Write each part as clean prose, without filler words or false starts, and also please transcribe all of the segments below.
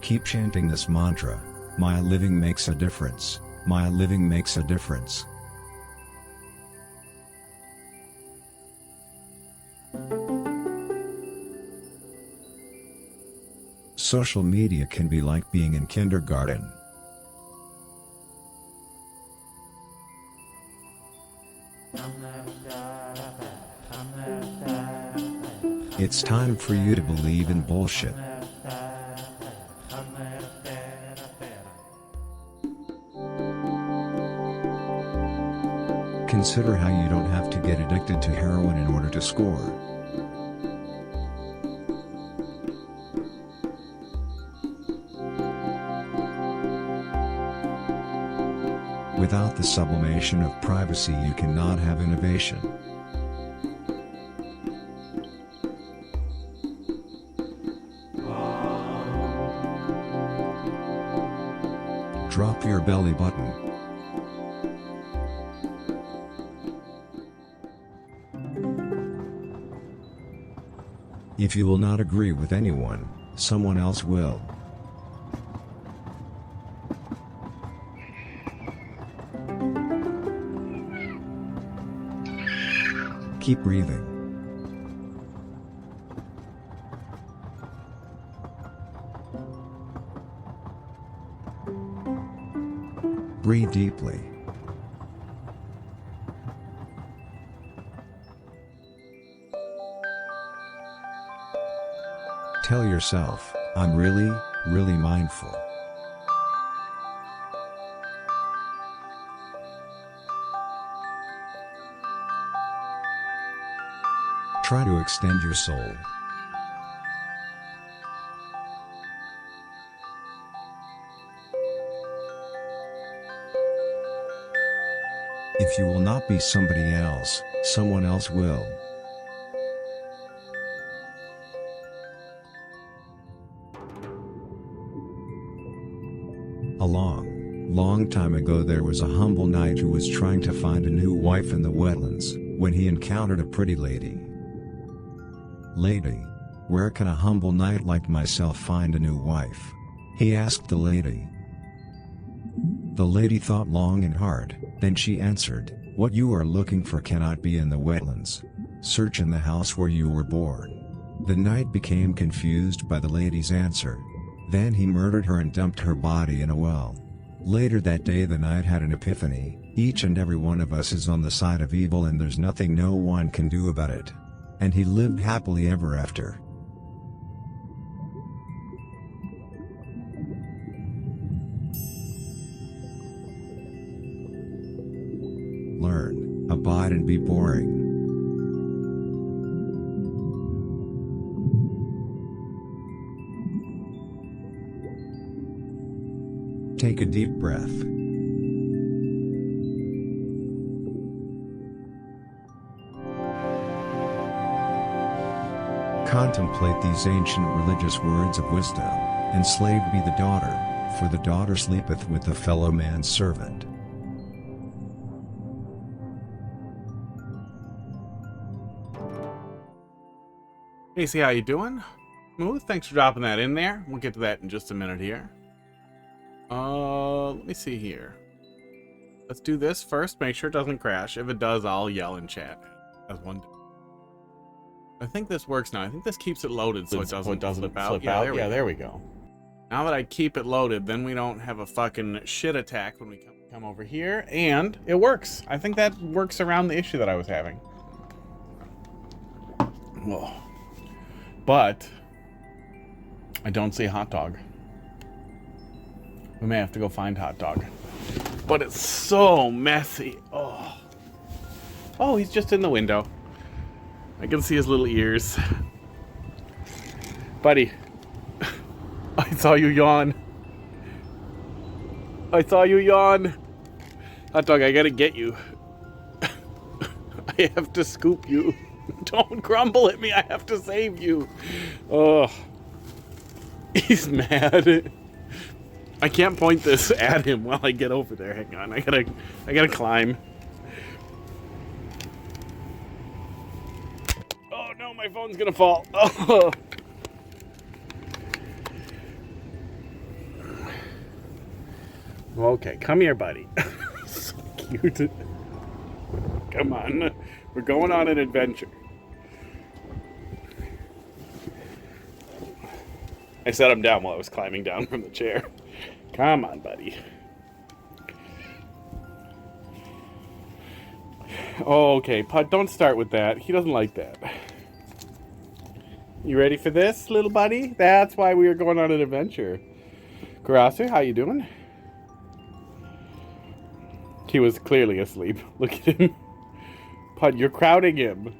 Keep chanting this mantra. My living makes a difference. My living makes a difference. Social media can be like being in kindergarten. It's time for you to believe in bullshit. Consider how you don't have to get addicted to heroin in order to score. Without the sublimation of privacy, you cannot have innovation. Drop your belly button. If you will not agree with anyone, someone else will. Keep breathing. Breathe deeply. Tell yourself, I'm really mindful. Try to extend your soul. If you will not be somebody else, someone else will. A long time ago there was a humble knight who was trying to find a new wife in the wetlands, when he encountered a pretty lady. "Lady, where can a humble knight like myself find a new wife?" he asked the lady. The lady thought long and hard, then she answered, "What you are looking for cannot be in the wetlands. Search in the house where you were born." The knight became confused by the lady's answer. Then he murdered her and dumped her body in a well. Later that day the knight had an epiphany: each and every one of us is on the side of evil and there's nothing no one can do about it. And he lived happily ever after. Learn, abide and be boring. Take a deep breath. Contemplate these ancient religious words of wisdom. Enslaved be the daughter, for the daughter sleepeth with the fellow man's servant. Hey, see how you doing? Smooth, thanks for dropping that in there. We'll get to that in just a minute here. Let me see here. Let's do this first, make sure it doesn't crash. If it does, I'll yell in chat as one. I think this works now. I think this keeps it loaded so it doesn't flip out. Yeah, there we go. Now that I keep it loaded, then we don't have a fucking shit attack when we come over here, and it works. I think that works around the issue that I was having. Whoa. But I don't see Hot Dog. We may have to go find Hot Dog. But it's so messy. Oh, he's just in the window. I can see his little ears. Buddy, I saw you yawn. I saw you yawn. Hot Dog, I gotta get you. I have to scoop you. Don't grumble at me, I have to save you. Oh, he's mad. I can't point this at him while I get over there. Hang on, I gotta climb. Oh no, my phone's gonna fall. Oh. Okay, come here, buddy. So cute. Come on. We're going on an adventure. I set him down while I was climbing down from the chair. Come on, buddy. Okay, Pud, don't start with that. He doesn't like that. You ready for this, little buddy? That's why we are going on an adventure. Karasu, how you doing? He was clearly asleep. Look at him. Pud, you're crowding him.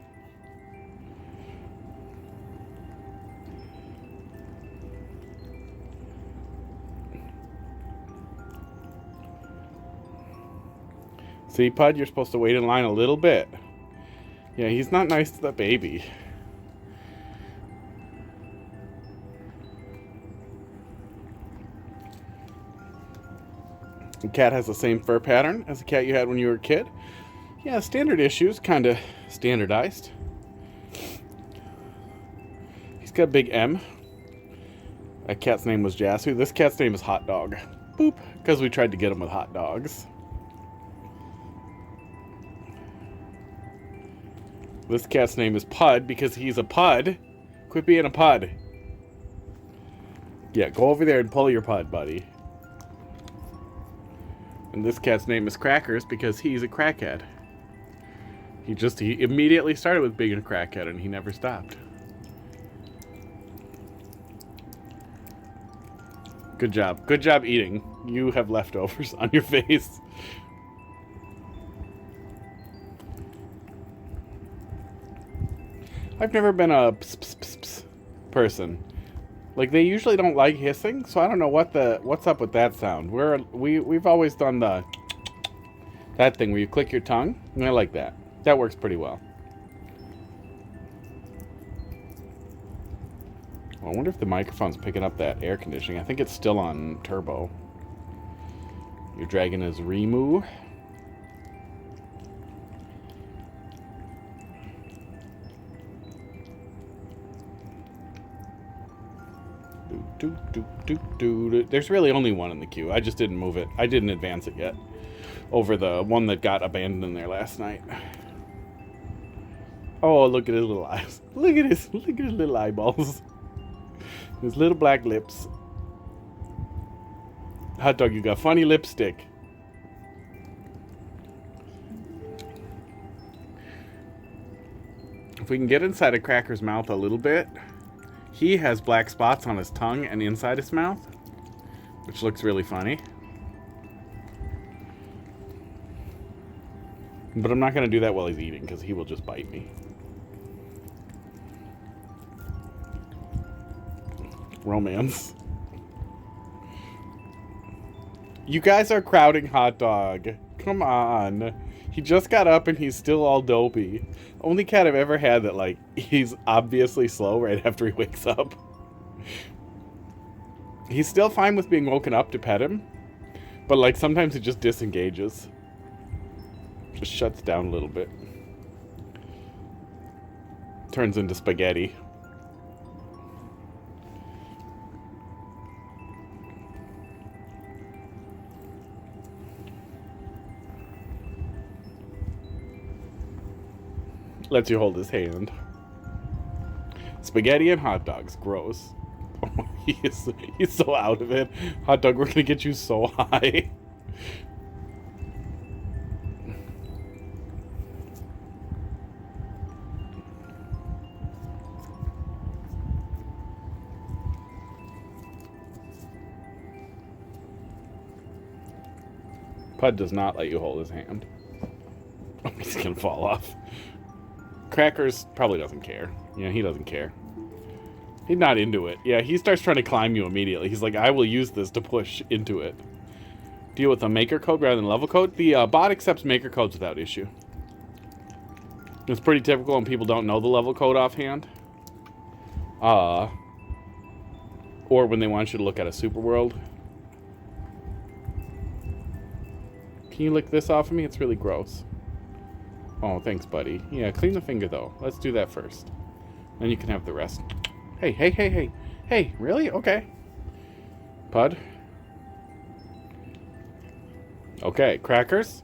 See, Pud, you're supposed to wait in line a little bit. Yeah, he's not nice to the baby. The cat has the same fur pattern as the cat you had when you were a kid. Yeah, standard issues, kind of standardized. He's got a big M. That cat's name was Jasu. This cat's name is Hot Dog. Boop, because we tried to get him with hot dogs. This cat's name is Pud because he's a Pud. Quit being a Pud. Yeah, go over there and pull your Pud, buddy. And this cat's name is Crackers because he's a crackhead. He immediately started with being a crackhead and he never stopped. Good job. Good job eating. You have leftovers on your face. I've never been a pss, pss, pss, pss person. Like, they usually don't like hissing, so I don't know what's up with that sound. We've always done that thing where you click your tongue, and I like that. That works pretty well. Well, I wonder if the microphone's picking up that air conditioning. I think it's still on turbo. Your dragon is Remu. There's really only one in the queue. I just didn't move it. I didn't advance it yet. Over the one that got abandoned in there last night. Oh, look at his little eyes. Look at his little eyeballs. His little black lips. Hot Dog, you got funny lipstick. If we can get inside a Cracker's mouth a little bit. He has black spots on his tongue and inside his mouth, which looks really funny. But I'm not going to do that while he's eating, because he will just bite me. Romance. You guys are crowding Hot Dog. Come on. He just got up and he's still all dopey. Only cat I've ever had that, like, he's obviously slow right after he wakes up. He's still fine with being woken up to pet him. But, like, sometimes he just disengages. Just shuts down a little bit. Turns into spaghetti. Lets you hold his hand. Spaghetti and hot dogs. Gross. Oh, he's so out of it. Hot Dog, we're gonna get you so high. Pud does not let you hold his hand. Oh, he's gonna fall off. Crackers probably doesn't care. Yeah, he doesn't care. He's not into it. Yeah, he starts trying to climb you immediately. He's like, I will use this to push into it. Deal with a maker code rather than level code. The bot accepts maker codes without issue. It's pretty typical when people don't know the level code offhand. Or when they want you to look at a super world. Can you lick this off of me? It's really gross. Oh, thanks, buddy. Yeah, clean the finger, though. Let's do that first. Then you can have the rest. Hey, hey, hey, hey. Hey, really? Okay. Pud. Okay, crackers.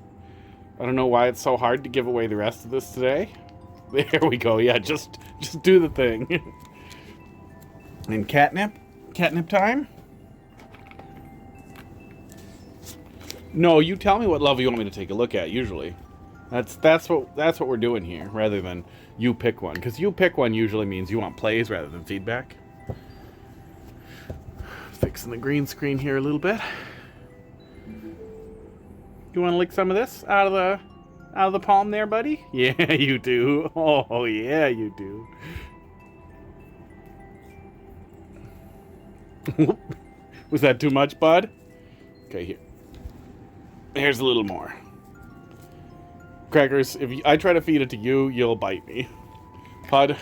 I don't know why it's so hard to give away the rest of this today. There we go. Yeah, just do the thing. And catnip? Catnip time? No, you tell me what level you want me to take a look at, usually. That's what we're doing here, rather than you pick one. Because you pick one usually means you want plays rather than feedback. Fixing the green screen here a little bit. You want to lick some of this out of the palm there, buddy? Yeah, you do. Oh, yeah, you do. Was that too much, bud? Okay, here. Here's a little more. Crackers, if I try to feed it to you, you'll bite me. Bud,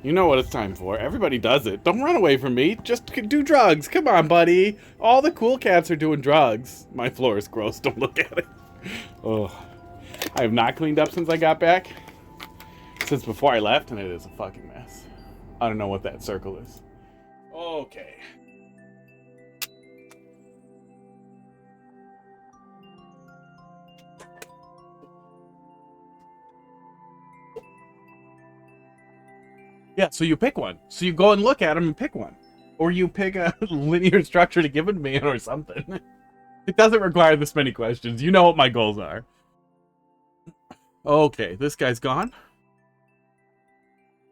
you know what it's time for. Everybody does it. Don't run away from me. Just do drugs. Come on, buddy. All the cool cats are doing drugs. My floor is gross. Don't look at it. Oh, I have not cleaned up since I got back. Since before I left, and it is a fucking mess. I don't know what that circle is. Okay. Yeah, so you pick one. So you go and look at them and pick one. Or you pick a linear structure to give it to me or something. It doesn't require this many questions. You know what my goals are. Okay, this guy's gone.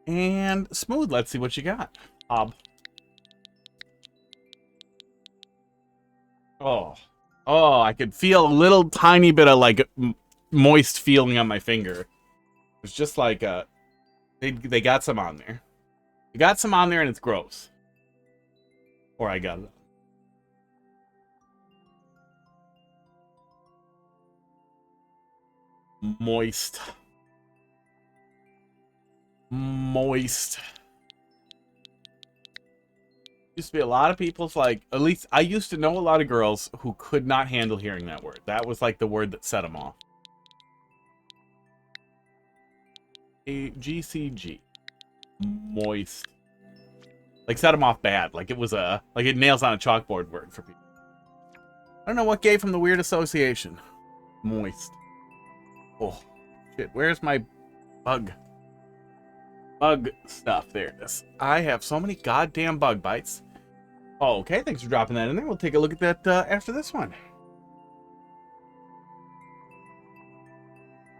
And Smooth, let's see what you got. Oh. Oh, I could feel a little tiny bit of, like, moist feeling on my finger. It's just like, they got some on there. They got some on there and it's gross. Or I got it. Moist. Moist. Used to be a lot of people's, like, at least I used to know a lot of girls who could not handle hearing that word. That was like the word that set them off. GCG. Moist. Like, set them off bad. Like it was like it nails on a chalkboard word for people. I don't know what gave him the weird association. Moist. Oh, shit. Where's my bug stuff? There it is. I have so many goddamn bug bites. Oh, okay. Thanks for dropping that in there. We'll take a look at that after this one.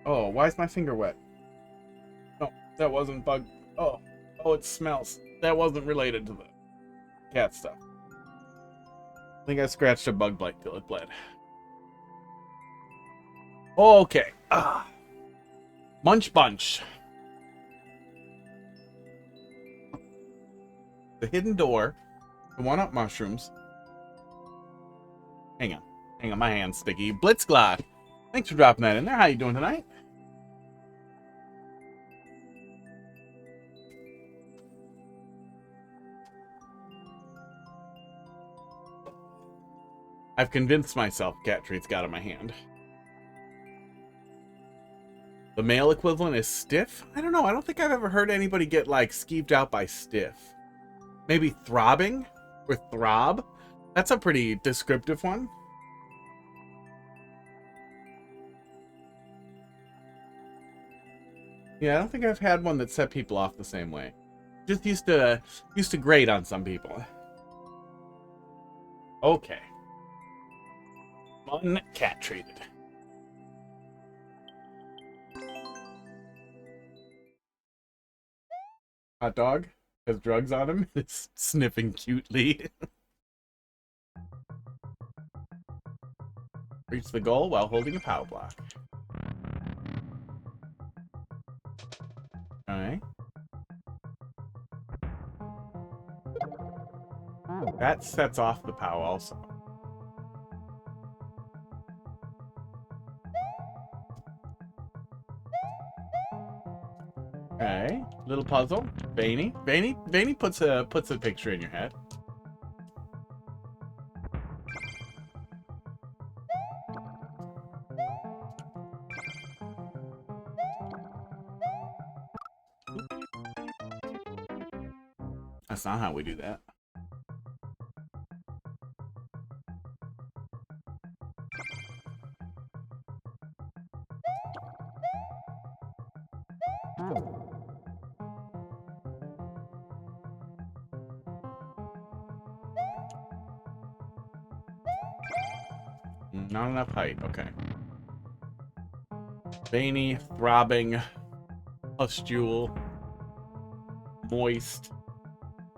Oh, why is my finger wet? No, that wasn't bug. Oh, it smells. That wasn't related to the cat stuff. I think I scratched a bug bite till it bled. Okay. Munch Bunch. The hidden door. The one-up mushrooms. Hang on, my hand's sticky. Blitzglot. Thanks for dropping that in there. How you doing tonight? I've convinced myself cat treats got in my hand. The male equivalent is stiff? I don't know. I don't think I've ever heard anybody get, like, skeeved out by stiff. Maybe throbbing? Or throb? That's a pretty descriptive one. Yeah, I don't think I've had one that set people off the same way. Just used to grate on some people. Okay. Cat treated. Hot dog has drugs on him. It's sniffing cutely. Reach the goal while holding a power block. Alright. That sets off the POW also. Okay, little puzzle. Veiny puts a picture in your head. That's not how we do that. Not enough height. Okay. Veiny, throbbing, pustule, moist.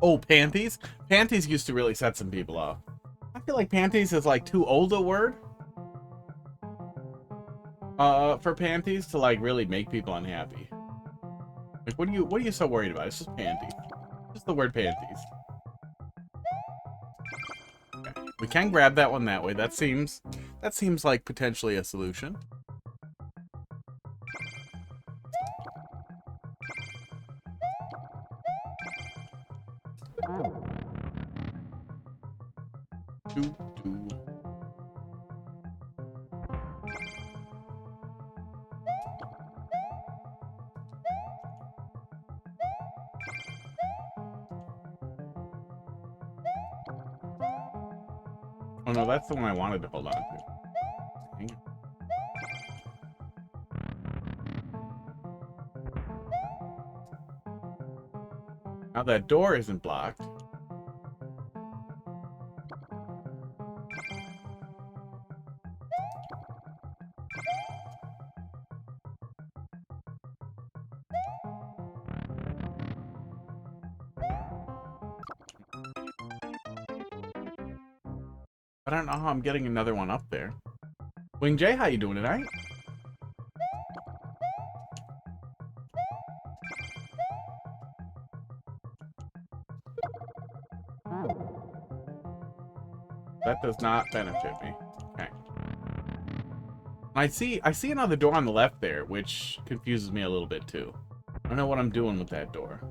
Oh, panties? Panties used to really set some people off. I feel like panties is like too old a word. For panties to like really make people unhappy. Like, what are you so worried about? It's just panties. Just the word panties. Okay. We can grab that one that way. That seems like potentially a solution. Oh no, that's the one I wanted to hold on to. Hang on. Now that door isn't blocked. I don't know how I'm getting another one up there. WingJay, how you doing tonight? That does not benefit me. Okay. I see another door on the left there, which confuses me a little bit too. I don't know what I'm doing with that door.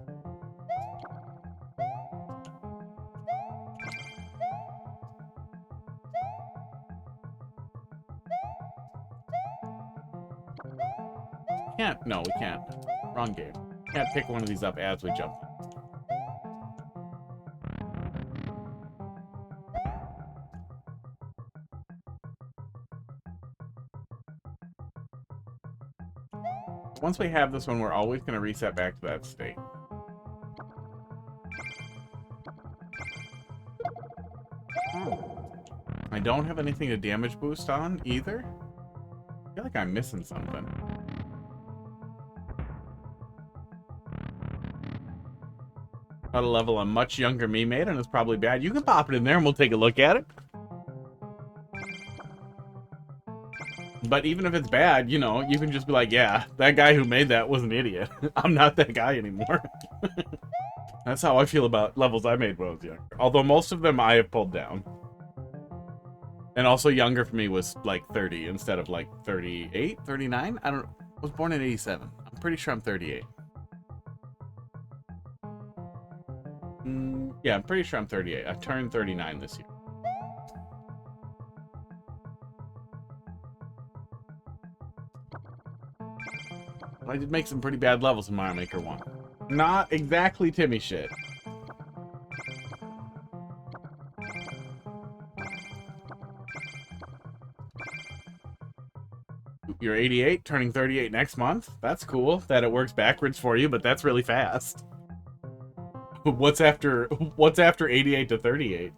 Can't. No, we can't. Wrong game. Can't pick one of these up as we jump. Once we have this one, we're always going to reset back to that state. I don't have anything to damage boost on either. I feel like I'm missing something. Got a level a much younger me made, and it's probably bad. You can pop it in there and we'll take a look at it. But even if it's bad, you know, you can just be like, yeah, that guy who made that was an idiot. I'm not that guy anymore. That's how I feel about levels I made when I was younger. Although most of them I have pulled down. And also younger for me was like 30 instead of like 38, 39? I was born in 87. I'm pretty sure I'm 38. Yeah, I'm pretty sure I'm 38. I turned 39 this year. I did make some pretty bad levels in Mario Maker 1. Not exactly Timmy shit. You're 88, turning 38 next month. That's cool that it works backwards for you, but that's really fast. What's after 88 to 38?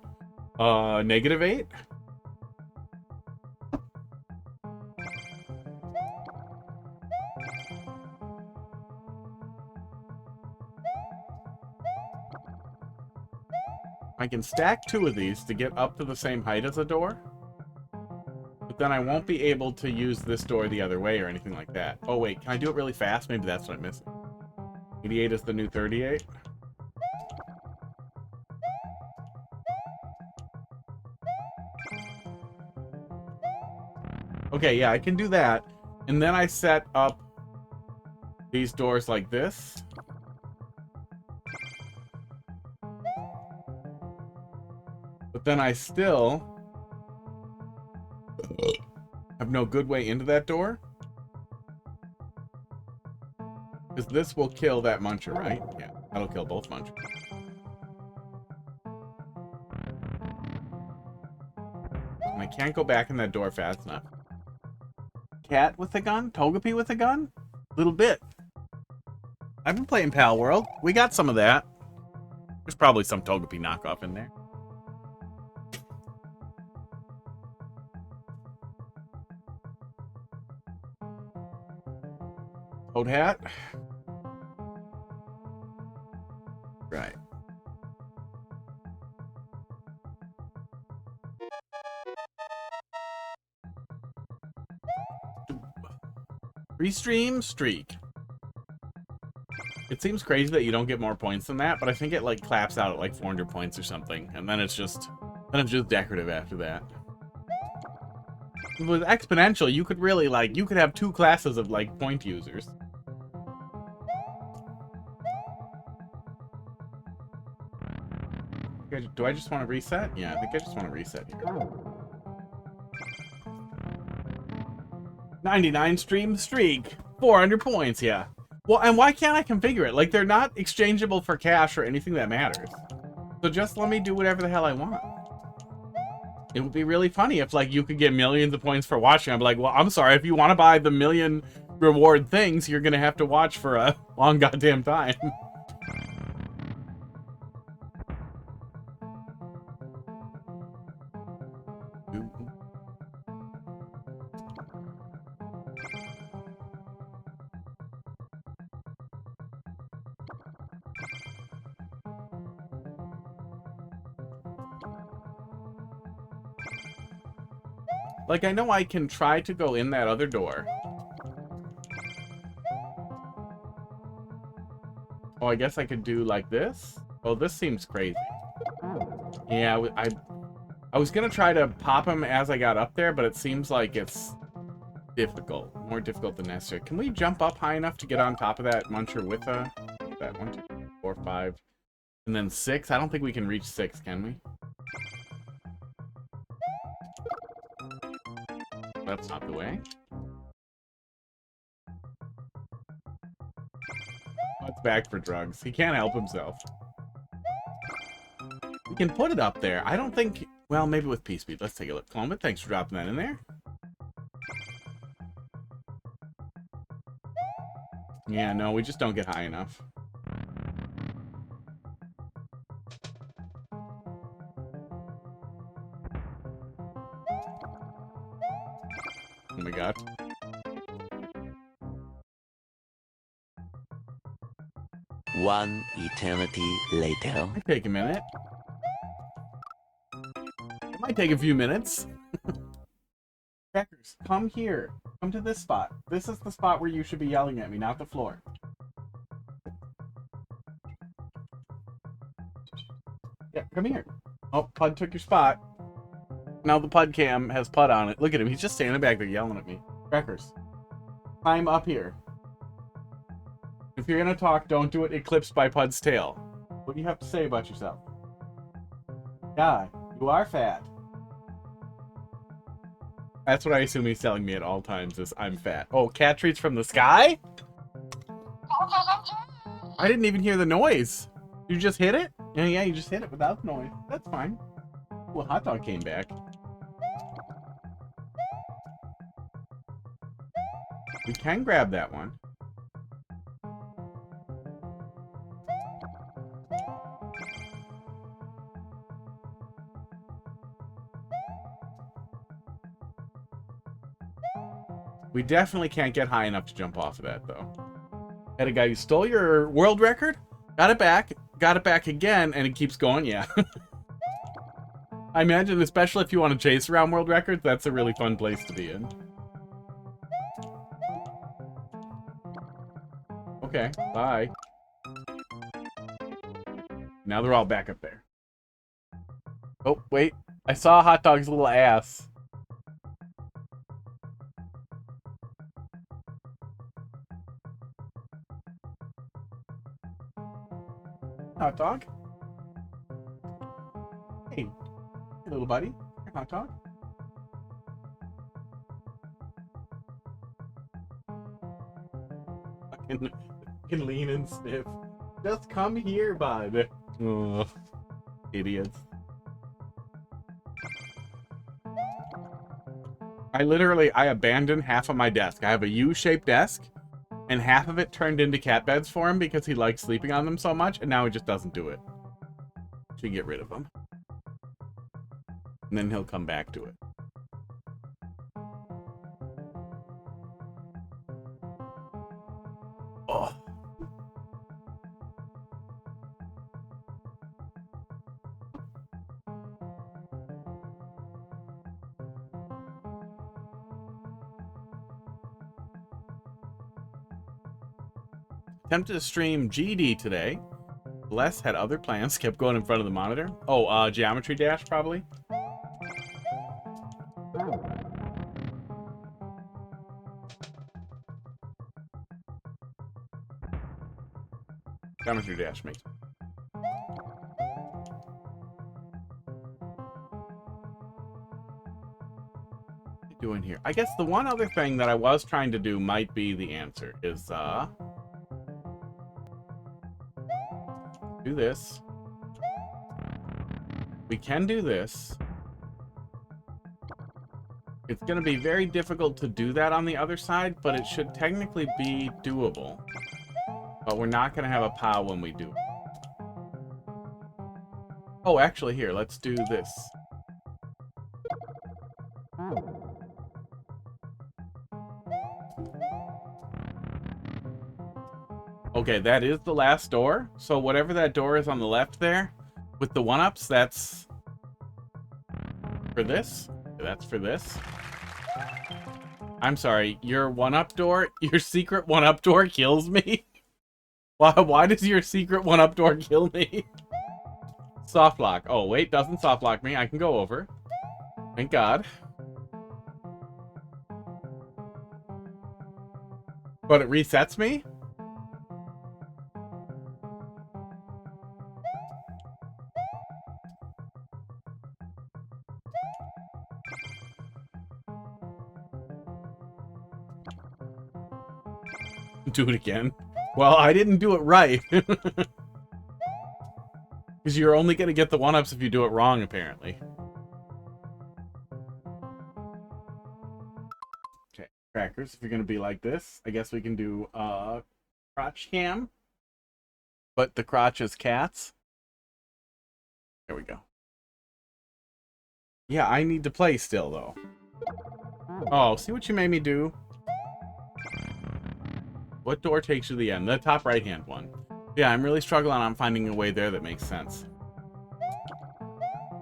-8? I can stack 2 of these to get up to the same height as a door. But then I won't be able to use this door the other way or anything like that. Oh wait, can I do it really fast? Maybe that's what I'm missing. 88 is the new 38. Okay, yeah, I can do that. And then I set up these doors like this. But then I still have no good way into that door. Because this will kill that muncher, right? Yeah, that'll kill both munchers. And I can't go back in that door fast enough. Cat with a gun? Togepi with a gun? Little bit. I've been playing Pal World. We got some of that. There's probably some Togepi knockoff in there. Oat hat. Right. Restream streak. It seems crazy that you don't get more points than that, but I think it like claps out at like 400 points or something, and then it's just decorative after that. With exponential, you could really like you could have 2 classes of like point users. Do I just want to reset? Yeah, I think I just want to reset here. 99 stream streak. 400 points, yeah. Well, and why can't I configure it? Like, they're not exchangeable for cash or anything that matters. So just let me do whatever the hell I want. It would be really funny if, like, you could get millions of points for watching. I'd be like, well, I'm sorry, if you want to buy the million reward things, you're going to have to watch for a long goddamn time. Like, I know I can try to go in that other door. Oh, I guess I could do like this? Oh, this seems crazy. Yeah, I was gonna try to pop him as I got up there, but it seems like it's difficult. More difficult than necessary. Can we jump up high enough to get on top of that muncher with that 1, 2, 3, 4, 5, and then 6? I don't think we can reach 6, can we? That's not the way. It's back for drugs. He can't help himself. We can put it up there. I don't think... Well, maybe with P-Speed. Let's take a look. Clomit, thanks for dropping that in there. Yeah, no, we just don't get high enough. Oh my god. One eternity later. Might take a minute. It might take a few minutes. Crackers, come here. Come to this spot. This is the spot where you should be yelling at me, not the floor. Yeah, come here. Oh, Pud took your spot. Now the Pud cam has Pud on it. Look at him. He's just standing back there yelling at me. Crackers, climb up here. If you're gonna talk, don't do it eclipsed by Pud's tail. What do you have to say about yourself? Yeah, you are fat. That's what I assume he's telling me at all times is I'm fat. Oh, cat treats from the sky? I didn't even hear the noise. You just hit it? Yeah, you just hit it without the noise. That's fine. Well, hot dog came back. We can grab that one. We definitely can't get high enough to jump off of that, though. Had a guy who stole your world record, got it back again, and it keeps going, yeah. I imagine, especially if you want to chase around world records, that's a really fun place to be in. Okay, bye. Now they're all back up there. Oh, wait. I saw Hot Dog's little ass. Hot Dog? Hey, little buddy. Hot Dog? I can lean and sniff. Just come here, bud. Oh, idiots. I abandoned half of my desk. I have a U-shaped desk, and half of it turned into cat beds for him because he likes sleeping on them so much, and now he just doesn't do it. Should get rid of them. And then he'll come back to it. Attempted to stream GD today. Les had other plans, kept going in front of the monitor. Oh, Geometry Dash, probably. Geometry Dash makes. Doing here. I guess the one other thing that I was trying to do might be the answer is do this. We can do this. It's going to be very difficult to do that on the other side, but it should technically be doable. But we're not going to have a POW when we do it. Oh, actually, here, let's do this. Okay, that is the last door. So whatever that door is on the left there, with the one-ups, that's for this. That's for this. I'm sorry, your one-up door, your secret one-up door kills me? Why does your secret one-up door kill me? Soft lock. Oh, wait, doesn't soft lock me. I can go over. Thank God. But it resets me? Do it again. Well, I didn't do it right. Because you're only going to get the one-ups if you do it wrong, apparently. Okay, crackers, if you're going to be like this, I guess we can do crotch cam. But the crotch is cats. There we go. Yeah, I need to play still, though. Oh, see what you made me do? What door takes you to the end? The top right-hand one. Yeah, I'm really struggling on finding a way there that makes sense.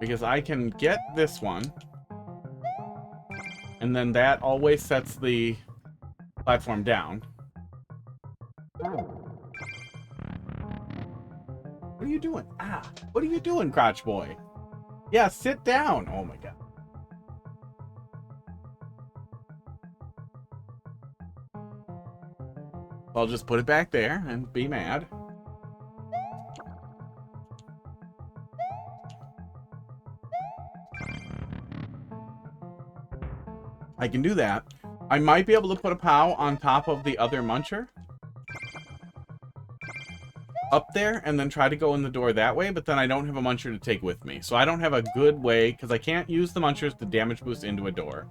Because I can get this one. And then that always sets the platform down. What are you doing? Ah, what are you doing, crotch boy? Yeah, sit down. Oh my God. I'll just put it back there and be mad. I can do that. I might be able to put a POW on top of the other muncher. Up there, and then try to go in the door that way, but then I don't have a muncher to take with me. So I don't have a good way, because I can't use the munchers to damage boost into a door.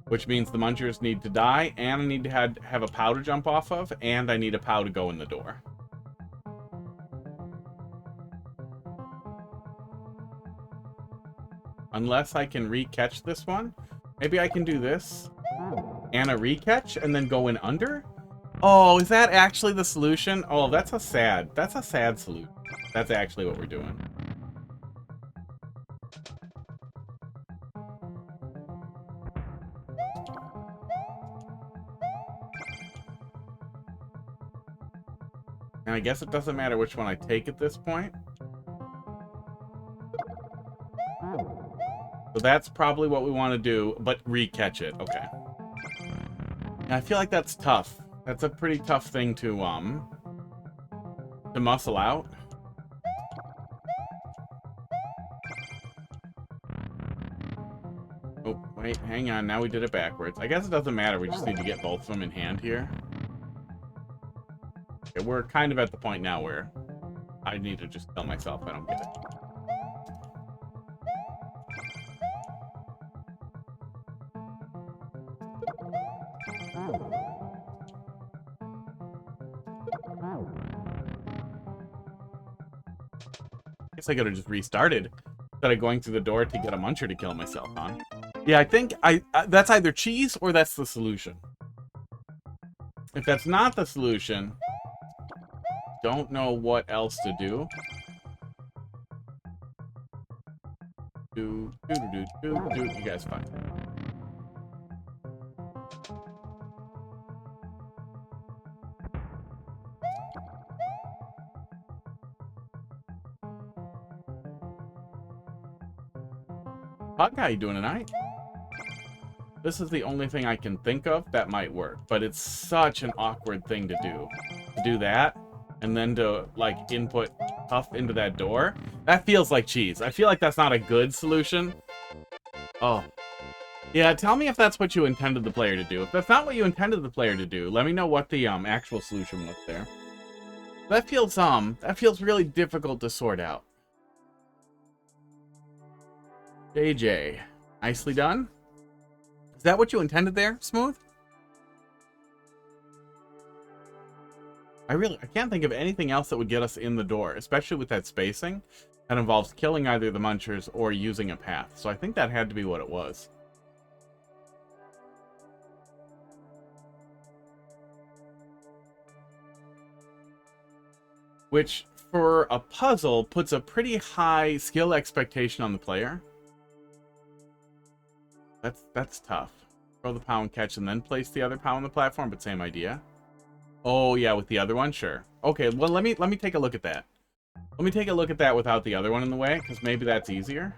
Which means the munchers need to die, and I need to have a POW to jump off of, and I need a POW to go in the door. Unless I can re-catch this one. Maybe I can do this. And a re-catch, and then go in under? Oh, is that actually the solution? Oh, that's a sad solution. That's actually what we're doing. And I guess it doesn't matter which one I take at this point. So that's probably what we want to do, but re-catch it. Okay. And I feel like that's tough. That's a pretty tough thing to muscle out. Oh, wait, hang on. Now we did it backwards. I guess it doesn't matter. We just need to get both of them in hand here. Okay, we're kind of at the point now where I need to just tell myself I don't get it. Guess I could have just restarted instead of going through the door to get a muncher to kill myself on. Yeah, I think that's either cheese or that's the solution. If that's not the solution, don't know what else to do. Do. You guys fine. Hot guy, you doing tonight? This is the only thing I can think of that might work, but it's such an awkward thing to do. To do that, and then to, like, input Puff into that door. That feels like cheese. I feel like that's not a good solution. Oh. Yeah, tell me if that's what you intended the player to do. If that's not what you intended the player to do, let me know what the actual solution was there. That feels really difficult to sort out. JJ. Nicely done. Is that what you intended there, Smooth? I can't think of anything else that would get us in the door, especially with that spacing. That involves killing either the munchers or using a path. So I think that had to be what it was. Which, for a puzzle, puts a pretty high skill expectation on the player. That's tough. Throw the POW and catch and then place the other POW on the platform, but same idea. Oh yeah, with the other one, sure. Okay, well let me take a look at that. Let me take a look at that without the other one in the way, because maybe that's easier.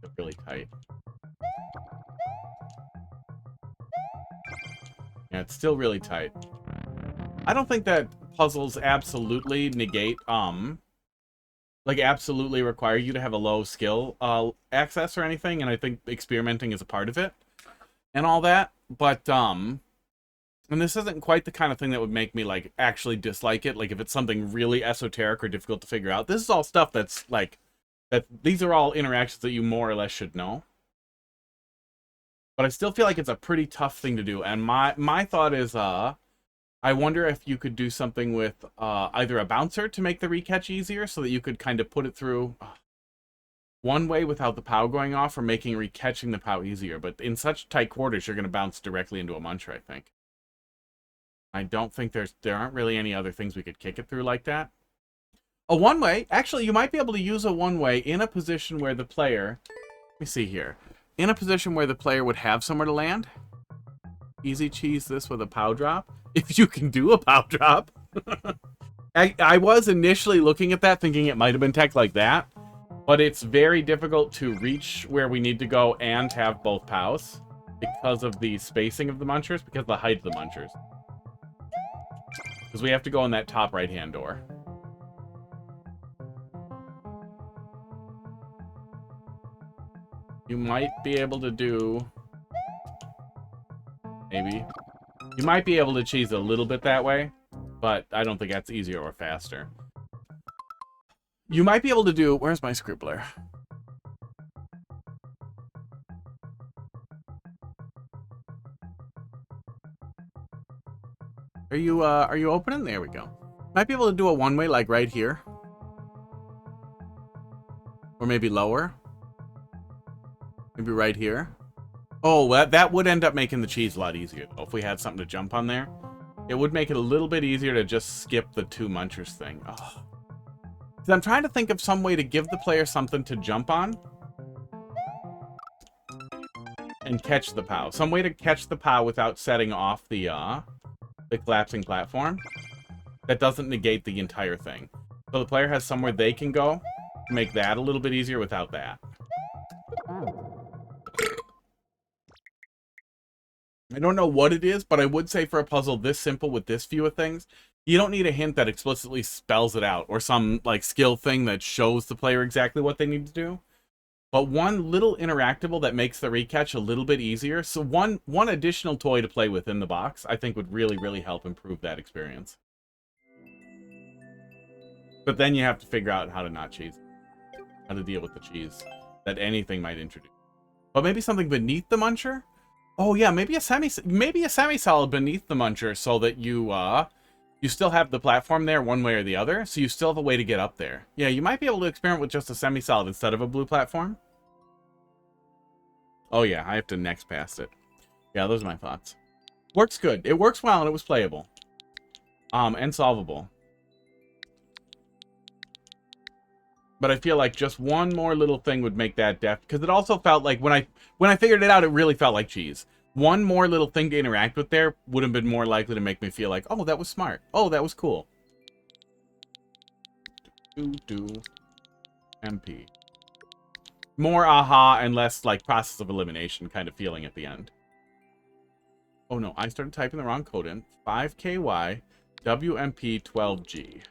It's really tight. Yeah, it's still really tight. I don't think that puzzles absolutely negate, like absolutely require you to have a low skill access or anything, and I think experimenting is a part of it and all that, but and this isn't quite the kind of thing that would make me like actually dislike it, like if it's something really esoteric or difficult to figure out. This is all stuff that's like these are all interactions that you more or less should know, but I still feel like it's a pretty tough thing to do. And my thought is I wonder if you could do something with either a bouncer to make the recatch easier, so that you could kind of put it through one way without the POW going off, or making recatching the POW easier. But in such tight quarters, you're going to bounce directly into a muncher, I think. I don't think there aren't really any other things we could kick it through like that. A one-way, actually, you might be able to use a one-way in a position where the player, let me see here, in a position where the player would have somewhere to land. Easy cheese this with a POW drop. If you can do a POW drop. I was initially looking at that thinking it might have been tech like that, but it's very difficult to reach where we need to go and have both POWs because of the spacing of the munchers, because of the height of the munchers. Because we have to go in that top right-hand door. You might be able to do... Maybe. You might be able to cheese a little bit that way, but I don't think that's easier or faster. You might be able to do... Where's my scribbler? Are you opening? There we go. Might be able to do a one-way, like right here. Or maybe lower. Maybe right here. Oh, that would end up making the cheese a lot easier, though, if we had something to jump on there. It would make it a little bit easier to just skip the two munchers thing. Oh. So I'm trying to think of some way to give the player something to jump on. And catch the POW. Some way to catch the POW without setting off the collapsing platform. That doesn't negate the entire thing. So the player has somewhere they can go to make that a little bit easier without that. I don't know what it is, but I would say for a puzzle this simple with this view of things, you don't need a hint that explicitly spells it out, or some like skill thing that shows the player exactly what they need to do. But one little interactable that makes the recatch a little bit easier. So one additional toy to play with in the box, I think would really, really help improve that experience. But then you have to figure out how to not cheese. How to deal with the cheese that anything might introduce. But maybe something beneath the muncher? Oh yeah, maybe a semi-solid beneath the muncher, so that you still have the platform there one way or the other, so you still have a way to get up there. Yeah, you might be able to experiment with just a semi-solid instead of a blue platform. Oh yeah, I have to next past it. Yeah, those are my thoughts. Works good. It works well and it was playable. And solvable. But I feel like just one more little thing would make that deft, because it also felt like when I figured it out, it really felt like cheese. One more little thing to interact with there would have been more likely to make me feel like, oh, that was smart. Oh, that was cool. MP. more aha and less like process of elimination kind of feeling at the end. Oh no, I started typing the wrong code in. 5KY WMP 12G.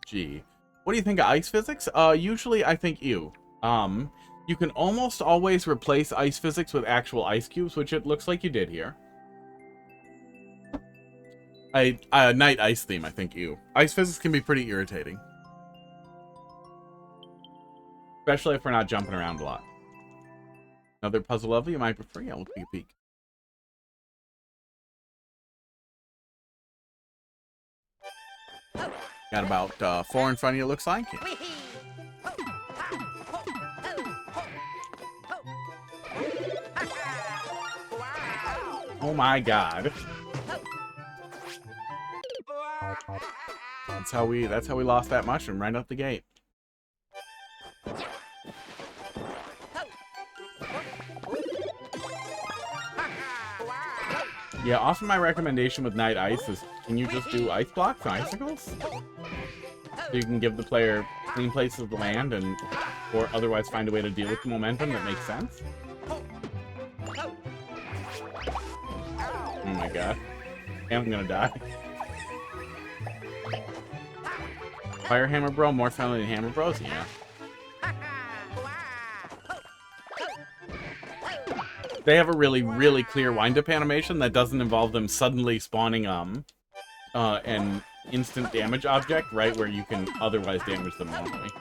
G. What do you think of ice physics? Usually I think ew. You can almost always replace ice physics with actual ice cubes, which it looks like you did here. Night ice theme, I think ew. Ice physics can be pretty irritating. Especially if we're not jumping around a lot. Another puzzle level you might prefer? Yeah, we'll take a peek. Got about 4 in front of you, it looks like. Oh my god. That's how we lost that mushroom right out the gate. Yeah, often my recommendation with Night Ice is, can you just do ice blocks and icicles? So you can give the player clean places to land and, or otherwise find a way to deal with the momentum that makes sense. Oh my god. I'm gonna die. Fire Hammer Bro, more friendly than Hammer Bros? Yeah. They have a really, really clear wind-up animation that doesn't involve them suddenly spawning an instant damage object, right, where you can otherwise damage them normally.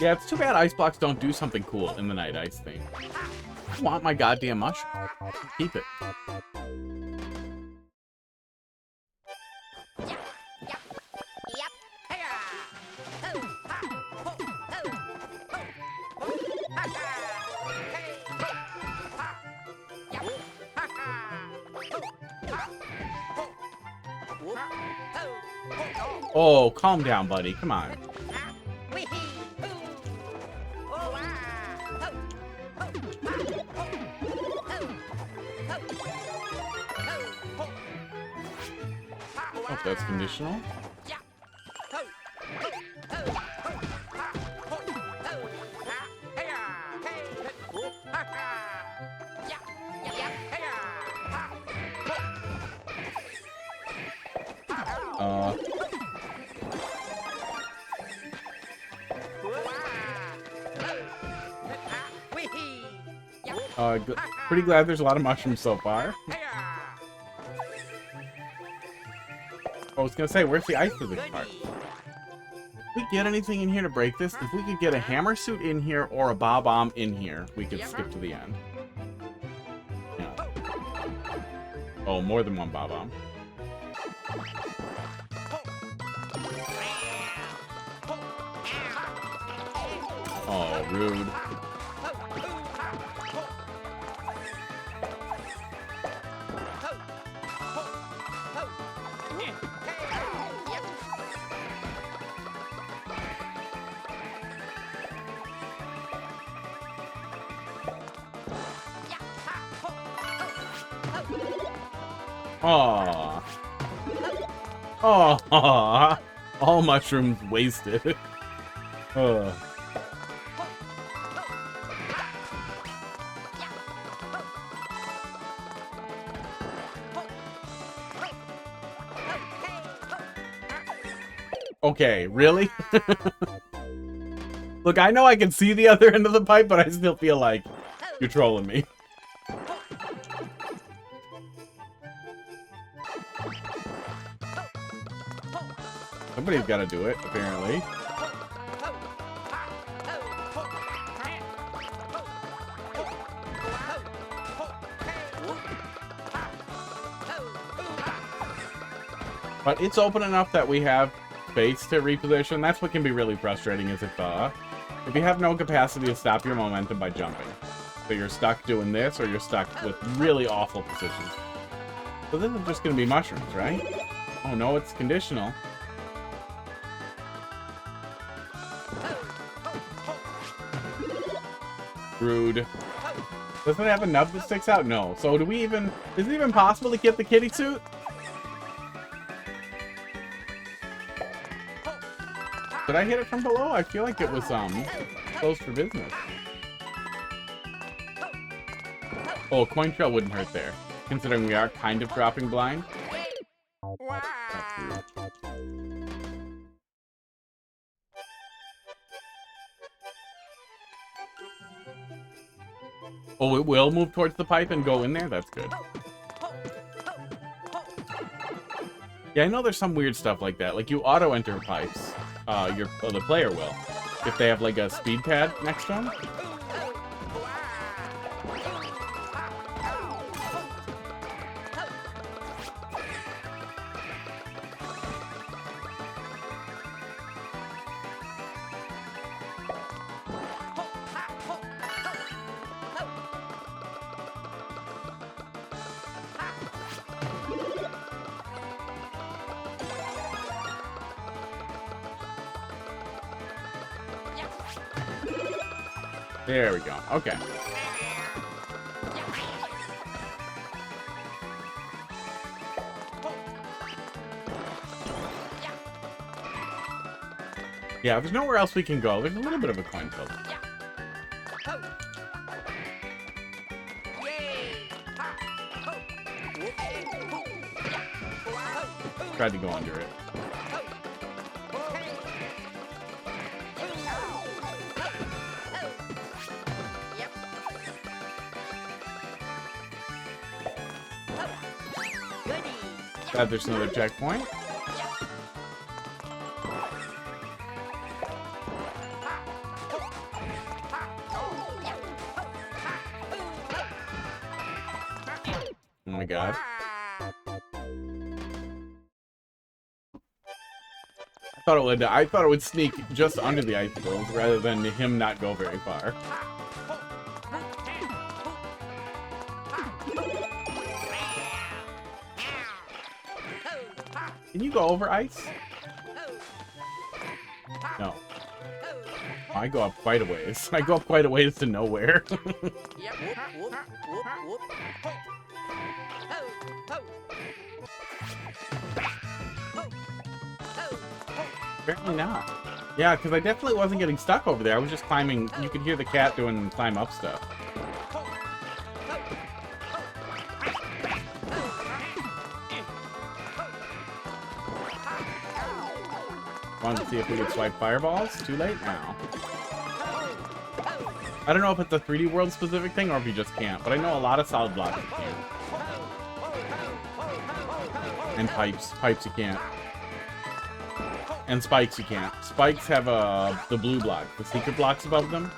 Yeah, it's too bad ice blocks don't do something cool in the Night Ice thing. I want my goddamn mushroom. Keep it. Oh, calm down, buddy. Come on. Oh, that's conditional? Pretty glad there's a lot of mushrooms so far. I was gonna say, where's the ice physics part? If we get anything in here to break this, if we could get a hammer suit in here or a bob-omb in here, we could skip to the end. Yeah. Oh, more than one bob-omb. Oh, rude. Aww. Aww. All mushrooms wasted. Ugh. Okay, really? Look, I know I can see the other end of the pipe, but I still feel like you're trolling me. Somebody's got to do it, apparently. But it's open enough that we have space to reposition. That's what can be really frustrating, is if you have no capacity to stop your momentum by jumping. So you're stuck doing this, or you're stuck with really awful positions. So this is just going to be mushrooms, right? Oh no, it's conditional. Rude. Doesn't it have a nub that sticks out? No. So do we even... Is it even possible to get the kitty suit? Did I hit it from below? I feel like it was, closed for business. Oh, coin trail wouldn't hurt there, considering we are kind of dropping blind. Oh, it will move towards the pipe and go in there? That's good. Yeah, I know there's some weird stuff like that. Like, you auto-enter pipes. The player will. If they have, like, a speed pad next to them. There we go. Okay. Yeah, there's nowhere else we can go. There's a little bit of a coin field. Tried to go under it. Glad there's another checkpoint. Oh my god. I thought it would sneak just under the icicles rather than him not go very far. Can you go over ice? No. I go up quite a ways. I go up quite a ways to nowhere. Apparently not. Yeah, because I definitely wasn't getting stuck over there. I was just climbing. You could hear the cat doing climb up stuff. Wanted to see if we could swipe fireballs. Too late now. I don't know if it's a 3D world specific thing or if you just can't, but I know a lot of solid blocks you can't. And pipes. Pipes you can't. And spikes you can't. Spikes have the blue block, the secret blocks above them.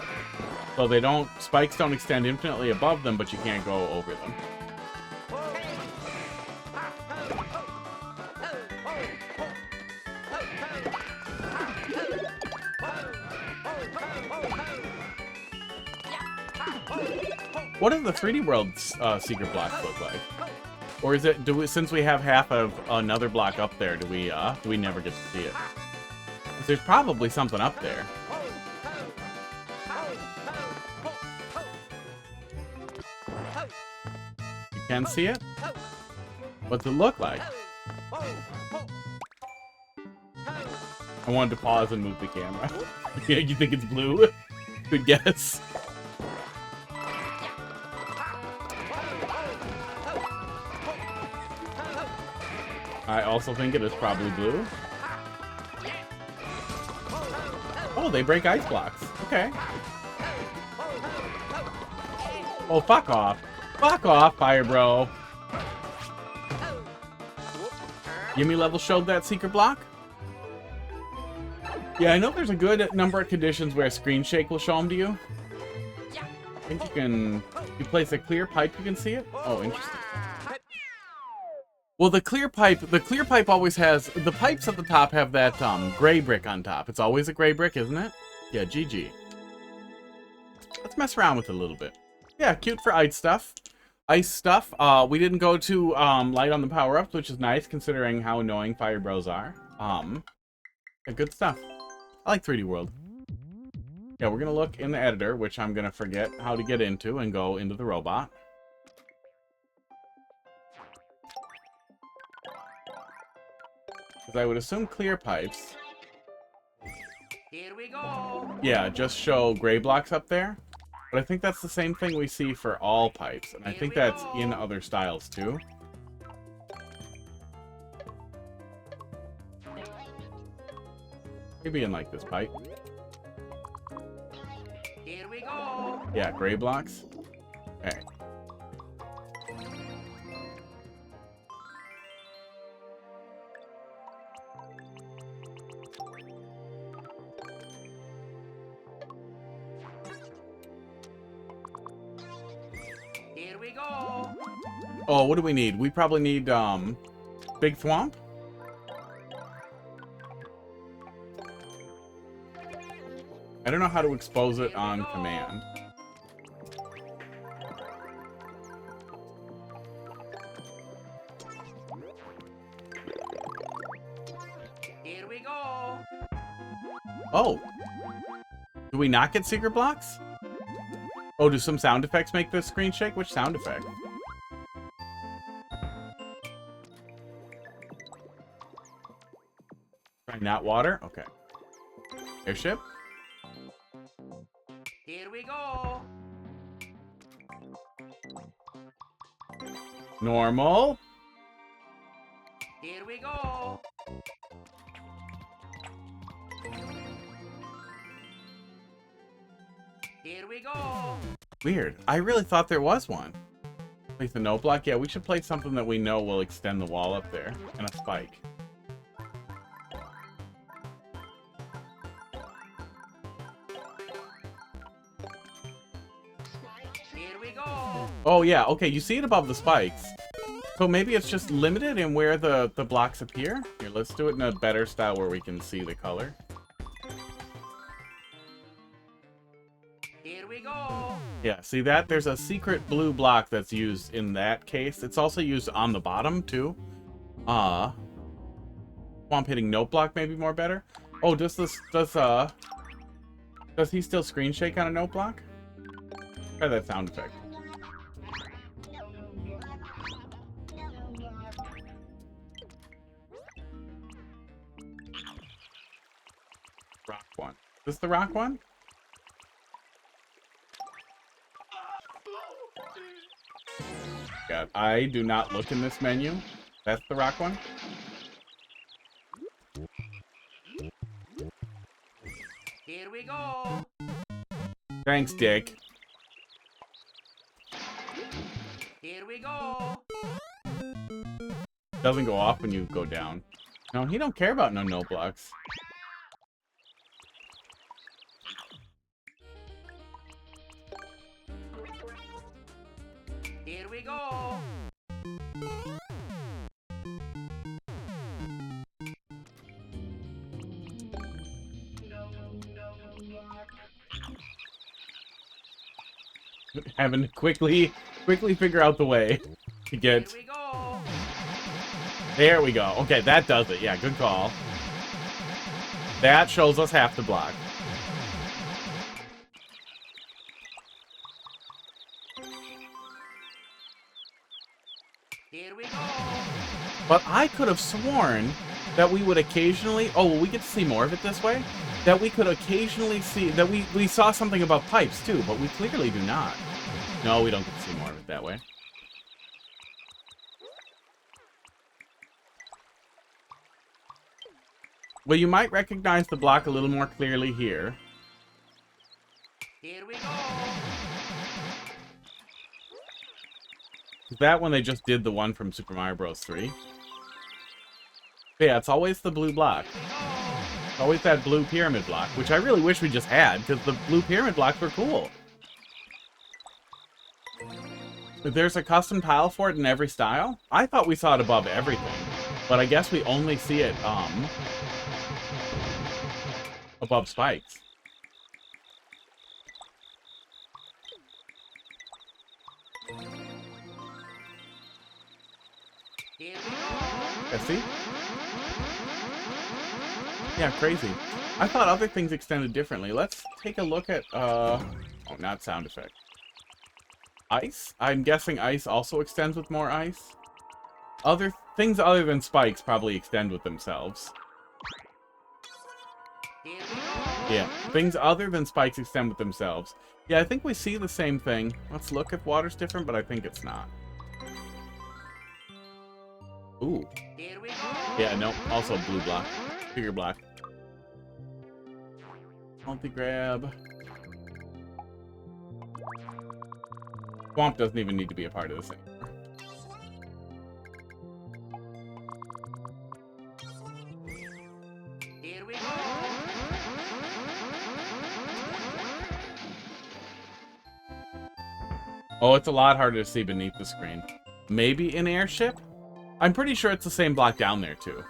So they don't, spikes don't extend infinitely above them, but you can't go over them. What do the 3D world's secret blocks look like? Or is it, since we have half of another block up there, do we never get to see it? There's probably something up there. You can see it? What's it look like? I wanted to pause and move the camera. Yeah, you think it's blue? Good guess. I also think it is probably blue. Oh, they break ice blocks. Okay. Oh, fuck off. Fuck off, Fire Bro. Gimme level showed that secret block? Yeah, I know there's a good number of conditions where a screen shake will show them to you. I think you can... If you place a clear pipe, you can see it? Oh, interesting. Well, the clear pipe always has, the pipes at the top have that gray brick on top. It's always a gray brick, isn't it? Yeah, GG. Let's mess around with it a little bit. Yeah, cute for ice stuff. Ice stuff. We didn't go too light on the power-ups, which is nice considering how annoying Fire Bros are. Yeah, good stuff. I like 3D World. Yeah, we're gonna look in the editor, which I'm gonna forget how to get into and go into the robot. Because I would assume clear pipes. Here we go. Yeah, just show gray blocks up there. But I think that's the same thing we see for all pipes. And I think that's in other styles too. Maybe in like this pipe. Here we go. Yeah, gray blocks. Okay. Here we go. Oh, what do we need? We probably need, Big Thwomp? I don't know how to expose it on command. Here we go. Oh! Do we not get secret blocks? Oh, do some sound effects make the screen shake? Which sound effect? Try not water? Okay. Airship? Here we go. Normal? Here we go. Here we go. Weird. I really thought there was one. Place the no block? Yeah, we should place something that we know will extend the wall up there. And a spike. Here we go. Oh, yeah. Okay, you see it above the spikes. So maybe it's just limited in where the blocks appear? Here, let's do it in a better style where we can see the color. Here we go. Yeah, see that? There's a secret blue block that's used in that case. It's also used on the bottom, too. Swamp hitting note block maybe more better? Oh, does he still screen shake on a note block? Try that sound effect. Rock one. Is this the rock one? God, I do not look in this menu. That's the rock one? Here we go. Thanks, Dick. Here we go. Doesn't go off when you go down. No, he don't care about no note blocks. Here we go. Having to quickly figure out the way to get... Here we go. There we go. Okay, that does it. Yeah, good call. That shows us half the block. Here we go. But I could have sworn that we would occasionally... Oh, well, we get to see more of it this way? That we could occasionally see... That we saw something about pipes, too, but we clearly do not. No, we don't get to see more of it that way. Well, you might recognize the block a little more clearly here. Here we go. That one they just did the one from Super Mario Bros. 3. But yeah, it's always the blue block. It's always that blue pyramid block, which I really wish we just had, because the blue pyramid blocks were cool. But there's a custom tile for it in every style? I thought we saw it above everything, but I guess we only see it, above spikes. Here we go. Yeah, see? Yeah, crazy. I thought other things extended differently. Let's take a look at, oh, not sound effect. Ice? I'm guessing ice also extends with more ice. Other things other than spikes probably extend with themselves. Yeah, things other than spikes extend with themselves. Yeah, I think we see the same thing. Let's look if water's different, but I think it's not. Ooh. Yeah, no, also blue block. Bigger block. Multi-grab. Swamp doesn't even need to be a part of this thing. Here we go. Oh, it's a lot harder to see beneath the screen. Maybe an airship? I'm pretty sure it's the same block down there, too.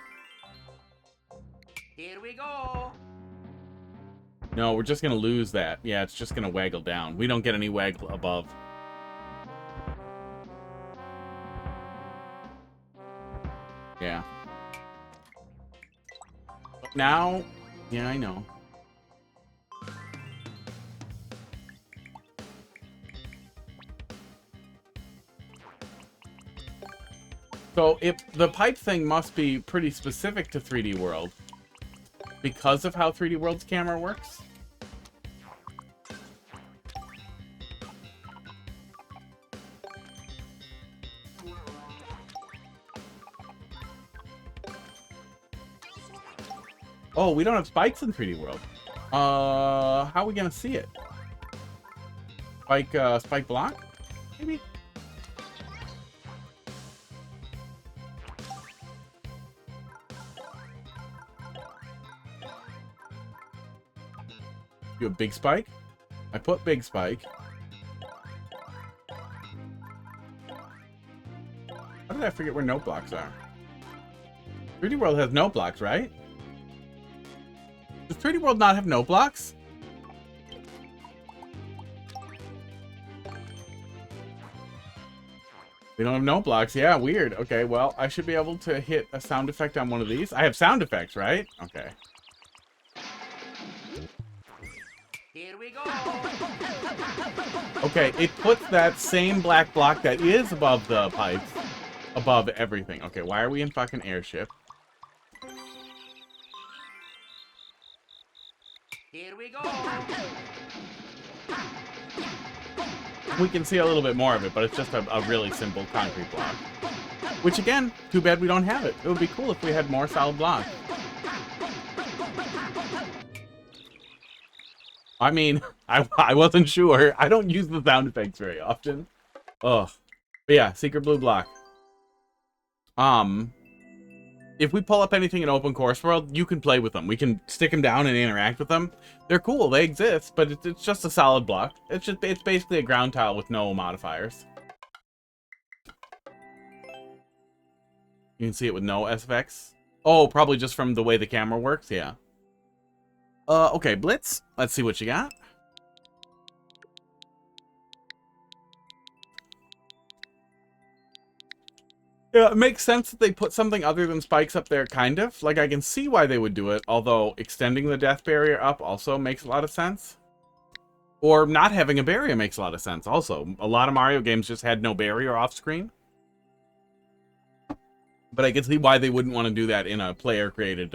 Here we go. No, we're just gonna lose that. Yeah, it's just gonna waggle down. We don't get any waggle above. Yeah. But now, yeah, I know. So, if the pipe thing must be pretty specific to 3D World because of how 3D World's camera works. Oh, we don't have spikes in 3D World. How are we gonna see it? Spike block? Maybe? You have big spike? I put big spike. How did I forget where note blocks are? 3D World has note blocks, right? Does 3D World not have note blocks? We don't have note blocks. Yeah, weird. Okay, well, I should be able to hit a sound effect on one of these. I have sound effects, right? Okay. Here we go. Okay, it puts that same black block that is above the pipes above everything. Okay, why are we in fucking airship? Here we go. We can see a little bit more of it, but it's just a really simple concrete block. Which, again, too bad we don't have it. It would be cool if we had more solid blocks. I mean, I wasn't sure. I don't use the sound effects very often. Ugh. But yeah, secret blue block. If we pull up anything in Open Course World, you can play with them. We can stick them down and interact with them. They're cool. They exist, but it's just a solid block. It's basically a ground tile with no modifiers. You can see it with no SFX. Oh, probably just from the way the camera works. Yeah. Okay, Blitz. Let's see what you got. Yeah, it makes sense that they put something other than spikes up there, kind of. Like, I can see why they would do it, although extending the death barrier up also makes a lot of sense. Or not having a barrier makes a lot of sense, also. A lot of Mario games just had no barrier off-screen. But I can see why they wouldn't want to do that in a player-created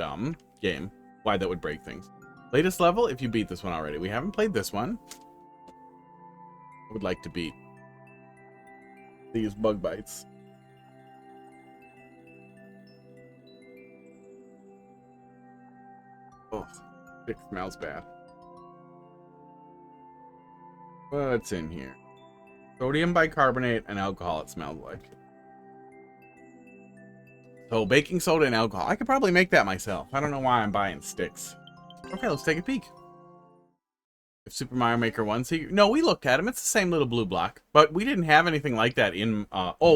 game. Why that would break things. Latest level, if you beat this one already. We haven't played this one. I would like to beat these bug bites. Oh, it smells bad. What's in here? Sodium bicarbonate and alcohol, it smells like. So, baking soda and alcohol. I could probably make that myself. I don't know why I'm buying sticks. Okay, let's take a peek. If Super Mario Maker 1 secret... No, we looked at them. It's the same little blue block. But we didn't have anything like that in...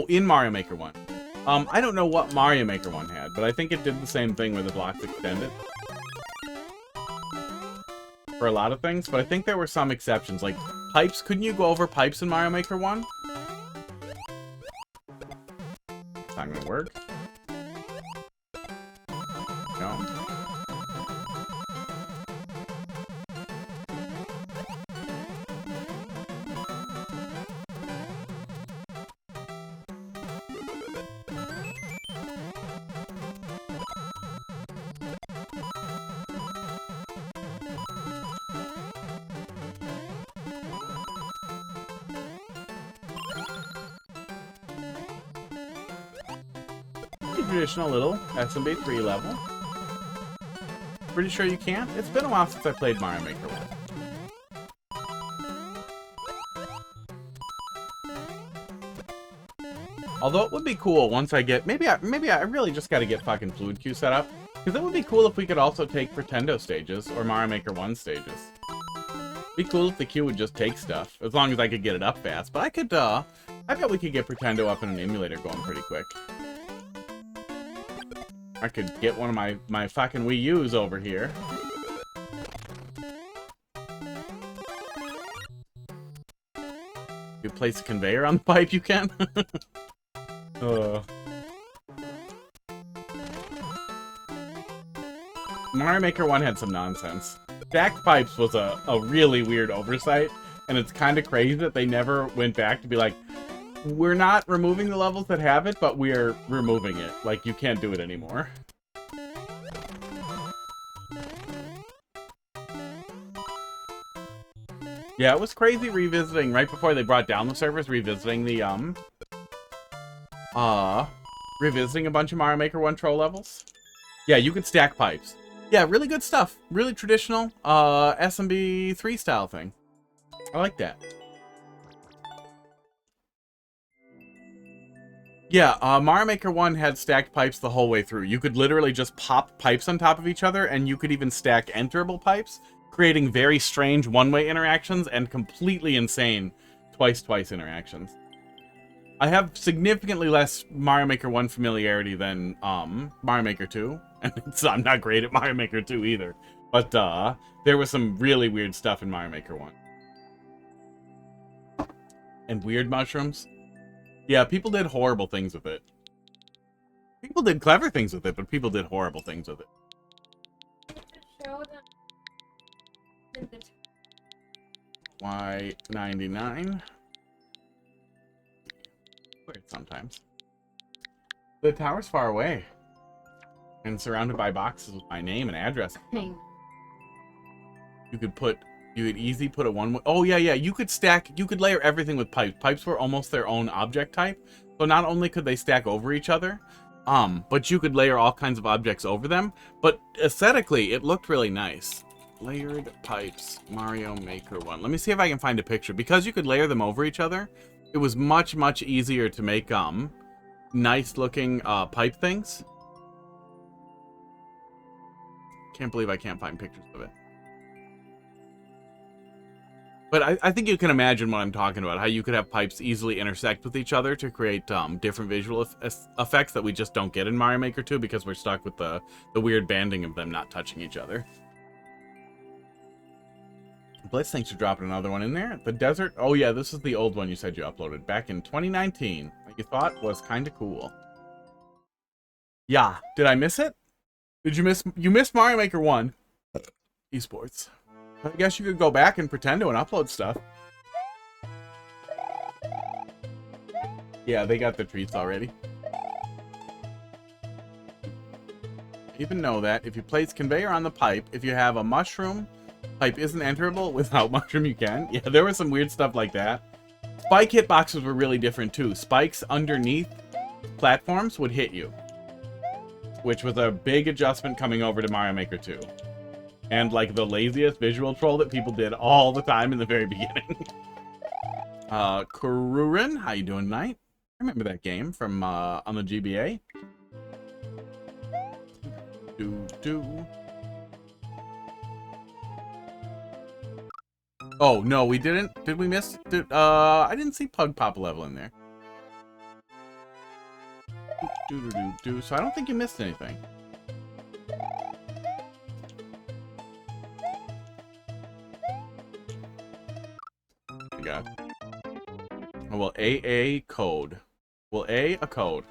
in Mario Maker 1. I don't know what Mario Maker 1 had, but I think it did the same thing where the blocks extended. For a lot of things, but I think there were some exceptions. Like, pipes. Couldn't you go over pipes in Mario Maker 1? It's not gonna work. No. traditional little SMB3 level. Pretty sure you can. It's been a while since I played Mario Maker 1. Although it would be cool once I get, maybe I really just got to get fucking Fluid Q set up, because it would be cool if we could also take Pretendo stages or Mario Maker 1 stages. It'd be cool if the Q would just take stuff, as long as I could get it up fast. But I could, I bet we could get Pretendo up in an emulator going pretty quick. I could get one of my fucking Wii U's over here. You place a conveyor on the pipe, you can. Mario Maker 1 had some nonsense. Stacked pipes was a really weird oversight, and it's kind of crazy that they never went back to be like, we're not removing the levels that have it, but we're removing it. Like, you can't do it anymore. Yeah, it was crazy revisiting, right before they brought down the servers, revisiting the, revisiting a bunch of Mario Maker 1 troll levels. Yeah, you could stack pipes. Yeah, really good stuff. Really traditional, SMB3 style thing. I like that. Yeah, Mario Maker 1 had stacked pipes the whole way through. You could literally just pop pipes on top of each other, and you could even stack enterable pipes, creating very strange one-way interactions and completely insane twice-twice interactions. I have significantly less Mario Maker 1 familiarity than Mario Maker 2, and I'm not great at Mario Maker 2 either. But there was some really weird stuff in Mario Maker 1. And weird mushrooms. Yeah, people did horrible things with it. People did clever things with it, but people did horrible things with it. Y99. Weird sometimes. The tower's far away. And surrounded by boxes with my name and address. You could easily put a one-way... Oh, yeah, you could layer everything with pipes. Pipes were almost their own object type. So not only could they stack over each other, but you could layer all kinds of objects over them. But aesthetically, it looked really nice. Layered pipes, Mario Maker 1. Let me see if I can find a picture. Because you could layer them over each other, it was much, much easier to make, nice-looking, pipe things. Can't believe I can't find pictures of it. But I think you can imagine what I'm talking about. How you could have pipes easily intersect with each other to create different visual effects that we just don't get in Mario Maker 2 because we're stuck with the weird banding of them not touching each other. Blitz, thanks for dropping another one in there. The desert. Oh yeah, this is the old one you said you uploaded back in 2019. That you thought was kind of cool. Yeah. Did I miss it? Did you miss? You missed Mario Maker 1. Esports. I guess you could go back and Pretendo and upload stuff. Yeah, they got the treats already. I even know that if you place conveyor on the pipe, if you have a mushroom, pipe isn't enterable. Without mushroom, you can. Yeah, there was some weird stuff like that. Spike hitboxes were really different too. Spikes underneath platforms would hit you, which was a big adjustment coming over to Mario Maker 2. And like the laziest visual troll that people did all the time in the very beginning. Kururin, how you doing tonight? I remember that game from on the GBA. Oh no, we didn't. Did we miss? I didn't see Pug Pop level in there. So I don't think you missed anything. Oh, well, a code. Well, a code.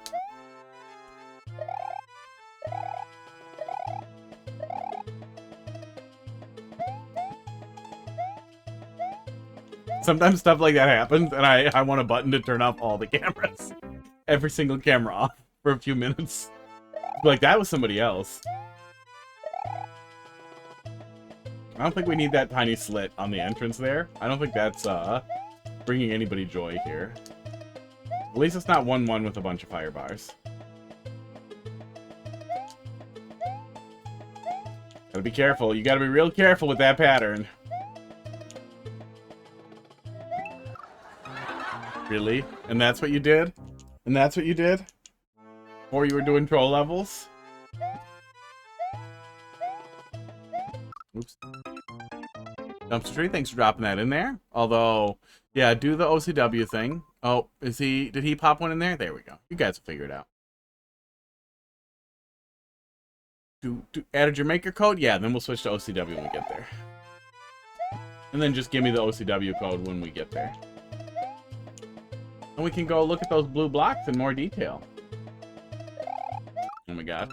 Sometimes stuff like that happens, and I want a button to turn off all the cameras. Every single camera off for a few minutes. Like, that was somebody else. I don't think we need that tiny slit on the entrance there. I don't think that's bringing anybody joy here. At least it's not 1-1 with a bunch of firebars. Gotta be careful. You gotta be real careful with that pattern. Really? And that's what you did? And that's what you did? Or you were doing troll levels? Oops. Dumpster Tree, thanks for dropping that in there. Although, yeah, do the OCW thing. Oh, did he pop one in there? There we go. You guys will figure it out. Added your maker code? Yeah, then we'll switch to OCW when we get there. And then just give me the OCW code when we get there. And we can go look at those blue blocks in more detail. Oh my god.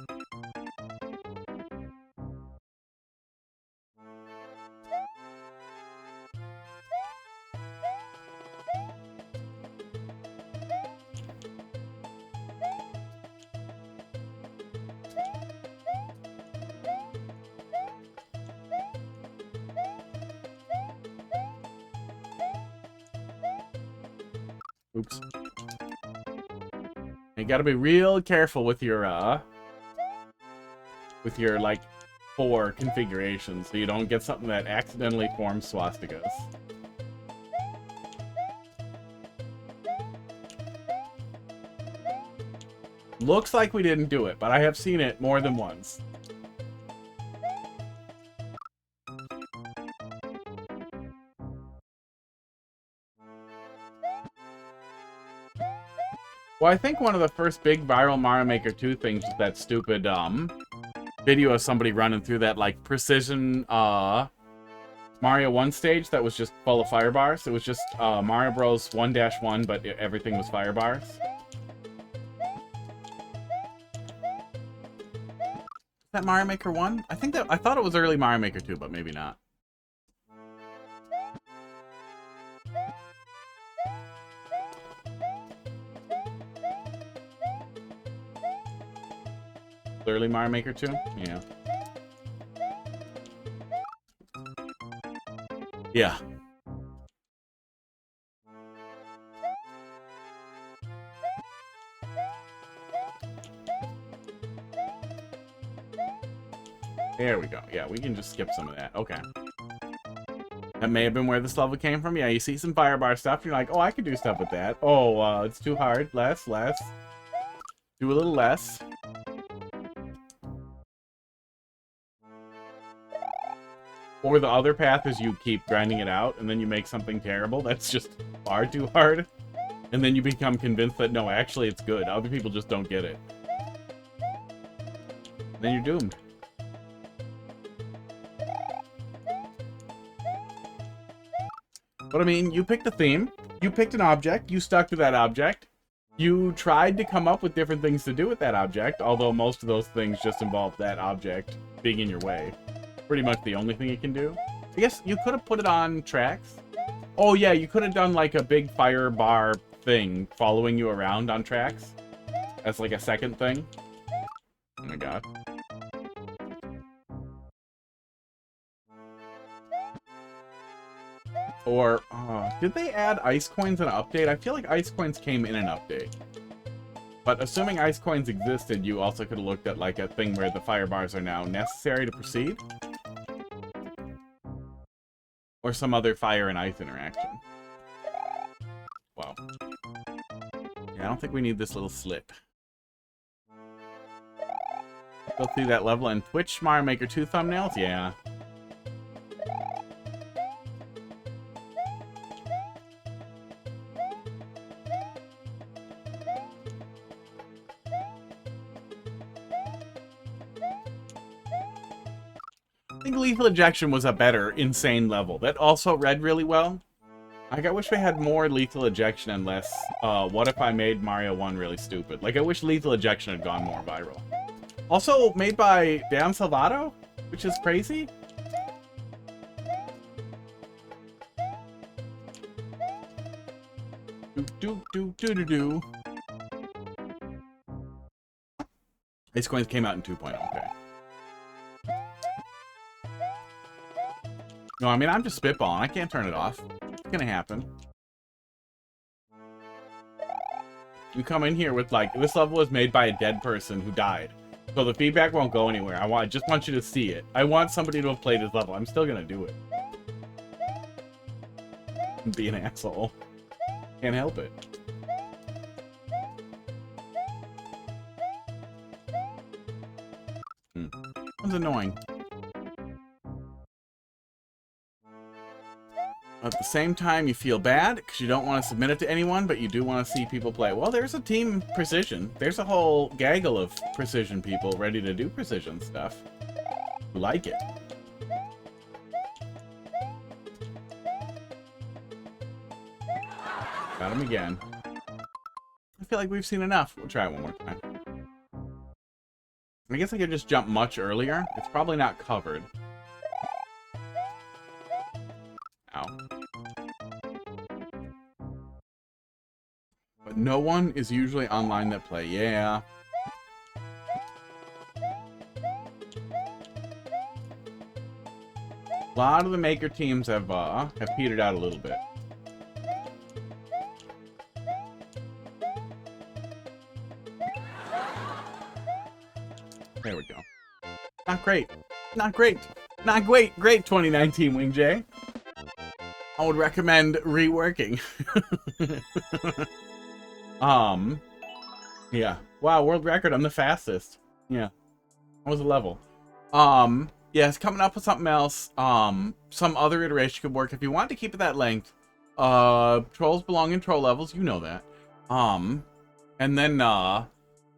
Oops. You gotta be real careful with your like 4 configurations so you don't get something that accidentally forms swastikas. Looks like we didn't do it, but I have seen it more than once. Well, I think one of the first big viral Mario Maker 2 things was that stupid video of somebody running through that like precision Mario 1 stage that was just full of firebars. It was just Mario Bros 1-1, but everything was firebars. Is that Mario Maker 1? I thought it was early Mario Maker 2, but maybe not. Early Mario Maker 2? Yeah. Yeah. There we go. Yeah, we can just skip some of that. Okay. That may have been where this level came from. Yeah, you see some firebar stuff. You're like, oh, I could do stuff with that. Oh, it's too hard. Less. Do a little less. Or the other path is you keep grinding it out, and then you make something terrible that's just far too hard. And then you become convinced that, no, actually it's good. Other people just don't get it. Then you're doomed. But I mean, you picked a theme, you picked an object, you stuck to that object. You tried to come up with different things to do with that object, although most of those things just involve that object being in your way. Pretty much the only thing it can do. I guess you could have put it on tracks. Oh yeah, you could have done like a big fire bar thing following you around on tracks. As like a second thing. Oh my god. Or, did they add ice coins in an update? I feel like ice coins came in an update. But assuming ice coins existed, you also could have looked at like a thing where the fire bars are now necessary to proceed. Or some other fire and ice interaction. Wow. Yeah, I don't think we need this little slip. Go through that level and Twitch Mario Maker 2 thumbnails? Yeah. I think Lethal Ejection was a better, insane level. That also read really well. Like, I wish we had more Lethal Ejection and less, what if I made Mario 1 really stupid? Like, I wish Lethal Ejection had gone more viral. Also, made by Dan Salvato, which is crazy. Do. Ice Coins came out in 2.0, okay. No, I mean, I'm just spitballing. I can't turn it off. It's gonna happen. You come in here with, like, this level was made by a dead person who died. So the feedback won't go anywhere. I just want you to see it. I want somebody to have played his level. I'm still gonna do it. Be an asshole. Can't help it. That's annoying. At the same time, you feel bad because you don't want to submit it to anyone, but you do want to see people play. Well, there's a team precision. There's a whole gaggle of precision people ready to do precision stuff. Who like it. Got him again. I feel like we've seen enough. We'll try it one more time. I guess I could just jump much earlier. It's probably not covered. Ow. But no one is usually online that play. Yeah. A lot of the maker teams have petered out a little bit. There we go. Not great. Not great. Not great. Great 2019, WingJay. I would recommend reworking. Yeah. Wow, world record. I'm the fastest. Yeah. What was the level? Yeah, it's coming up with something else. Some other iteration could work if you want to keep it that length. Trolls belong in troll levels. You know that. And then,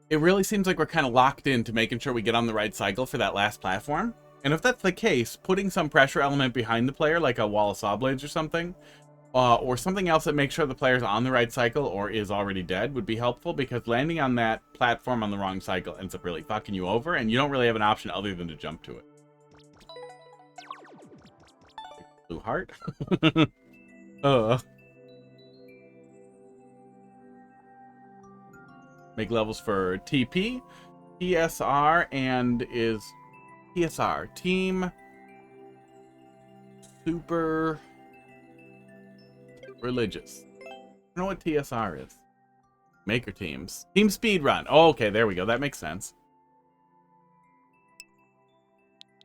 it really seems like we're kind of locked into making sure we get on the right cycle for that last platform. And if that's the case, putting some pressure element behind the player, like a wall of saw blades or something else that makes sure the player's on the right cycle or is already dead would be helpful, because landing on that platform on the wrong cycle ends up really fucking you over, and you don't really have an option other than to jump to it. Blue heart? Make levels for TP, TSR, and is TSR Team Super Religious. I don't know what TSR is. Maker teams. Team Speedrun. Oh, okay, there we go. That makes sense.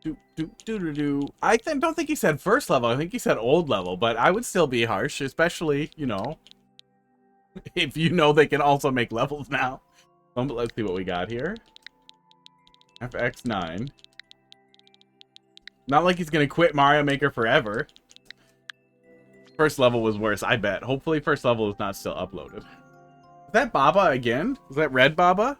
I don't think he said first level. I think he said old level, but I would still be harsh, especially, you know, if you know they can also make levels now. But let's see what we got here. FX9. Not like he's gonna quit Mario Maker forever. First level was worse, I bet. Hopefully first level is not still uploaded. Is that Baba again? Is that Red Baba?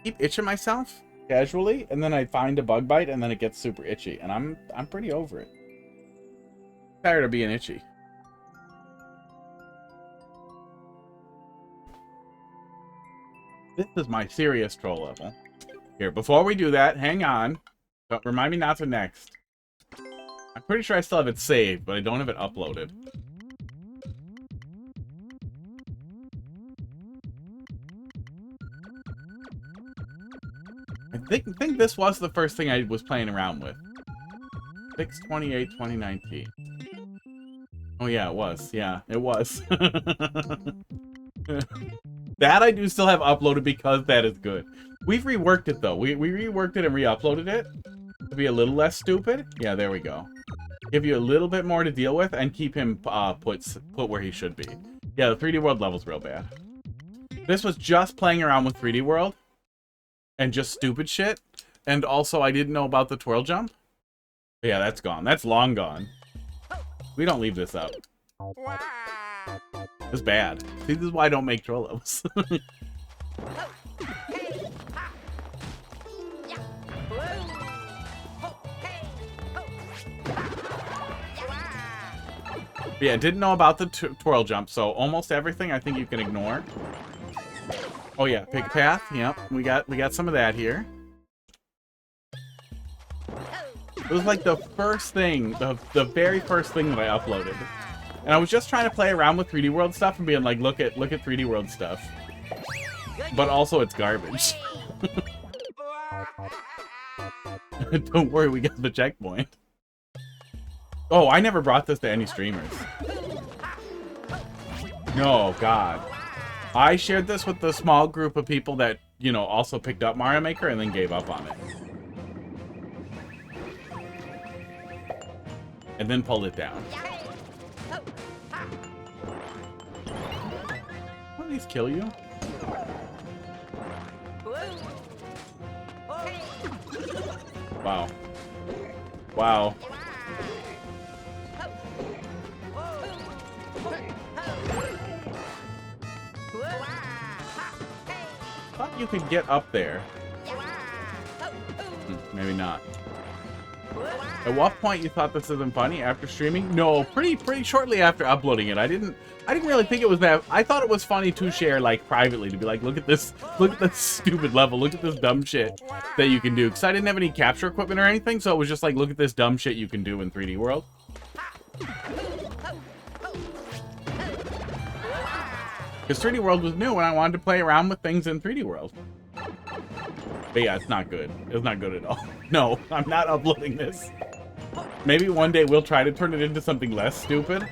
Keep itching myself casually, and then I find a bug bite, and then it gets super itchy, and I'm pretty over it. Tired of being itchy. This is my serious troll level. Here, before we do that, hang on. Don't remind me not to next. I'm pretty sure I still have it saved, but I don't have it uploaded. I think this was the first thing I was playing around with. 6/28/2019. Oh yeah, it was. Yeah, it was. That I do still have uploaded because that is good. We've reworked it though. We reworked it and re-uploaded it to be a little less stupid. Yeah, there we go. Give you a little bit more to deal with and keep him put where he should be. Yeah, the 3D World level's real bad. This was just playing around with 3D World and just stupid shit. And also I didn't know about the twirl jump. Yeah, that's gone. That's long gone. We don't leave this up. It's bad. See, this is why I don't make troll levels. Yeah, didn't know about the twirl jump, so almost everything I think you can ignore. Oh yeah, pick path. Yep, we got some of that here. It was like the first thing, the very first thing that I uploaded. And I was just trying to play around with 3D World stuff and being like, look at 3D World stuff. But also it's garbage. Don't worry, we got the checkpoint. Oh, I never brought this to any streamers. No, God. I shared this with the small group of people that you know, also picked up Mario Maker and then gave up on it. And then pulled it down. Will these kill you? Wow. Wow. Thought you could get up there. Maybe not. At what point you thought this isn't funny? After streaming? No, pretty shortly after uploading it. I didn't really think it was that. I thought it was funny to share like privately, to be like, look at this stupid level, look at this dumb shit that you can do. Because I didn't have any capture equipment or anything, so it was just like, look at this dumb shit you can do in 3D World. Because 3D World was new and I wanted to play around with things in 3D World. But yeah, it's not good. It's not good at all. No, I'm not uploading this. Maybe one day we'll try to turn it into something less stupid.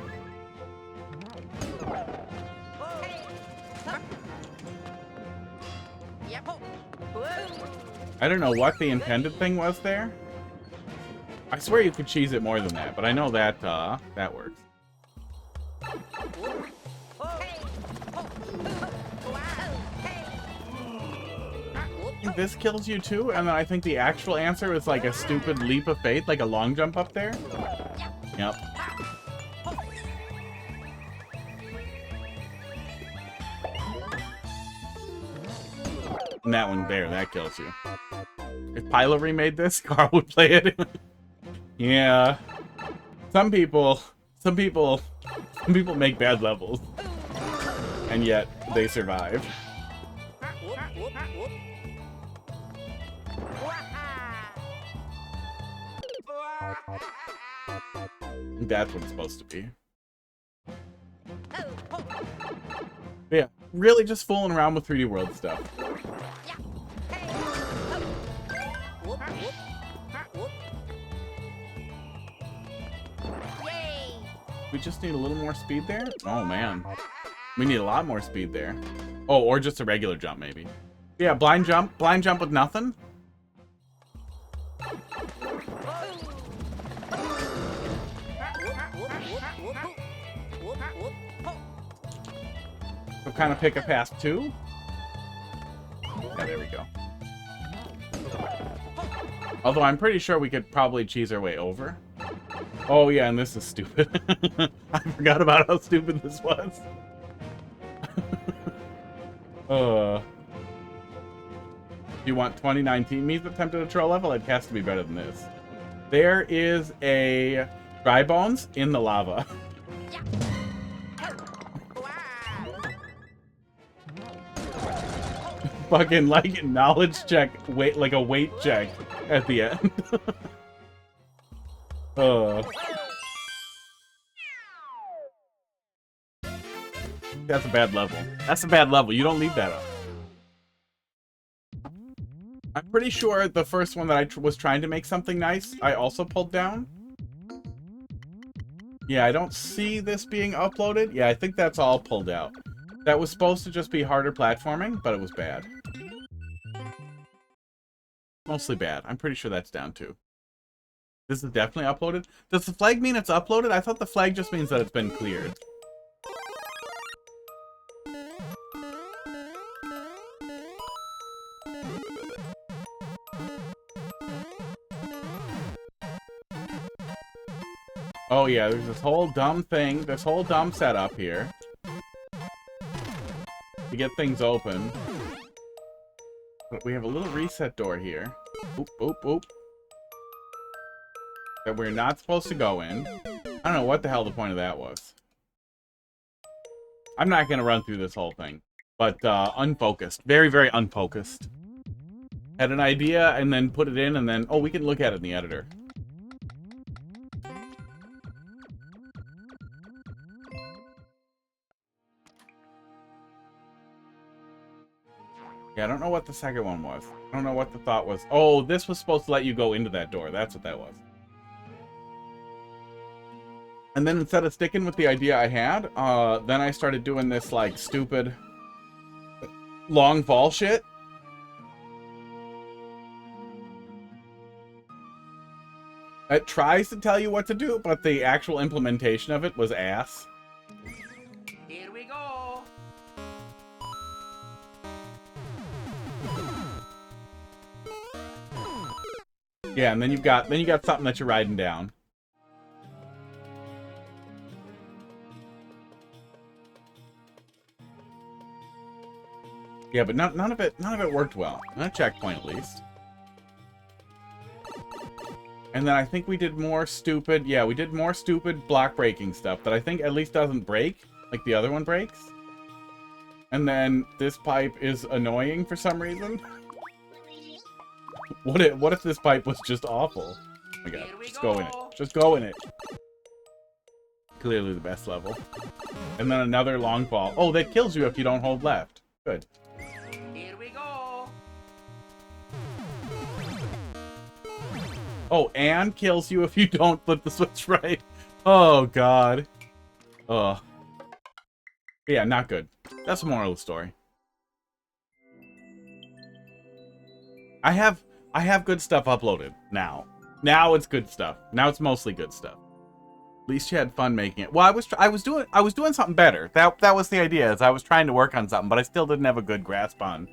I don't know what the intended thing was there. I swear you could cheese it more than that, but I know that that works. This kills you too, and then I think the actual answer is like a stupid leap of faith, like a long jump up there. Yep. And that one there, that kills you. If Pylo remade this, Carl would play it. Yeah. Some people make bad levels. And yet, they survive. That's what it's supposed to be. But yeah, really just fooling around with 3D World stuff. We just need a little more speed there? Oh man. We need a lot more speed there. Oh, or just a regular jump maybe. Yeah, blind jump with nothing. So kind of pick a pass too. Yeah, there we go. Although I'm pretty sure we could probably cheese our way over. Oh yeah, and this is stupid. I forgot about how stupid this was. You want 2019 me's attempted a troll level? It has to be better than this. There is a dry bones in the lava. Fucking like knowledge check, wait, like a weight check at the end. That's a bad level. That's a bad level. You don't leave that up. I'm pretty sure the first one that I was trying to make something nice, I also pulled down. Yeah, I don't see this being uploaded. Yeah, I think that's all pulled out. That was supposed to just be harder platforming, but it was bad. Mostly bad. I'm pretty sure that's down too. This is definitely uploaded. Does the flag mean it's uploaded? I thought the flag just means that it's been cleared. Oh yeah, there's this whole dumb thing, this whole dumb setup here to get things open. But we have a little reset door here. Oop, oop, oop. That we're not supposed to go in. I don't know what the hell the point of that was. I'm not gonna run through this whole thing. But unfocused. Very, very unfocused. Had an idea and then put it in and then, oh, we can look at it in the editor. Yeah, I don't know what the second one was. I don't know what the thought was. Oh, this was supposed to let you go into that door. That's what that was. And then instead of sticking with the idea I had, then I started doing this, like, stupid long fall shit. It tries to tell you what to do, but the actual implementation of it was ass. Here we go. Yeah, and then you got something that you're riding down. Yeah, but none of it worked well. Not a checkpoint at least. And then I think we did more stupid, yeah, we did more stupid block breaking stuff that I think at least doesn't break, like the other one breaks. And then this pipe is annoying for some reason. What if this pipe was just awful? Oh my god, just go in it. Just go in it. Clearly the best level. And then another long fall. Oh, that kills you if you don't hold left. Good. Here we go. Oh, and kills you if you don't flip the switch right. Oh, God. Ugh. Yeah, not good. That's the moral of the story. I have good stuff uploaded now. Now it's good stuff. Now it's mostly good stuff. At least you had fun making it. Well, I was doing something better. That was the idea. Is I was trying to work on something, but I still didn't have a good grasp on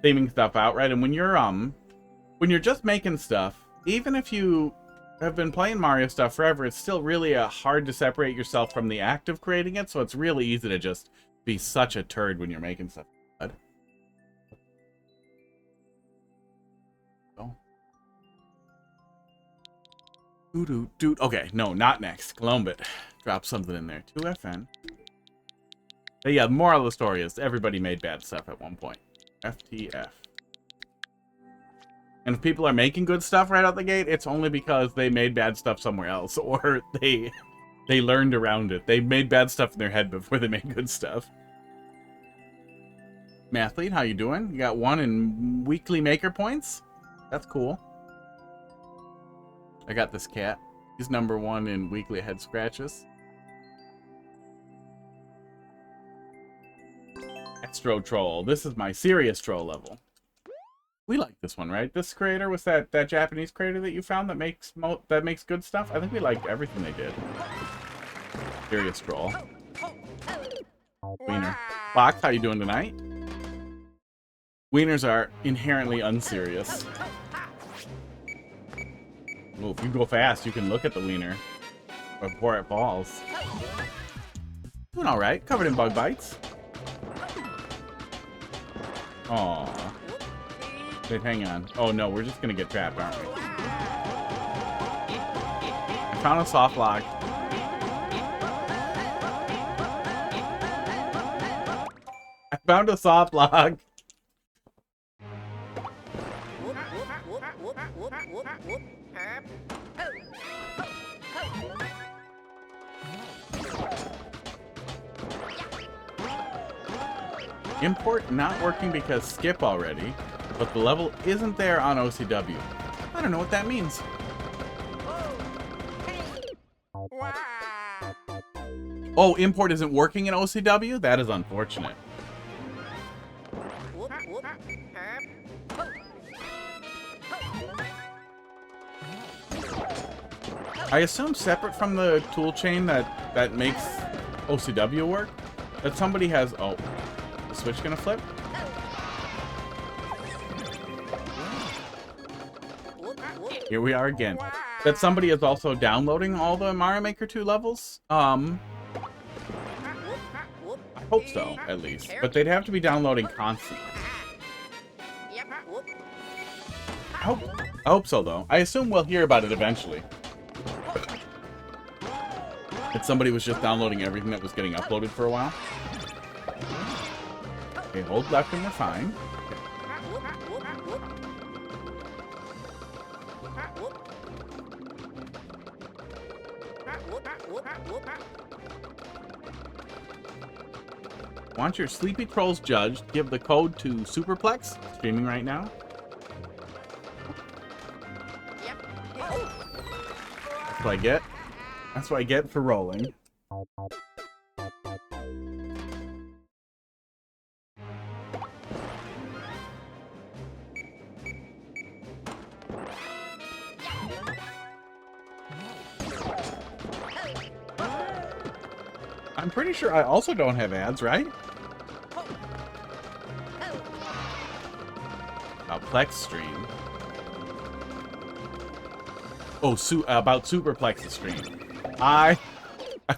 theming stuff out right. And when you're just making stuff, even if you have been playing Mario stuff forever, it's still really hard to separate yourself from the act of creating it. So it's really easy to just be such a turd when you're making stuff. Dude. Okay, no, not next. Colombit. Drop something in there. 2FN. But yeah, the moral of the story is everybody made bad stuff at one point. FTF. And if people are making good stuff right out the gate, it's only because they made bad stuff somewhere else, or they learned around it. They made bad stuff in their head before they made good stuff. Mathlete, how you doing? You got 1 in weekly maker points? That's cool. I got this cat. He's #1 in weekly head scratches. ASTRO troll. This is my serious troll level. We like this one, right? This creator was that Japanese creator that you found that makes good stuff. I think we liked everything they did. Serious troll. Wiener. Fox, how you doing tonight? Wieners are inherently unserious. Well, if you go fast, you can look at the wiener before it falls. Doing all right. Covered in bug bites. Aww. Wait, hang on. Oh no, we're just gonna get trapped, aren't we? I found a soft lock. I found a soft lock. Import not working because skip already, but the level isn't there on OCW. I don't know what that means. Oh, import isn't working in OCW? That is unfortunate. I assume separate from the toolchain that makes OCW work, that somebody has... Oh, the switch gonna flip? Here we are again. That somebody is also downloading all the Mario Maker 2 levels? I hope so, at least. But they'd have to be downloading constantly. I hope so, though. I assume we'll hear about it eventually. That somebody was just downloading everything that was getting uploaded for a while. Okay, hold left and we're fine. Want your Sleepy Trolls judged? Give the code to Superplex. Streaming right now. That's what I get. That's what I get for rolling. I'm pretty sure I also don't have ads, right? Plex stream. Oh, about Superplex's stream. I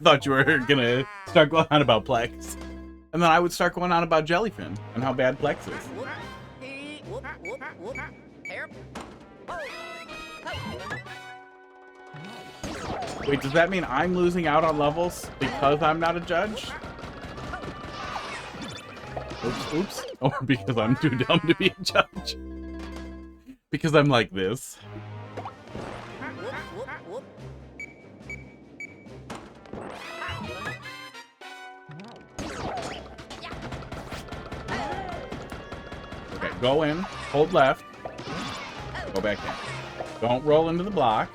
thought you were gonna start going on about Plex. And then I would start going on about Jellyfin and how bad Plex is. Wait, does that mean I'm losing out on levels because I'm not a judge? Oops, oops. Or because I'm too dumb to be a judge? Because I'm like this. Okay, go in, hold left, go back in. Don't roll into the block.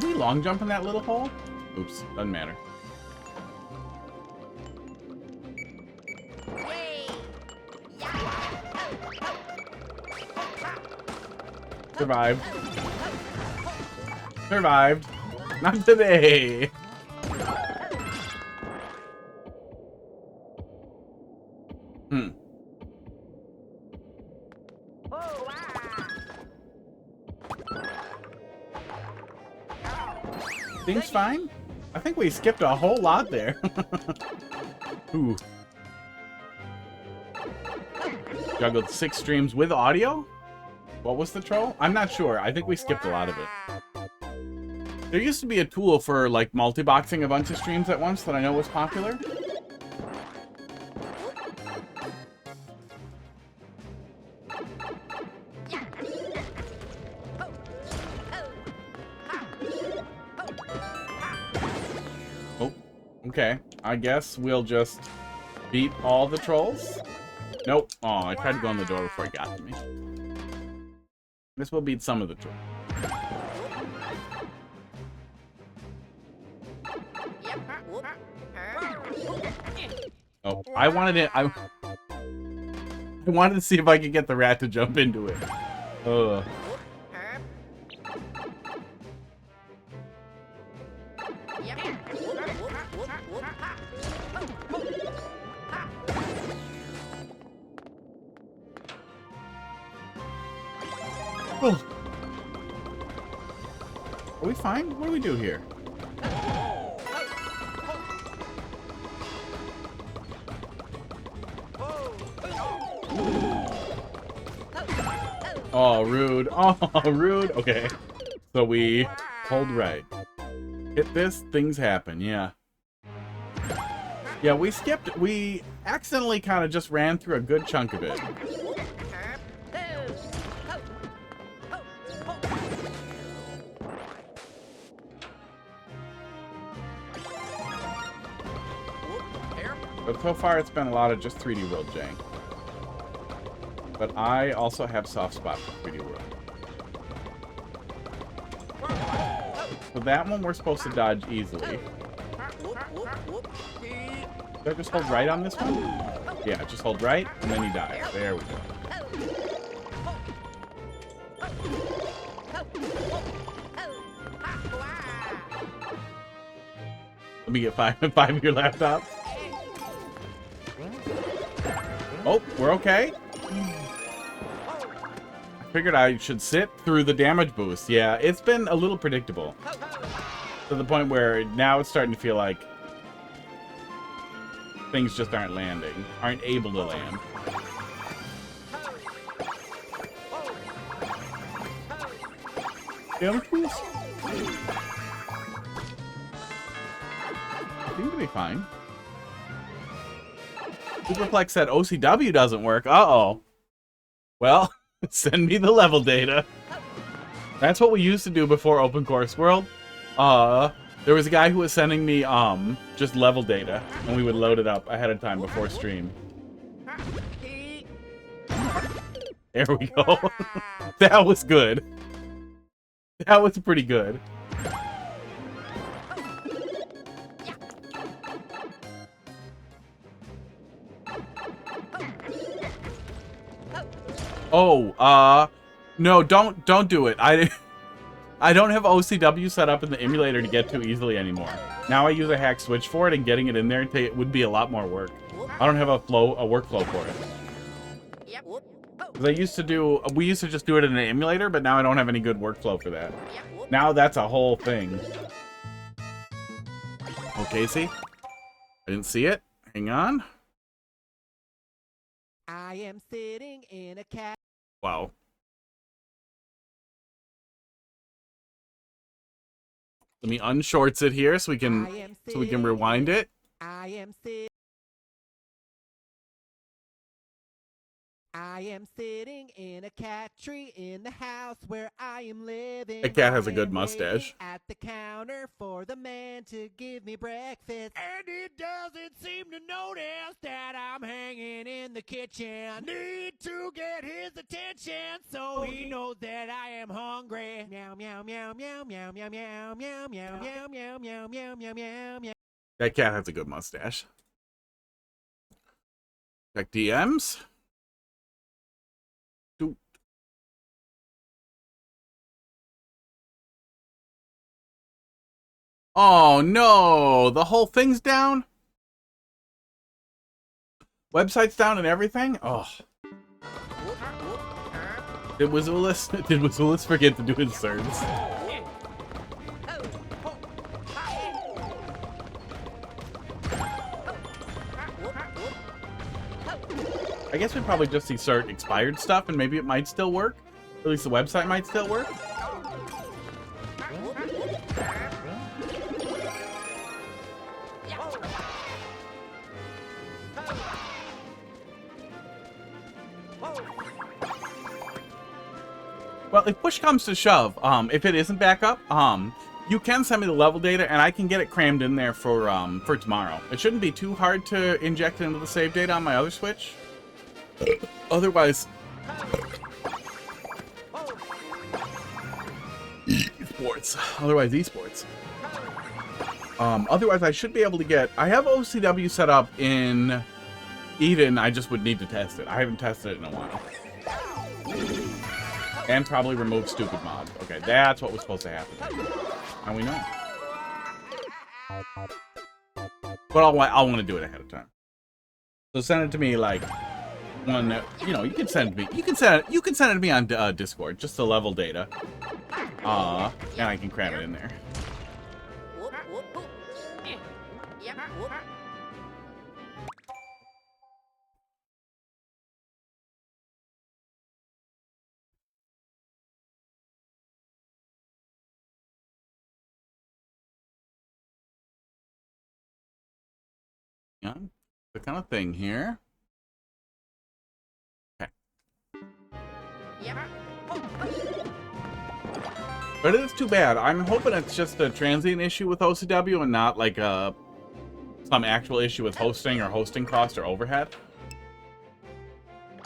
Did we long jump in that little hole? Oops, doesn't matter. Survived. Survived. Not today. Things fine? I think we skipped a whole lot there. Ooh. Juggled 6 streams with audio? What was the troll? I'm not sure. I think we skipped a lot of it. There used to be a tool for, like, multi-boxing a bunch of streams at once that I know was popular. Oh, okay. I guess we'll just beat all the trolls? Nope. Oh, I tried to go in the door before he got to me. This will beat some of the trolls. Oh, I wanted it. I wanted to see if I could get the rat to jump into it. Ugh. Oh. Are we fine? What do we do here? Oh, rude. Oh, rude. Okay. So we hold right. Hit this, things happen, yeah. Yeah, we skipped, we accidentally kind of just ran through a good chunk of it. But so far it's been a lot of just 3D World jank. But I also have soft spot for 3D World. So that one we're supposed to dodge easily. Did I just hold right on this one? Yeah, just hold right, and then you die. There we go. Let me get five of your laptops. Oh, we're okay. I figured I should sit through the damage boost. Yeah, it's been a little predictable. To the point where now it's starting to feel like things just aren't landing. Aren't able to land. Damage boost? I think it'll be fine. Superplex said OCW doesn't work. Uh-oh. Well, send me the level data. That's what we used to do before Open Course World. There was a guy who was sending me, just level data, and we would load it up ahead of time before stream. There we go. That was good. That was pretty good. Oh, no, don't do it. I don't have OCW set up in the emulator to get to easily anymore. Now I use a hack switch for it, and getting it in there would be a lot more work. I don't have a workflow for it. We used to just do it in an emulator, but now I don't have any good workflow for that. Now that's a whole thing. Oh, Casey? I didn't see it. Hang on. I am sitting in a cat. Wow. Let me unshorts it here so we can rewind it. I am sitting in a cat tree in the house where I am living. That cat has a I good am mustache. waiting at the counter for the man to give me breakfast. And he doesn't seem to notice that I'm hanging in the kitchen. Need to get his attention so he knows that I am hungry. Meow meow meow meow meow meow meow meow meow meow meow meow meow meow meow meow. That cat has a good mustache. Check DMs. Oh no, the whole thing's down? Website's down and everything? Oh. Did Wazoolis forget to do inserts? I guess we probably just insert expired stuff and maybe it might still work. Or at least the website might still work. Well, if push comes to shove, if it isn't back up, you can send me the level data, and I can get it crammed in there for tomorrow. It shouldn't be too hard to inject into the save data on my other Switch. Otherwise, esports. Otherwise, I should be able to get. I have OCW set up in Eden. I just would need to test it. I haven't tested it in a while. And probably remove stupid mod. Okay, that's what was supposed to happen. Now we know. But I'll want to do it ahead of time. So send it to me like one. You know, you can send it to me. You can send it to me on Discord. Just the level data. And I can cram it in there. Yeah, the kind of thing here. Okay. But it is too bad. I'm hoping it's just a transient issue with OCW and not like some actual issue with hosting or hosting cost or overhead.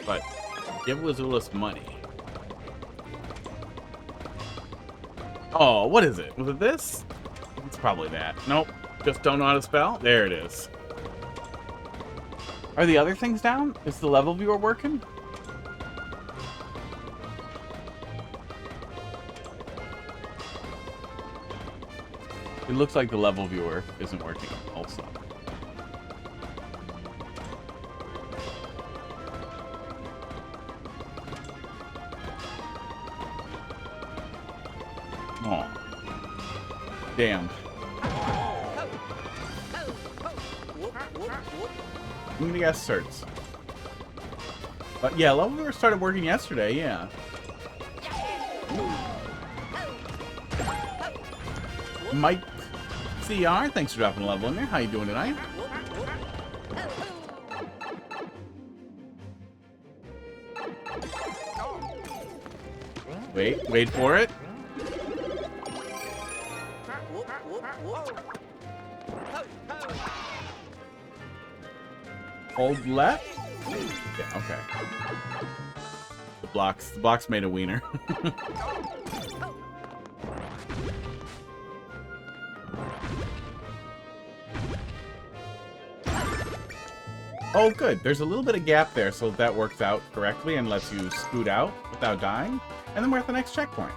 But give Wazoolis money. Oh, what is it? Was it this? It's probably that. Nope. Just don't know how to spell? There it is. Are the other things down? Is the level viewer working? It looks like the level viewer isn't working also. Oh. Damn. I'm gonna guess certs. But yeah, level viewer started working yesterday, yeah. Mike CR, thanks for dropping a level in there. How you doing tonight? Wait for it. Hold left? Yeah, okay. The blocks made a wiener. Oh, good. There's a little bit of gap there, so that works out correctly and lets you scoot out without dying. And then we're at the next checkpoint.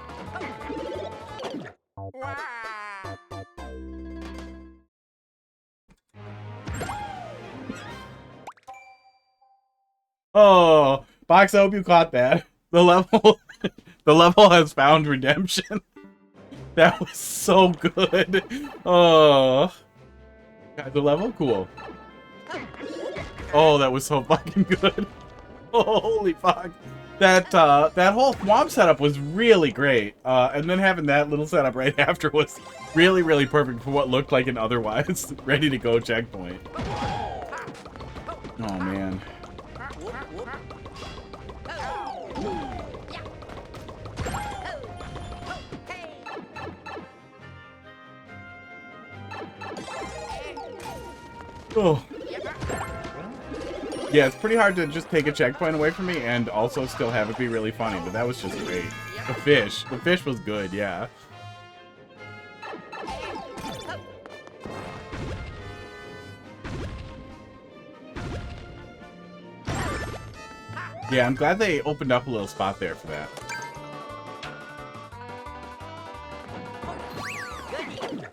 Oh, Box, I hope you caught that. The level, the level has found redemption. That was so good. Oh, got the level cool. Oh, that was so fucking good. Oh, holy fuck. That that whole swamp setup was really great. And then having that little setup right after was really, really perfect for what looked like an otherwise ready to go checkpoint. Oh man. Oh. Yeah, it's pretty hard to just take a checkpoint away from me and also still have it be really funny, but that was just great. The fish was good, yeah. Yeah, I'm glad they opened up a little spot there for that.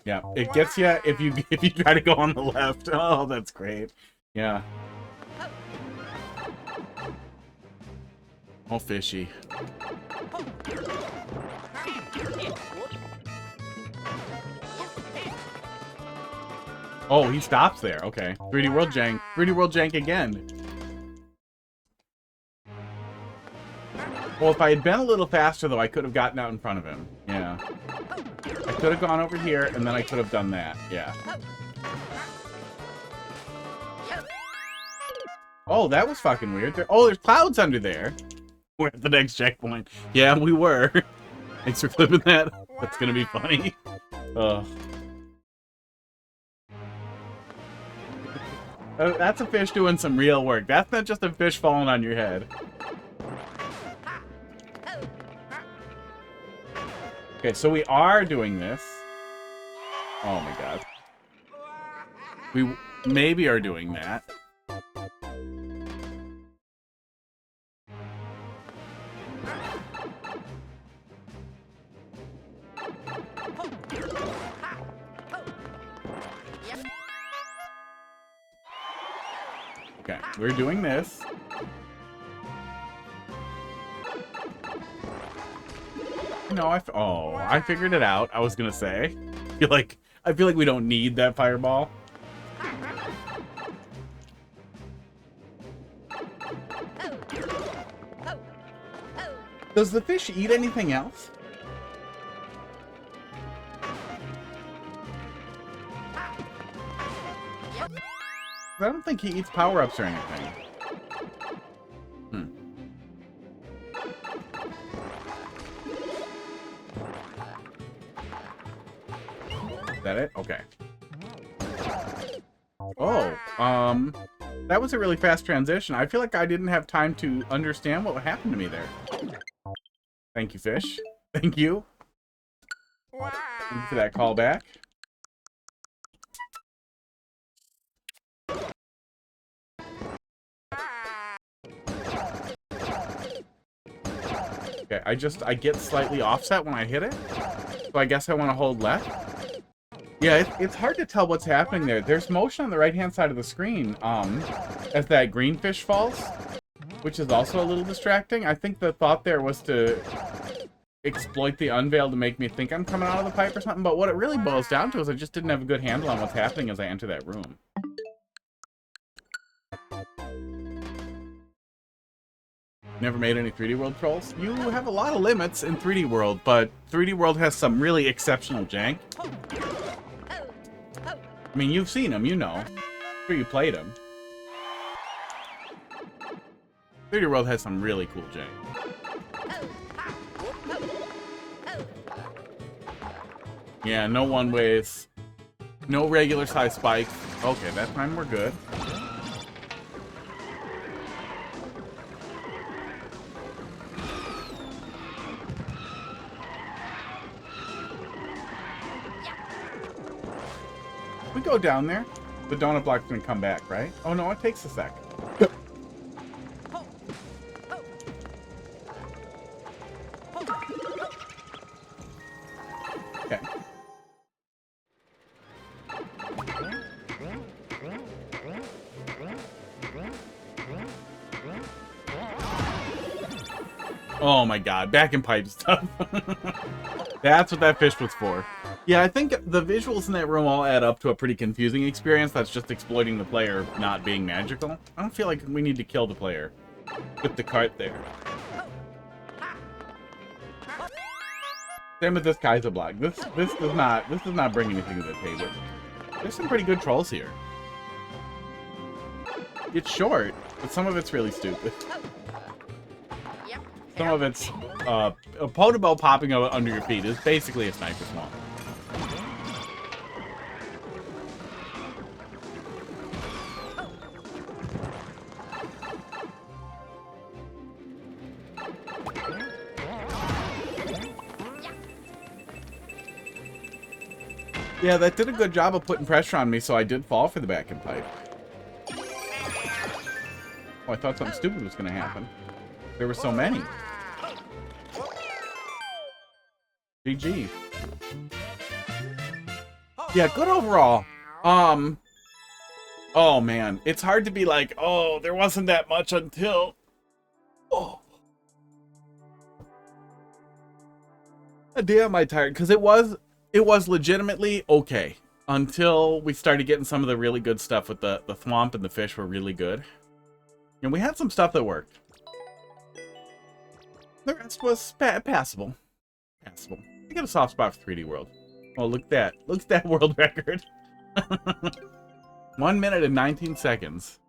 Yeah, it gets you if you try to go on the left. Oh, that's great. Yeah. Oh, fishy. Oh, he stops there. Okay. 3D World Jank. 3D World Jank again. Well, if I had been a little faster, though, I could have gotten out in front of him. Yeah. I could have gone over here, and then I could have done that. Yeah. Oh, that was fucking weird. Oh, there's clouds under there. We're at the next checkpoint. Yeah, we were. Thanks for clipping that. That's gonna be funny. That's a fish doing some real work. That's not just a fish falling on your head. Okay, so we are doing this. Oh my god. We maybe are doing that. Okay, we're doing this. No, I figured it out. I was gonna say, I feel like we don't need that fireball. Does the fish eat anything else? I don't think he eats power-ups or anything. Is that it? Okay. Oh, that was a really fast transition. I feel like I didn't have time to understand what happened to me there. Thank you, fish. Thank you. Thank you for that callback. Okay, I get slightly offset when I hit it. So I guess I want to hold left. Yeah, it's hard to tell what's happening there. There's motion on the right-hand side of the screen, as that green fish falls, which is also a little distracting. I think the thought there was to exploit the unveil to make me think I'm coming out of the pipe or something, but what it really boils down to is I just didn't have a good handle on what's happening as I enter that room. Never made any 3D World trolls? You have a lot of limits in 3D World, but 3D World has some really exceptional jank. I mean, you've seen them, you know. I'm sure you played them. 3D World has some really cool jank. Yeah, no one-ways. No regular size spikes. Okay, that time we're good. We go down there. The donut block's gonna come back, right? Oh no, it takes a sec. Okay. Oh my god, back and pipe stuff. That's what that fish was for. Yeah, I think the visuals in that room all add up to a pretty confusing experience that's just exploiting the player not being magical. I don't feel like we need to kill the player with the cart there. Same with this Kaizo block. This does not bring anything to the table. There's some pretty good trolls here. It's short, but some of it's really stupid. Some of it's a Podobo popping under your feet is basically a sniper swamp. Yeah, that did a good job of putting pressure on me, so I did fall for the back and pipe. Oh, I thought something stupid was going to happen. There were so many. GG. Yeah, good overall. Oh man, it's hard to be like, oh, there wasn't that much until. Oh. Damn, I tired because it was legitimately okay until we started getting some of the really good stuff with the thwomp and the fish were really good. And we had some stuff that worked. The rest was passable. Passable. I got a soft spot for 3D World. Oh, look at that. Look at that world record. 1 minute and 19 seconds.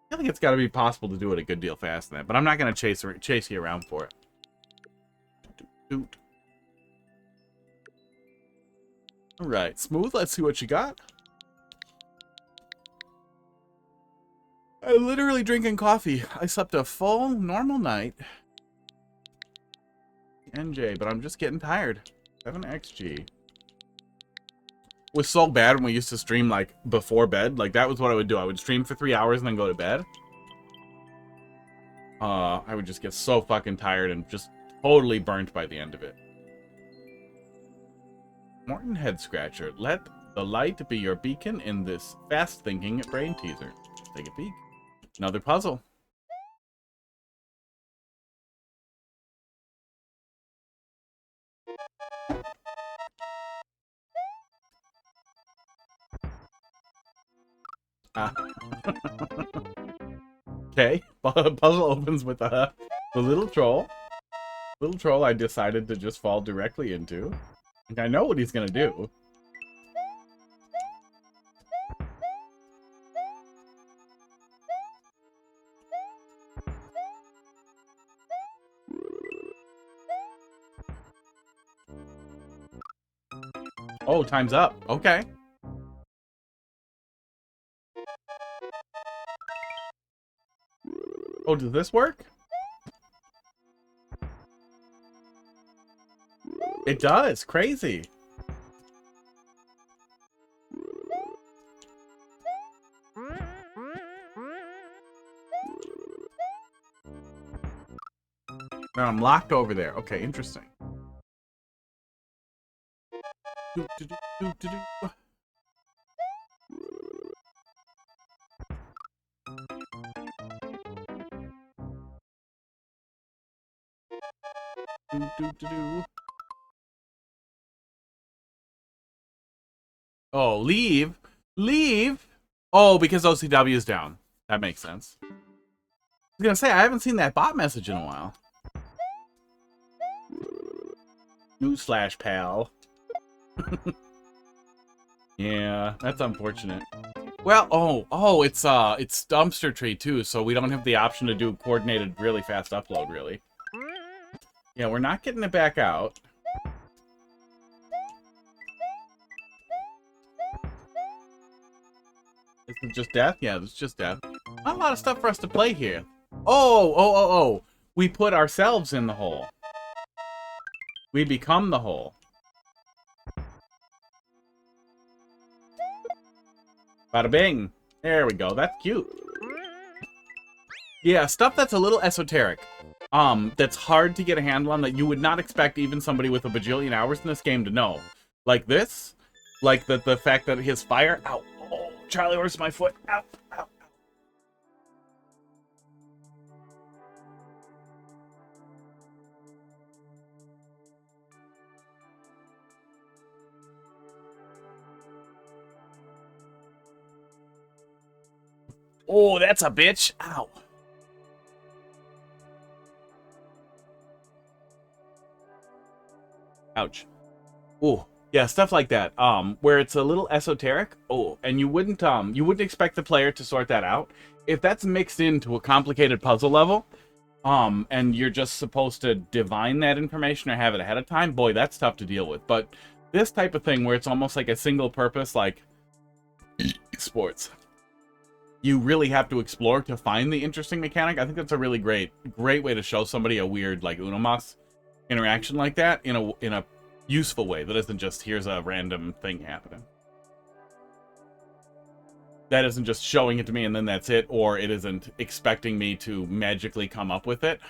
I feel like it's got to be possible to do it a good deal faster than that, but I'm not going to chase you around for it. All right, Smooth, let's see what you got. I'm literally drinking coffee. I slept a full, normal night. NJ, but I'm just getting tired. 7XG. Was so bad when we used to stream, like, before bed. Like, that was what I would do. I would stream for 3 hours and then go to bed. I would just get so fucking tired and just totally burnt by the end of it. Morton Head Scratcher. Let the light be your beacon in this fast-thinking brain teaser. Take a peek. Another puzzle. Ah. Okay. Puzzle opens with the little troll. Little troll I decided to just fall directly into. Like, I know what he's gonna do. Oh, time's up. Okay. Oh, does this work? It does. Crazy. Now I'm locked over there. Okay, interesting. Oh, leave? Leave? Oh, because OCW is down. That makes sense. I was gonna say, I haven't seen that bot message in a while. Newsflash, pal. Yeah, that's unfortunate. Well, oh, it's dumpster tree too, so we don't have the option to do coordinated really fast upload, really. Yeah, we're not getting it back out. Is it just death? Yeah, it's just death. Not a lot of stuff for us to play here. Oh. We put ourselves in the hole. We become the hole. Bada bing. There we go. That's cute. Yeah, stuff that's a little esoteric. That's hard to get a handle on, that you would not expect even somebody with a bajillion hours in this game to know. Like this. Like the fact that his fire... Ow. Oh, Charlie, where's my foot? Ow. Ow. Oh, that's a bitch. Ow. Ouch. Oh, yeah, stuff like that. Where it's a little esoteric. Oh, and you wouldn't expect the player to sort that out. If that's mixed into a complicated puzzle level, and you're just supposed to divine that information or have it ahead of time, boy, that's tough to deal with. But this type of thing where it's almost like a single purpose, like sports, you really have to explore to find the interesting mechanic. I think that's a really great way to show somebody a weird, like, Unomas interaction like that in a useful way that isn't just here's a random thing happening. That isn't just showing it to me and then that's it, or it isn't expecting me to magically come up with it.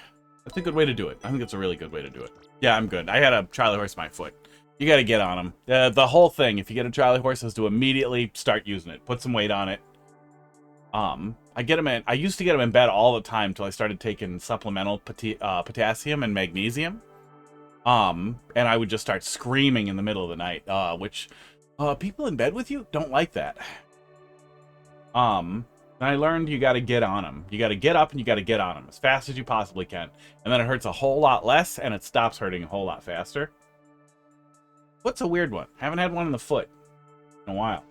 That's a good way to do it. I think it's a really good way to do it. Yeah, I'm good. I had a Charlie horse in my foot. You got to get on him. The whole thing, if you get a Charlie horse, is to immediately start using it. Put some weight on it. I used to get them in bed all the time until I started taking supplemental potassium and magnesium. And I would just start screaming in the middle of the night, which people in bed with you don't like that. And I learned you got to get on them. You got to get up and you got to get on them as fast as you possibly can. And then it hurts a whole lot less and it stops hurting a whole lot faster. Foot's a weird one. Haven't had one in the foot in a while.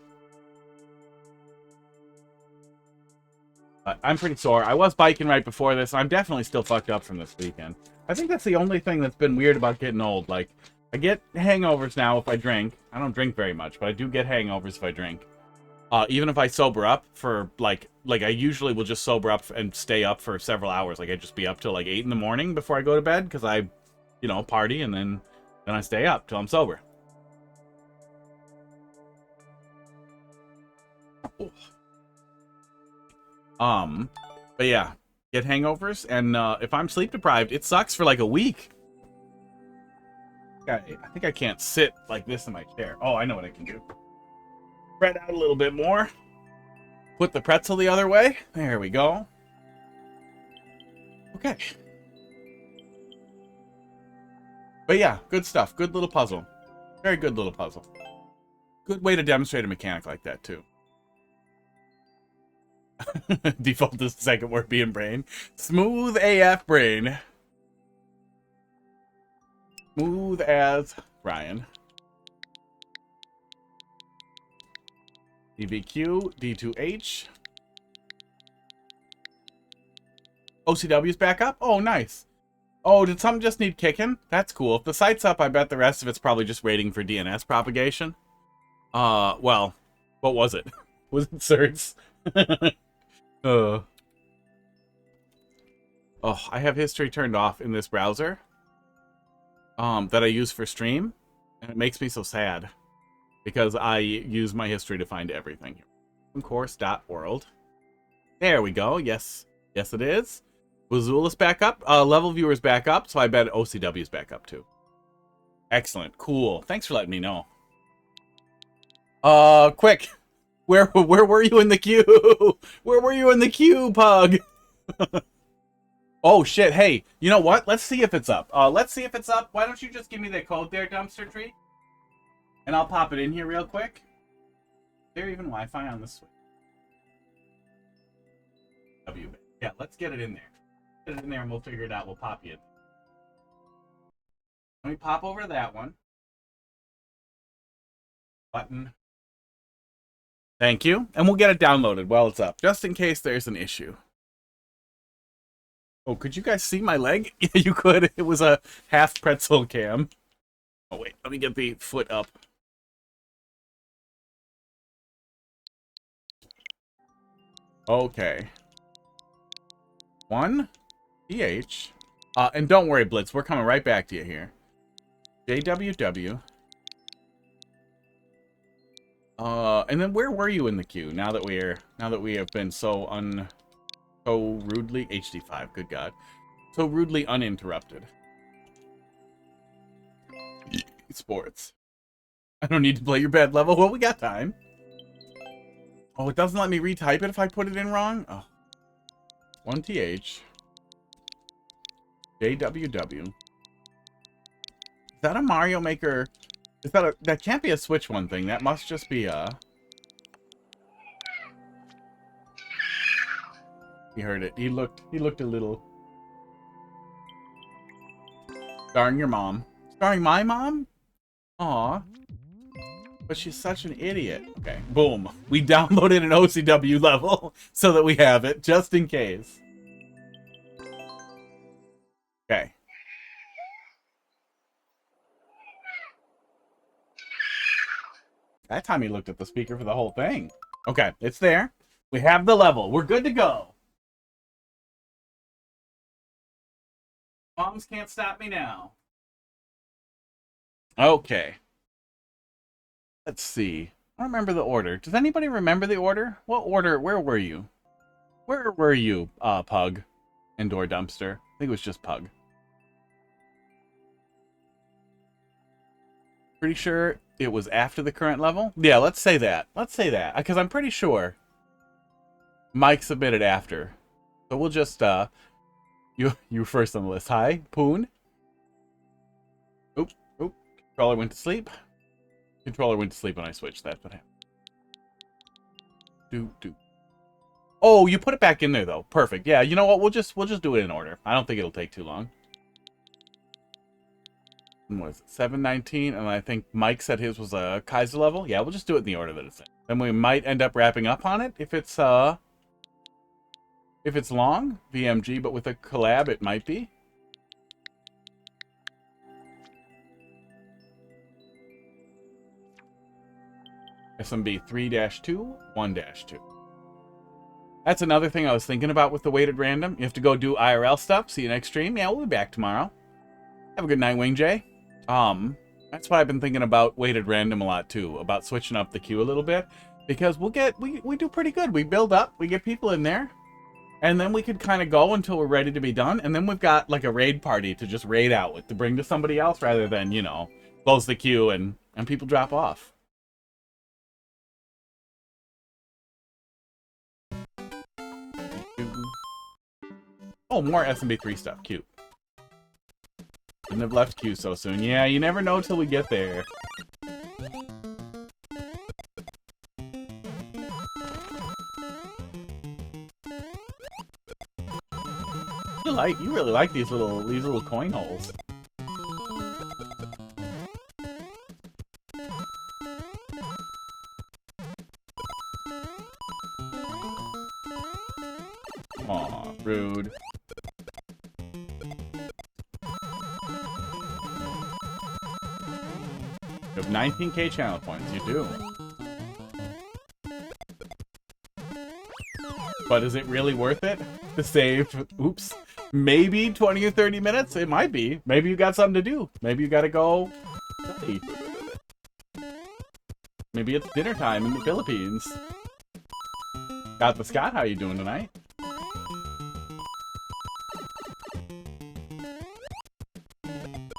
But I'm pretty sore. I was biking right before this. I'm definitely still fucked up from this weekend. I think that's the only thing that's been weird about getting old. Like, I get hangovers now if I drink. I don't drink very much, but I do get hangovers if I drink. Even if I sober up for, like I usually will just sober up and stay up for several hours. Like, I'd just be up till, like, 8 in the morning before I go to bed, because I, you know, party, and then I stay up till I'm sober. Ooh. But yeah, get hangovers, and if I'm sleep deprived, it sucks for like a week. I think I can't sit like this in my chair. Oh, I know what I can do. Spread out a little bit more. Put the pretzel the other way. There we go. Okay. But yeah, good stuff. Good little puzzle. Very good little puzzle. Good way to demonstrate a mechanic like that, too. Default is the second word being brain. SmoothAF brain. Smooth as Brian. DVQ, D2H. OCW's back up? Oh, nice. Oh, did something just need kicking? That's cool. If the site's up, I bet the rest of it's probably just waiting for DNS propagation. Well, what was it? Was it certs? Oh, I have history turned off in this browser that I use for stream, and it makes me so sad because I use my history to find everything. Course.world. There we go. Yes, yes it is. Wazula's back up. Level viewer's back up, so I bet OCW's back up too. Excellent. Cool. Thanks for letting me know. Quick. Where were you in the queue? Where were you in the queue, Pug? Oh, shit. Hey, you know what? Let's see if it's up. Let's see if it's up. Why don't you just give me the code there, Dumpster Tree? And I'll pop it in here real quick. Is there even Wi-Fi on this switch? Yeah, let's get it in there. Get it in there and we'll figure it out. We'll pop you in. Let me pop over to that one. Button. Thank you. And we'll get it downloaded while it's up, just in case there's an issue. Oh, could you guys see my leg? Yeah, you could. It was a half pretzel cam. Oh, wait. Let me get the foot up. Okay. 1 PH. And don't worry, Blitz. We're coming right back to you here. JWW. And then where were you in the queue now that we have been so rudely HD5, good God. So rudely uninterrupted. Sports. I don't need to play your bad level. Well, we got time. Oh, it doesn't let me retype it if I put it in wrong? Oh. 1TH. JWW. Is that a Mario Maker? Is that that can't be a Switch one thing. That must just be a... He heard it. He looked a little. Starring your mom. Starring my mom? Aw. But she's such an idiot. Okay, boom. We downloaded an OCW level so that we have it, just in case. Okay. That time he looked at the speaker for the whole thing. Okay, it's there. We have the level. We're good to go. Moms can't stop me now. Okay. Let's see. I don't remember the order. Does anybody remember the order? What order? Where were you? Where were you, Pug? Indoor dumpster. I think it was just Pug. Pretty sure it was after the current level? Yeah, let's say that. Let's say that. Because I'm pretty sure Mike submitted after. So we'll just, you first on the list. Hi, Poon. Oop. Controller went to sleep. Controller went to sleep when I switched. That's what happened. Oh, you put it back in there though. Perfect. Yeah, you know what? We'll just do it in order. I don't think it'll take too long. When was it? 719, and I think Mike said his was a Kaizo level. Yeah, we'll just do it in the order that it's in. Then we might end up wrapping up on it if it's long, VMG, but with a collab it might be. SMB 3-2, 1-2. That's another thing I was thinking about with the weighted random. You have to go do IRL stuff. See you next stream. Yeah, we'll be back tomorrow. Have a good night, WingJay. That's why I've been thinking about weighted random a lot too, about switching up the queue a little bit, because we do pretty good. We build up, we get people in there, and then we could kind of go until we're ready to be done, and then we've got like a raid party to just raid out with, to bring to somebody else, rather than, you know, close the queue and people drop off. Oh, more SMB3 stuff. Cute. Shouldn't have left queue so soon. Yeah, you never know till we get there. You really like these little coin holes. Aw, rude. You have 19k channel points, you do. But is it really worth it to save, oops, maybe 20 or 30 minutes? It might be. Maybe you got something to do. Maybe you gotta go study. Maybe it's dinner time in the Philippines. Got the Scott, how you doing tonight?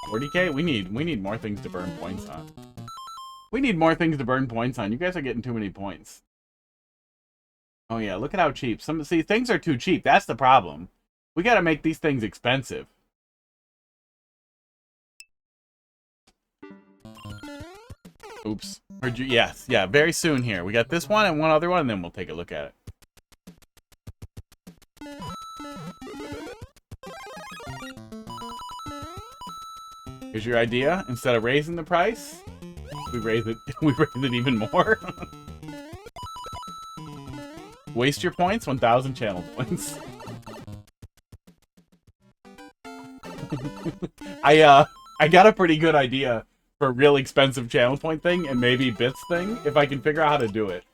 $40k? We need more things to burn points on. We need more things to burn points on. You guys are getting too many points. Oh yeah, look at how cheap. See, things are too cheap. That's the problem. We gotta make these things expensive. Oops. Heard you? Yes, yeah, very soon here. We got this one and one other one, and then we'll take a look at it. Here's your idea. Instead of raising the price, we raise it even more. Waste your points, 1,000 channel points. I got a pretty good idea for a real expensive channel point thing and maybe bits thing if I can figure out how to do it.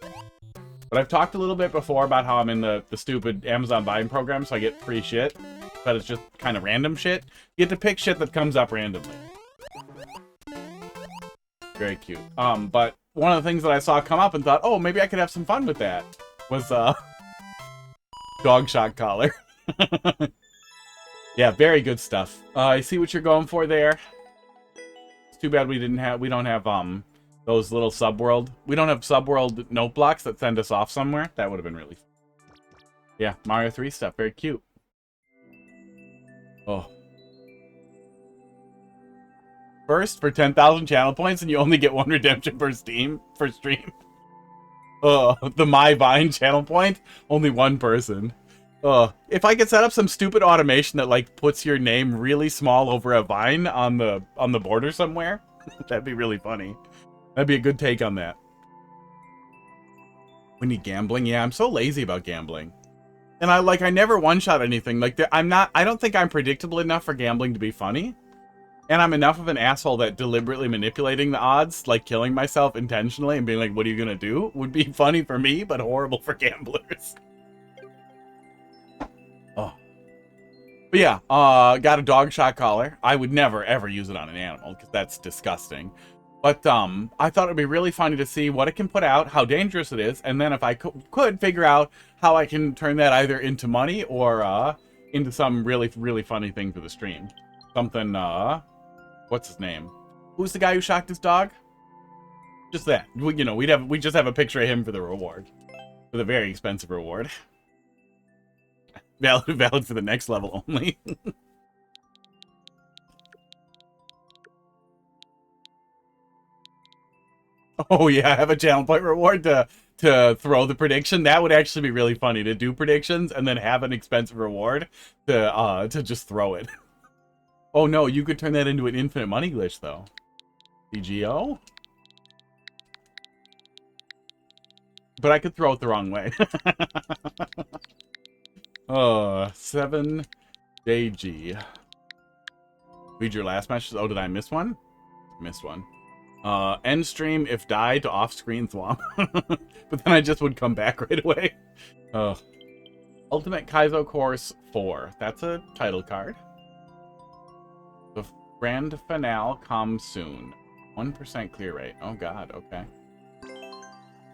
But I've talked a little bit before about how I'm in the stupid Amazon buying program, so I get free shit. But it's just kind of random shit. You get to pick shit that comes up randomly. Very cute. But one of the things that I saw come up and thought, oh, maybe I could have some fun with that, was dog shot collar. Yeah, very good stuff. I see what you're going for there. It's too bad we don't have those little subworld. We don't have subworld note blocks that send us off somewhere. That would have been really fun. Yeah, Mario 3 stuff, very cute. Oh. First for 10,000 channel points, and you only get one redemption per stream. Oh, the My Vine channel point, only one person. If I could set up some stupid automation that like puts your name really small over a vine on the border somewhere, that'd be really funny. That'd be a good take on that. We need gambling. Yeah, I'm so lazy about gambling. And I never one-shot anything. Like, I don't think I'm predictable enough for gambling to be funny. And I'm enough of an asshole that deliberately manipulating the odds, like killing myself intentionally and being like, what are you gonna do? Would be funny for me, but horrible for gamblers. Oh. But yeah, got a dog shot collar. I would never, ever use it on an animal, because that's disgusting. But I thought it'd be really funny to see what it can put out, how dangerous it is, and then if I could figure out how I can turn that either into money or into some really, really funny thing for the stream. Something, what's his name? Who's the guy who shocked his dog? Just that. You know, we just have a picture of him for the reward. For the very expensive reward. Valid for the next level only. Oh yeah, I have a channel point reward to throw the prediction. That would actually be really funny, to do predictions and then have an expensive reward to just throw it. Oh no, you could turn that into an infinite money glitch though. CGO? But I could throw it the wrong way. 7JG. Read your last message. Oh, did I miss one? Missed one. End stream if die to off-screen thwomp. But then I just would come back right away. Ultimate Kaizo Course 4. That's a title card. The grand finale comes soon. 1% clear rate. Oh god, okay.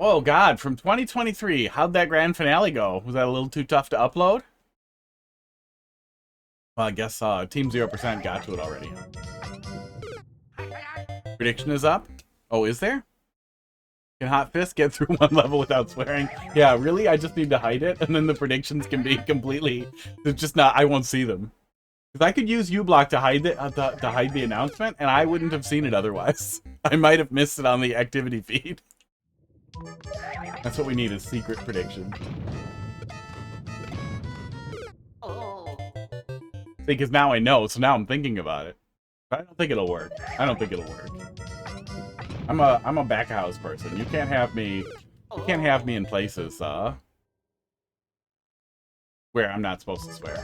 Oh god, from 2023. How'd that grand finale go? Was that a little too tough to upload? Well, I guess Team 0% got to it already. Prediction is up? Oh, is there? Can Hot Fist get through one level without swearing? Yeah, really? I just need to hide it, and then the predictions can be completely... It's just not... I won't see them. Because I could use uBlock to hide it, to hide the announcement, and I wouldn't have seen it otherwise. I might have missed it on the activity feed. That's what we need, is secret prediction. Because now I know, so now I'm thinking about it. But I don't think it'll work. I don't think it'll work. I'm a back house person. You can't have me in places where I'm not supposed to swear.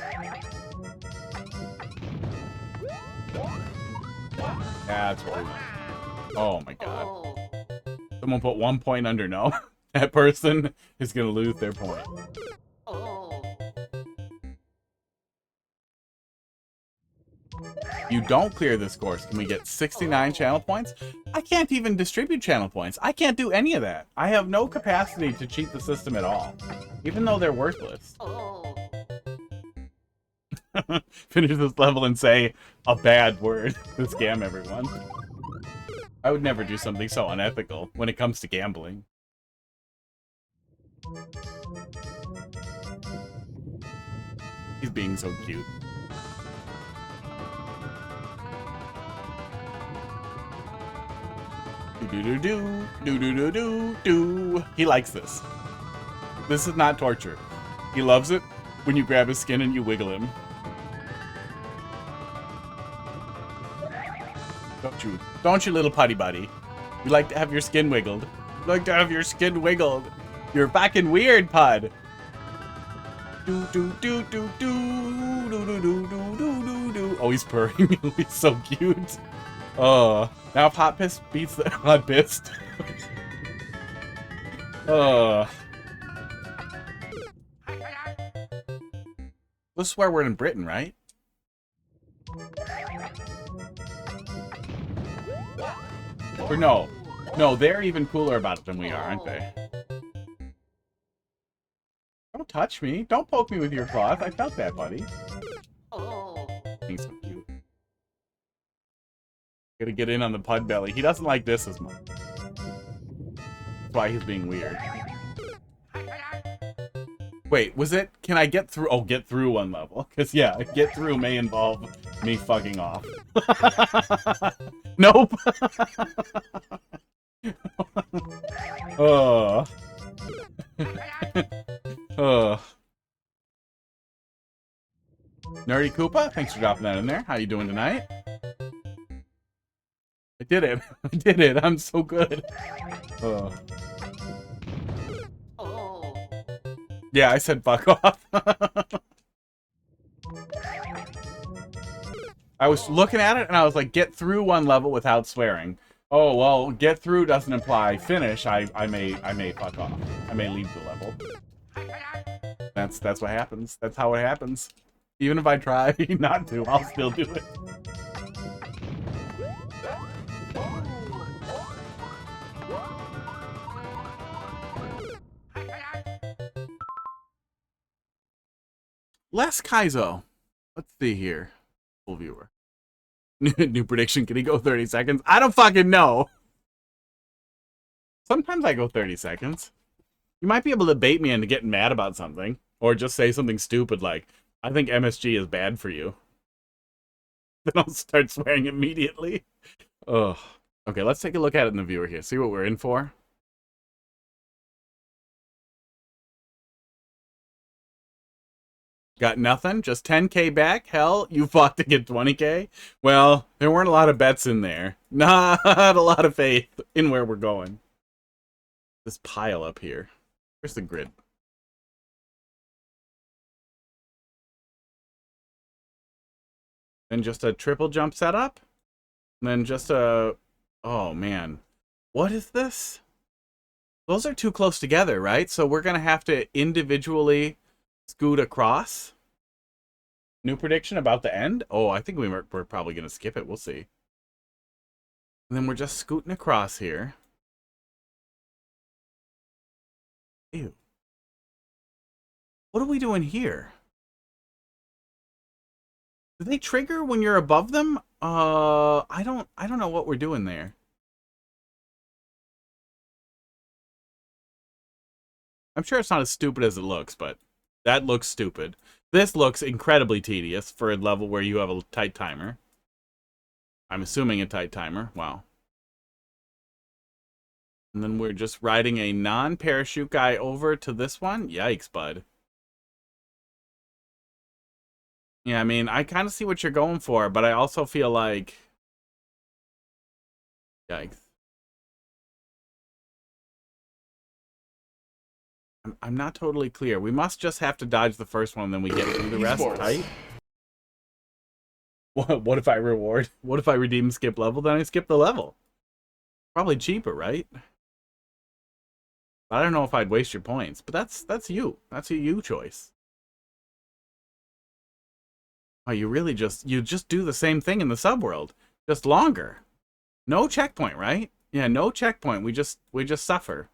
That's what we want. Oh my god. Someone put 1 point under no. That person is gonna lose their point. You don't clear this course. Can we get 69 channel points? I can't even distribute channel points. I can't do any of that. I have no capacity to cheat the system at all. Even though they're worthless. Finish this level and say a bad word to scam everyone. I would never do something so unethical when it comes to gambling. He's being so cute. Do-do-do-do. He likes this. This is not torture. He loves it when you grab his skin and you wiggle him. Don't you, little putty buddy? You like to have your skin wiggled. You like to have your skin wiggled. You're fucking weird, Pud. Do-do-do-do-do-do-do-do-do-do-do. Oh, he's purring. He's so cute. Now if Hot Pissed beats the Hot Pissed. This is where we're in Britain, right? Or no. No, they're even cooler about it than we are, aren't they? Don't touch me. Don't poke me with your claws. I felt that, buddy. He's so cute. Gotta get in on the Pud belly. He doesn't like this as much. That's why he's being weird. Wait, was it? Can I get through? Oh, get through one level. Because, yeah, get through may involve me fucking off. Nope. Oh. Oh. Nerdy Koopa, thanks for dropping that in there. How you doing tonight? I did it. I did it. I'm so good. Oh. Yeah, I said fuck off. I was looking at it and I was like, get through one level without swearing. Oh, well, get through doesn't imply finish. I may fuck off. I may leave the level. That's what happens. That's how it happens. Even if I try not to, I'll still do it. Less Kaizo. Let's see here. Full viewer. New prediction, can he go 30 seconds? I don't fucking know. Sometimes I go 30 seconds. You might be able to bait me into getting mad about something. Or just say something stupid like, I think MSG is bad for you. Then I'll start swearing immediately. Ugh. Okay, let's take a look at it in the viewer here. See what we're in for. Got nothing? Just 10k back? Hell, you fought to get 20k? Well, there weren't a lot of bets in there. Not a lot of faith in where we're going. This pile up here. Where's the grid? Then just a triple jump setup? And then just a... Oh, man. What is this? Those are too close together, right? So we're going to have to individually... scoot across. New prediction about the end? Oh, I think we're probably going to skip it. We'll see. And then we're just scooting across here. Ew. What are we doing here? Do they trigger when you're above them? I don't know what we're doing there. I'm sure it's not as stupid as it looks, but that looks stupid. This looks incredibly tedious for a level where you have a tight timer. I'm assuming a tight timer. Wow. And then we're just riding a non-parachute guy over to this one. Yikes, bud. Yeah, I mean, I kind of see what you're going for, but I also feel like... Yikes. I'm not totally clear. We must just have to dodge the first one, and then we get through the rest, right? What if I reward? What if I redeem skip level? Then I skip the level. Probably cheaper, right? I don't know if I'd waste your points, but that's you. That's a you choice. Oh, you really just do the same thing in the subworld, just longer. No checkpoint, right? Yeah, no checkpoint. We just suffer.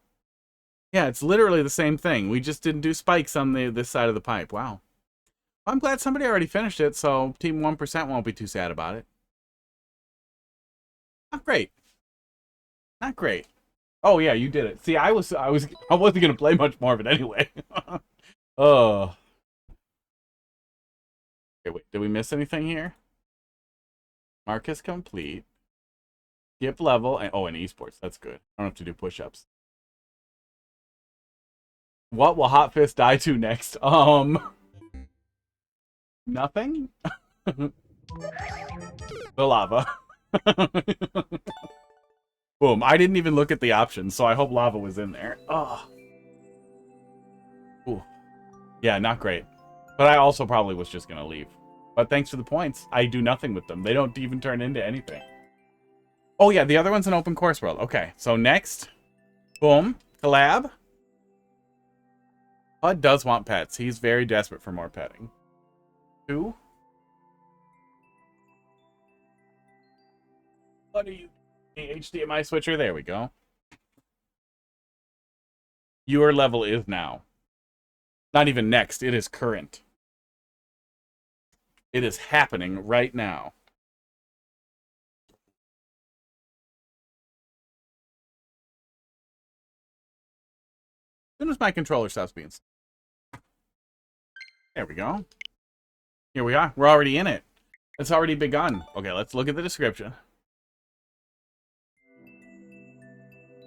Yeah, it's literally the same thing. We just didn't do spikes on this side of the pipe. Wow. Well, I'm glad somebody already finished it, so Team 1% won't be too sad about it. Not great. Not great. Oh yeah, you did it. See, I wasn't gonna play much more of it anyway. Oh. Okay, wait, did we miss anything here? Marcus complete. Skip level and oh, and esports. That's good. I don't have to do push-ups. What will Hot Fist die to next? Nothing? The lava. Boom. I didn't even look at the options, so I hope lava was in there. Oh. Ooh. Yeah, not great. But I also probably was just going to leave. But thanks for the points. I do nothing with them. They don't even turn into anything. Oh, yeah, the other one's an open course world. Okay, so next. Boom. Collab. Bud does want pets. He's very desperate for more petting. 2. What are you? The HDMI switcher. There we go. Your level is now. Not even next. It is current. It is happening right now. As soon as my controller stops being... There we go. Here we are. We're already in it. It's already begun. Okay, let's look at the description.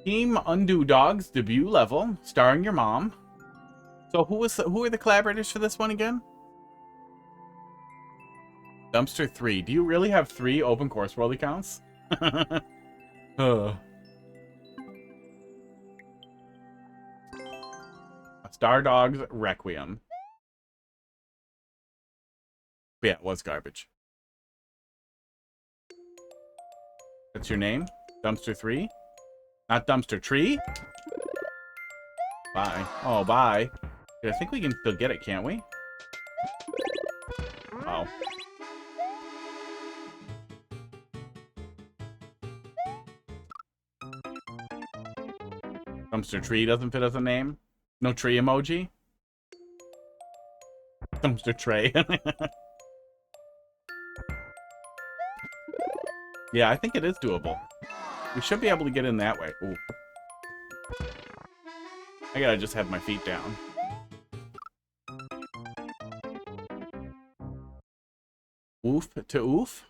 Team Undo Dogs debut level, starring your mom. So who are the collaborators for this one again? Dumpster 3. Do you really have 3 open course world accounts? Stardog's Requiem. But yeah, it was garbage. That's your name? Dumpster 3? Not Dumpster Tree? Bye. Oh, bye. I think we can still get it, can't we? Oh. Dumpster Tree doesn't fit as a name? No tree emoji? Dumpster tray. Yeah, I think it is doable. We should be able to get in that way. Ooh. I gotta just have my feet down. Oof to oof?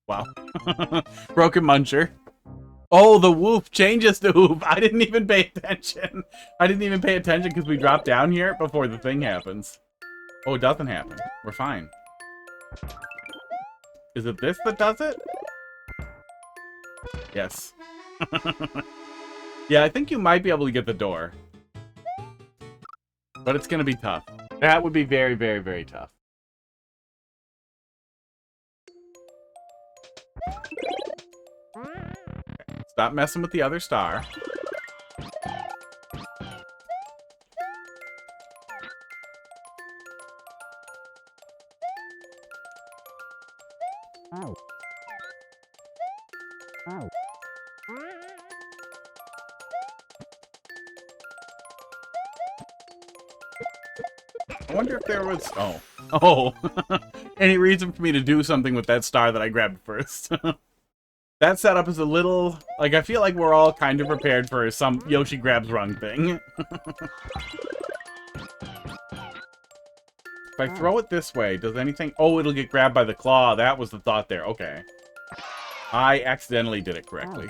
Wow. Broken muncher. Oh, the whoop changes to oof. I didn't even pay attention. I didn't even pay attention because we dropped down here before the thing happens. Oh, it doesn't happen. We're fine. Is it this that does it? Yes. Yeah, I think you might be able to get the door. But it's going to be tough. That would be very, very, very tough. Stop messing with the other star. Ow. Ow. I wonder if there was... Oh. Oh. Any reason for me to do something with that star that I grabbed first. That setup is a little... Like, I feel like we're all kind of prepared for some Yoshi grabs wrong thing. If I throw it this way, does anything... Oh, it'll get grabbed by the claw. That was the thought there. Okay. I accidentally did it correctly.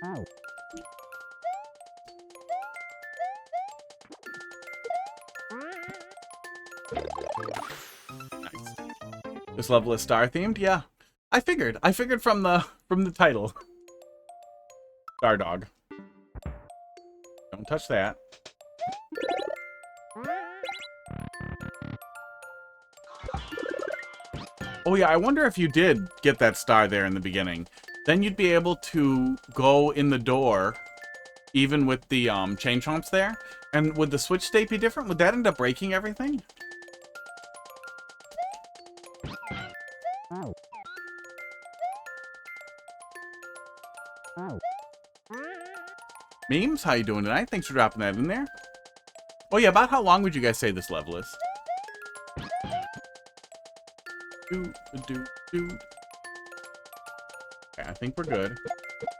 Ow. Nice. This level is star themed? Yeah. I figured. I figured from the title. Stardog. Don't touch that. Oh yeah, I wonder if you did get that star there in the beginning. Then you'd be able to go in the door, even with the chain chomps there. And would the switch state be different? Would that end up breaking everything? Ow. Ow. Memes, how you doing tonight? Thanks for dropping that in there. Oh yeah, about how long would you guys say this level is? Okay, I think we're good.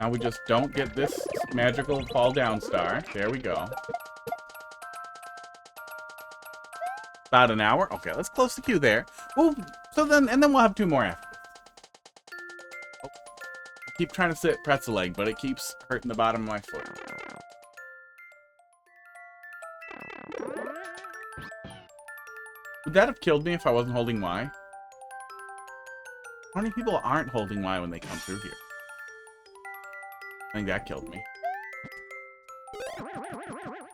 Now we just don't get this magical fall down star. There we go. About an hour? Okay, let's close the queue there. Well, so then, and then we'll have 2 more after. Oh, I keep trying to sit pretzel leg, but it keeps hurting the bottom of my foot. Would that have killed me if I wasn't holding Y? How many people aren't holding Y when they come through here? I think that killed me.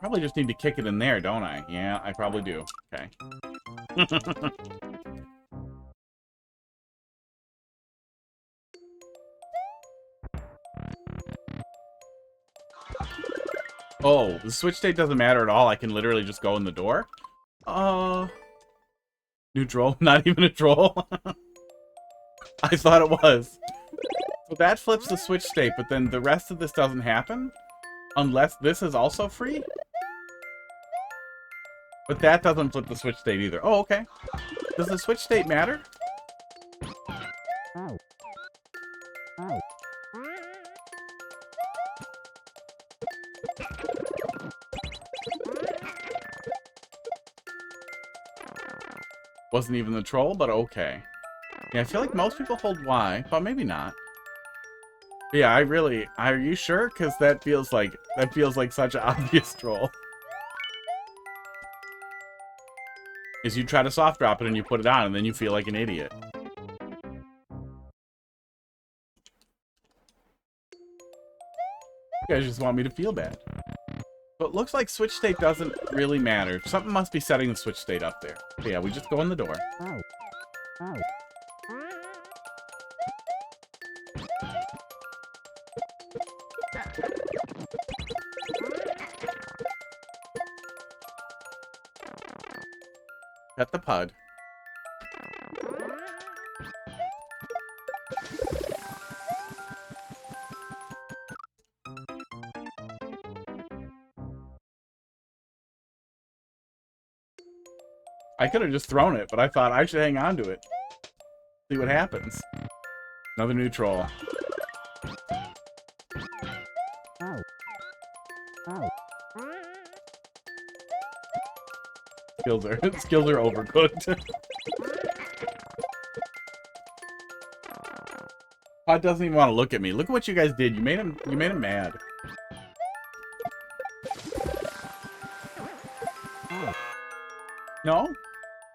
Probably just need to kick it in there, don't I? Yeah, I probably do. Okay. Oh, the switch state doesn't matter at all. I can literally just go in the door? Neutral? Not even a troll? I thought it was. So that flips the switch state, but then the rest of this doesn't happen? Unless this is also free? But that doesn't flip the switch state either. Oh, okay. Does the switch state matter? Ow. Ow. Wasn't even the troll, but okay. Yeah, I feel like most people hold Y, but maybe not. Yeah, are you sure? Because that feels like such an obvious troll. Is you try to soft drop it and you put it on and then you feel like an idiot. You guys just want me to feel bad. So it looks like switch state doesn't really matter. Something must be setting the switch state up there. So yeah, we just go in the door. Cut the PUD. I could have just thrown it, but I thought I should hang on to it. See what happens. Another new troll. Skills are overcooked. Pod doesn't even want to look at me. Look at what you guys did. You made him mad. No?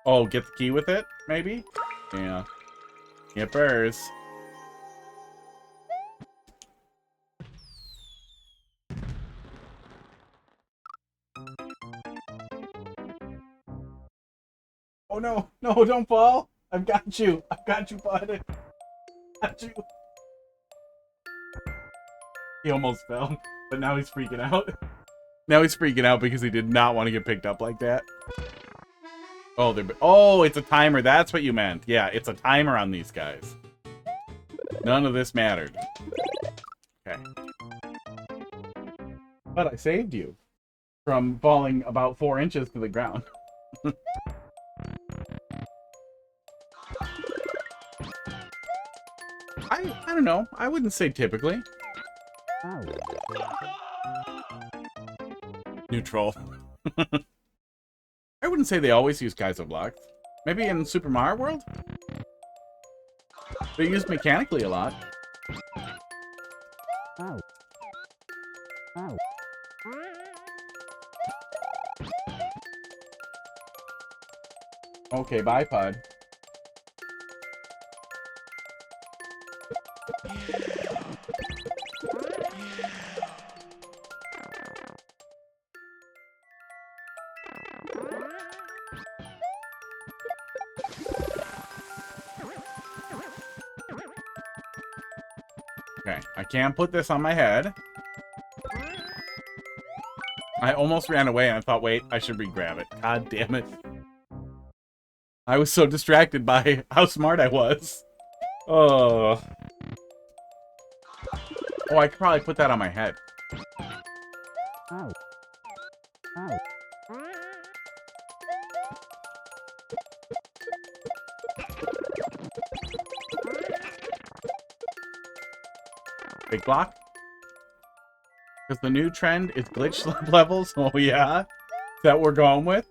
Oh, get the key with it, maybe? Yeah. Yippers. Oh no, no, don't fall. I've got you. I've got you, bud. Got you. He almost fell, but now he's freaking out. Now he's freaking out because he did not want to get picked up like that. Oh, it's a timer. That's what you meant. Yeah, it's a timer on these guys. None of this mattered. Okay. But I saved you from falling about 4 inches to the ground. I don't know. I wouldn't say typically. New troll. I wouldn't say they always use Kaizo blocks. Maybe in Super Mario World? They use mechanically a lot. Okay, bye, Pod. Okay, I can't put this on my head. I almost ran away and I thought, wait, I should re-grab it. God damn it. I was so distracted by how smart I was. Oh. Oh, I could probably put that on my head. Big block? Because the new trend is glitch levels? Oh yeah? Is that what we're going with?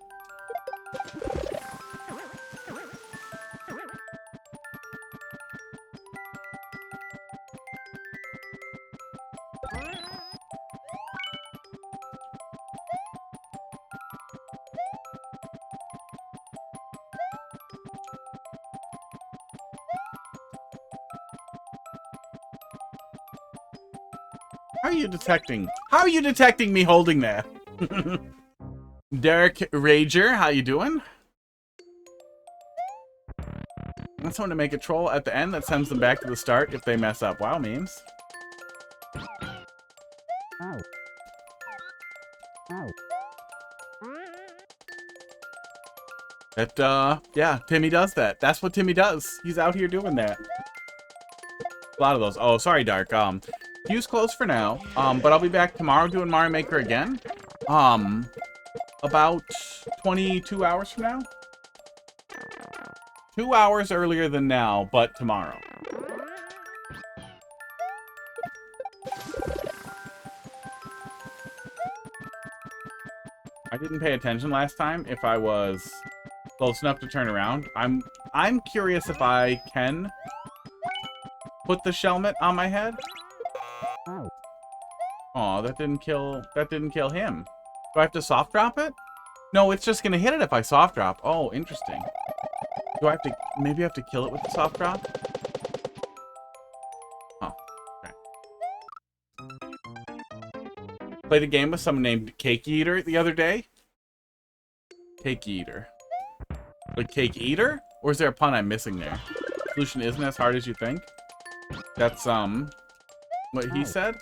How are you detecting me holding that? Derek Rager, how you doing? That's someone to make a troll at the end that sends them back to the start if they mess up. Wow, memes. Yeah, Timmy does that. That's what Timmy does. He's out here doing that. A lot of those. Oh, sorry, Dark. Queue's closed for now, but I'll be back tomorrow doing Mario Maker again. About 22 hours from now? 2 hours earlier than now, but tomorrow. I didn't pay attention last time if I was close enough to turn around. I'm curious if I can put the shelmet on my head. Aw, that didn't kill him. Do I have to soft drop it? No, it's just gonna hit it if I soft drop. Oh, interesting. Do I have to, maybe I have to kill it with the soft drop? Oh, okay. Played a game with someone named Cake Eater the other day. Cake Eater. Like Cake Eater? Or is there a pun I'm missing there? Solution isn't as hard as you think. That's, what he said?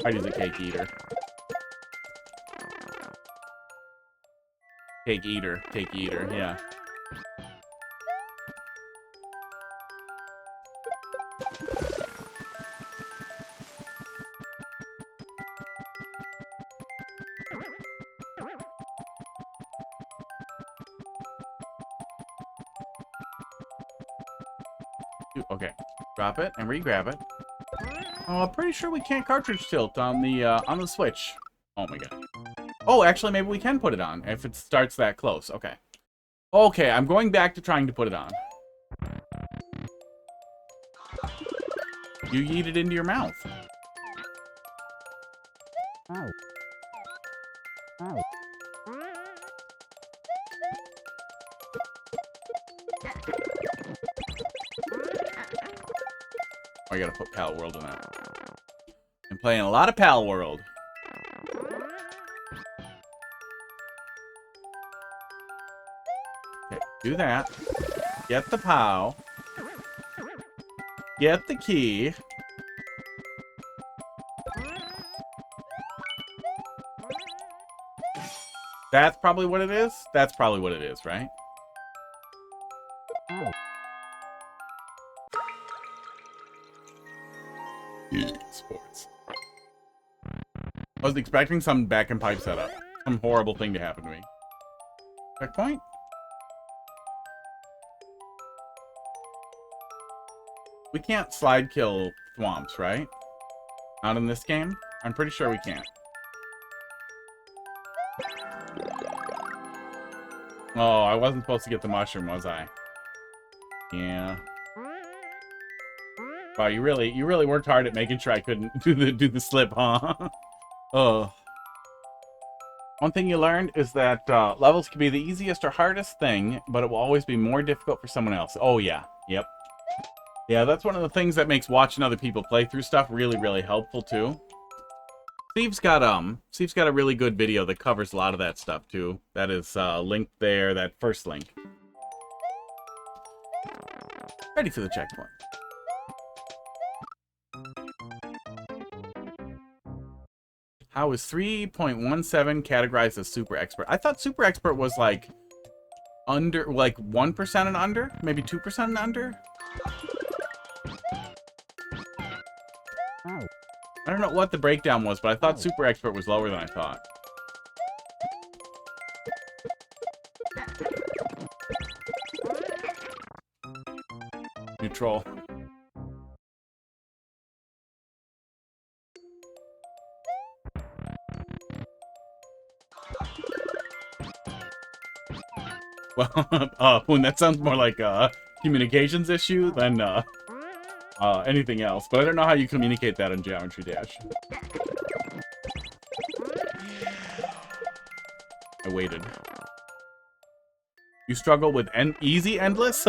Marty's a cake eater. Cake eater, yeah. Okay, drop it and re-grab it. Oh, I'm pretty sure we can't cartridge tilt on the Switch. Oh my god. Oh, actually, maybe we can put it on if it starts that close. Okay. Okay, I'm going back to trying to put it on. You yeet it into your mouth. Ow. Ow. I gotta put Pal World in that. I'm playing a lot of Pal World. Okay, do that. Get the POW. Get the key. That's probably what it is? That's probably what it is, right? Sports. I was expecting some back and pipe setup. Some horrible thing to happen to me. Checkpoint? We can't slide kill swamps, right? Not in this game? I'm pretty sure we can't. Oh, I wasn't supposed to get the mushroom, was I? Yeah. Wow, you really worked hard at making sure I couldn't do the slip, huh? Oh. One thing you learned is that levels can be the easiest or hardest thing, but it will always be more difficult for someone else. Oh yeah, yep. Yeah, that's one of the things that makes watching other people play through stuff really, really helpful too. Steve's got a really good video that covers a lot of that stuff too. That is linked there, that first link. Ready for the checkpoint. How is 3.17 categorized as super expert? I thought super expert was like under, like 1% and under, maybe 2% and under. I don't know what the breakdown was, but I thought super expert was lower than I thought. Neutral. Well, when that sounds more like a communications issue than anything else. But I don't know how you communicate that in Geometry Dash. I waited. You struggle with easy endless?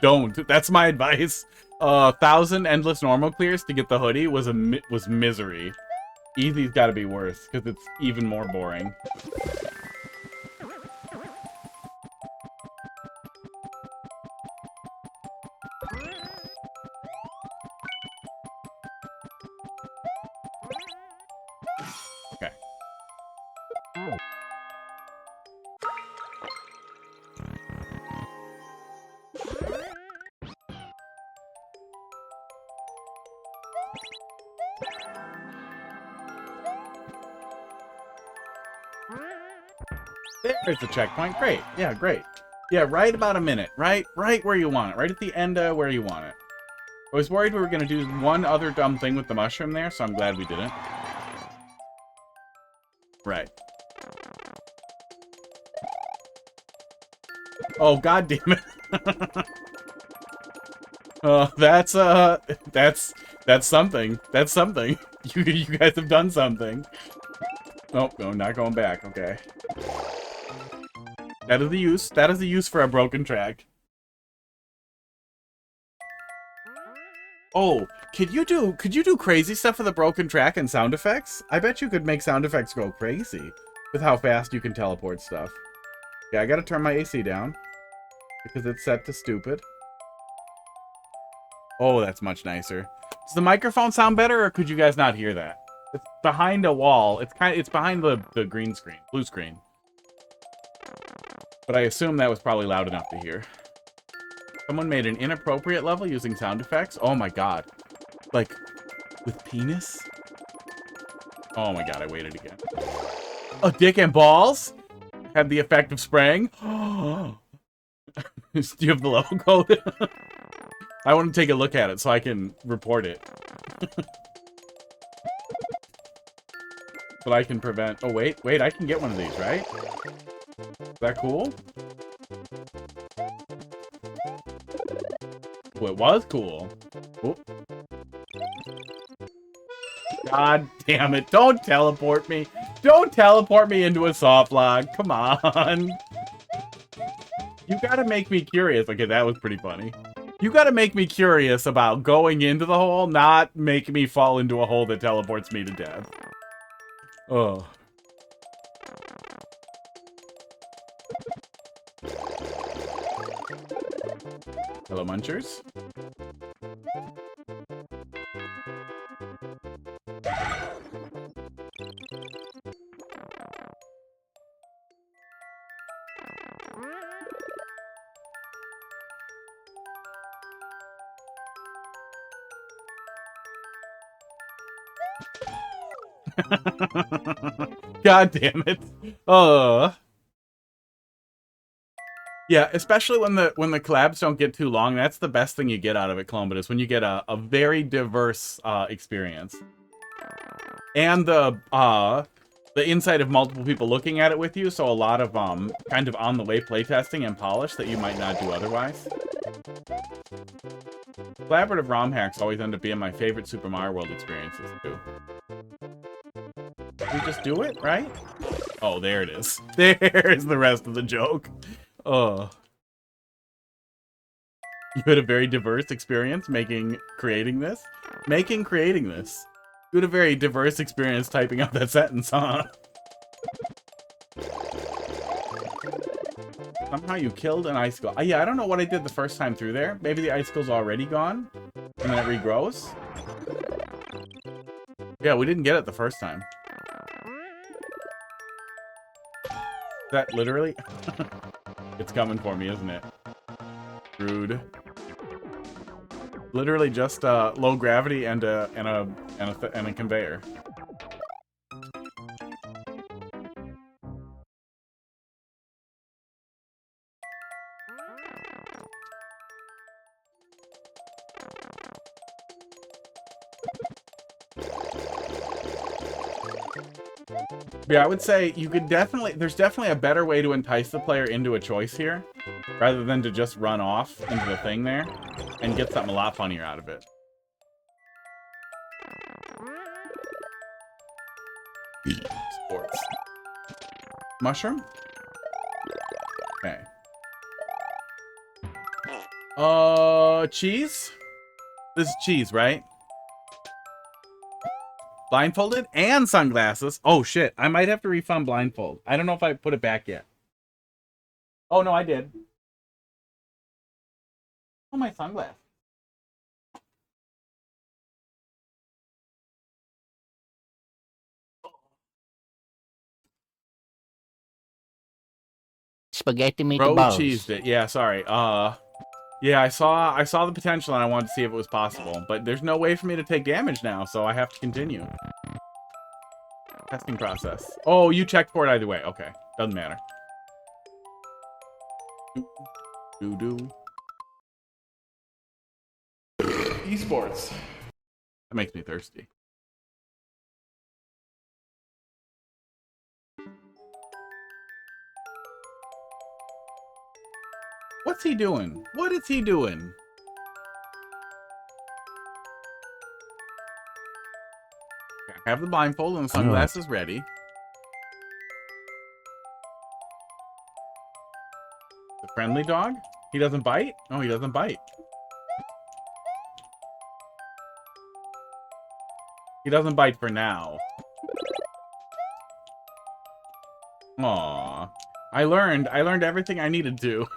Don't. That's my advice. 1,000 endless normal clears to get the hoodie was misery. Easy's got to be worse because it's even more boring. There's the checkpoint. Great. Yeah, great. Yeah, right about a minute. Right where you want it. Right at the end where you want it. I was worried we were going to do one other dumb thing with the mushroom there, so I'm glad we didn't. Right. Oh, god damn it. That's something. That's something. You guys have done something. Nope, no, not going back. Okay. That is the use. That is the use for a broken track. Oh, could you do crazy stuff with a broken track and sound effects? I bet you could make sound effects go crazy with how fast you can teleport stuff. Yeah, I gotta turn my AC down because it's set to stupid. Oh, that's much nicer. Does the microphone sound better, or could you guys not hear that? It's behind a wall. It's behind the green screen, blue screen. But I assume that was probably loud enough to hear. Someone made an inappropriate level using sound effects? Oh my god. Like, with penis? Oh my god, I waited again. A dick and balls? Had the effect of spraying? Do you have the level code? I want to take a look at it so I can report it. But I can prevent... Oh, wait, I can get one of these, right? Is that cool? Oh, it was cool. Oh. God damn it. Don't teleport me. Don't teleport me into a soft log. Come on. You gotta make me curious. Okay, that was pretty funny. You gotta make me curious about going into the hole, not make me fall into a hole that teleports me to death. Oh. Hello, Munchers. God damn it. Yeah, especially when the collabs don't get too long. That's the best thing you get out of it, Clone, but it's when you get a very diverse experience. And the insight of multiple people looking at it with you, so a lot of kind of on the way playtesting and polish that you might not do otherwise. Collaborative ROM hacks always end up being my favorite Super Mario World experiences too. We just do it, right? Oh, there it is. There's the rest of the joke. Oh. You had a very diverse experience creating this? Creating this. You had a very diverse experience typing out that sentence, huh? Somehow you killed an icicle. Yeah, I don't know what I did the first time through there. Maybe the icicle's already gone, and then it regrows. Yeah, we didn't get it the first time. That literally? It's coming for me, isn't it? Rude. Literally just low gravity and a conveyor. Yeah, I would say you could there's definitely a better way to entice the player into a choice here, rather than to just run off into the thing there and get something a lot funnier out of it. Sports. Mushroom? Okay. Cheese? This is cheese, right? Blindfolded and sunglasses. Oh, shit. I might have to refund blindfold. I don't know if I put it back yet. Oh, no, I did. Oh, my sunglasses. Spaghetti meatballs. Bro cheesed it. Yeah, sorry. Yeah, I saw the potential and I wanted to see if it was possible. But there's no way for me to take damage now, so I have to continue. Testing process. Oh, you checked for it either way. Okay. Doesn't matter. Do. Esports. That makes me thirsty. What's he doing? What is he doing? I have the blindfold and the sunglasses ready. The friendly dog? He doesn't bite? Oh, he doesn't bite. He doesn't bite for now. Aww. I learned everything I needed to.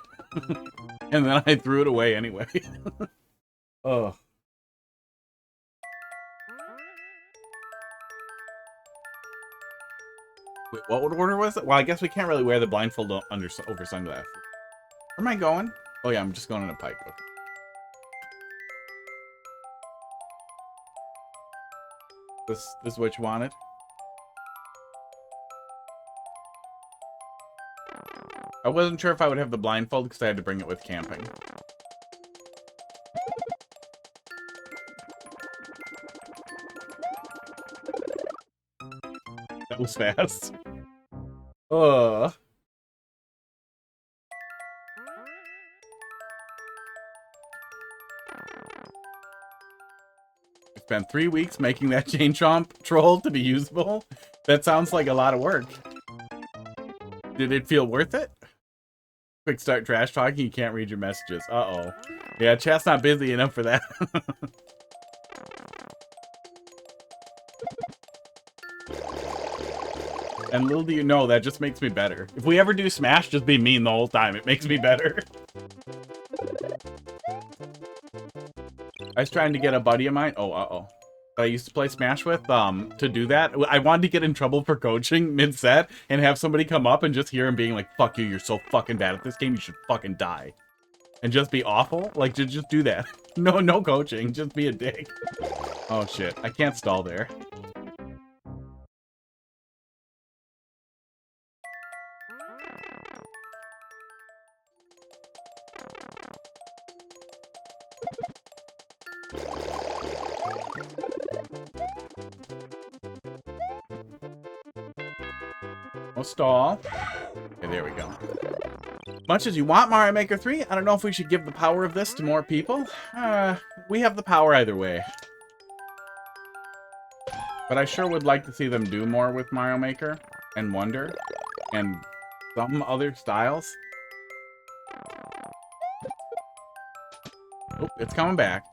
And then I threw it away anyway. Ugh. Wait, what order was it? Well, I guess we can't really wear the blindfold over sunglasses. Where am I going? Oh yeah, I'm just going in a pipe. Okay. This is what you wanted? I wasn't sure if I would have the blindfold because I had to bring it with camping. That was fast. I spent 3 weeks making that chain chomp troll to be usable. That sounds like a lot of work. Did it feel worth it? Quick start trash talking, you can't read your messages. Uh-oh. Yeah, chat's not busy enough for that. And little do you know, that just makes me better. If we ever do Smash, just be mean the whole time. It makes me better. I was trying to get a buddy of mine. Oh, uh-oh. That I used to play Smash with, to do that. I wanted to get in trouble for coaching mid-set and have somebody come up and just hear him being like, fuck you, you're so fucking bad at this game, you should fucking die. And just be awful. Like, just do that. No coaching, just be a dick. Oh shit, I can't stall there. No stall. Okay, there we go. Much as you want Mario Maker 3, I don't know if we should give the power of this to more people. We have the power either way. But I sure would like to see them do more with Mario Maker and Wonder and some other styles. Oh, it's coming back.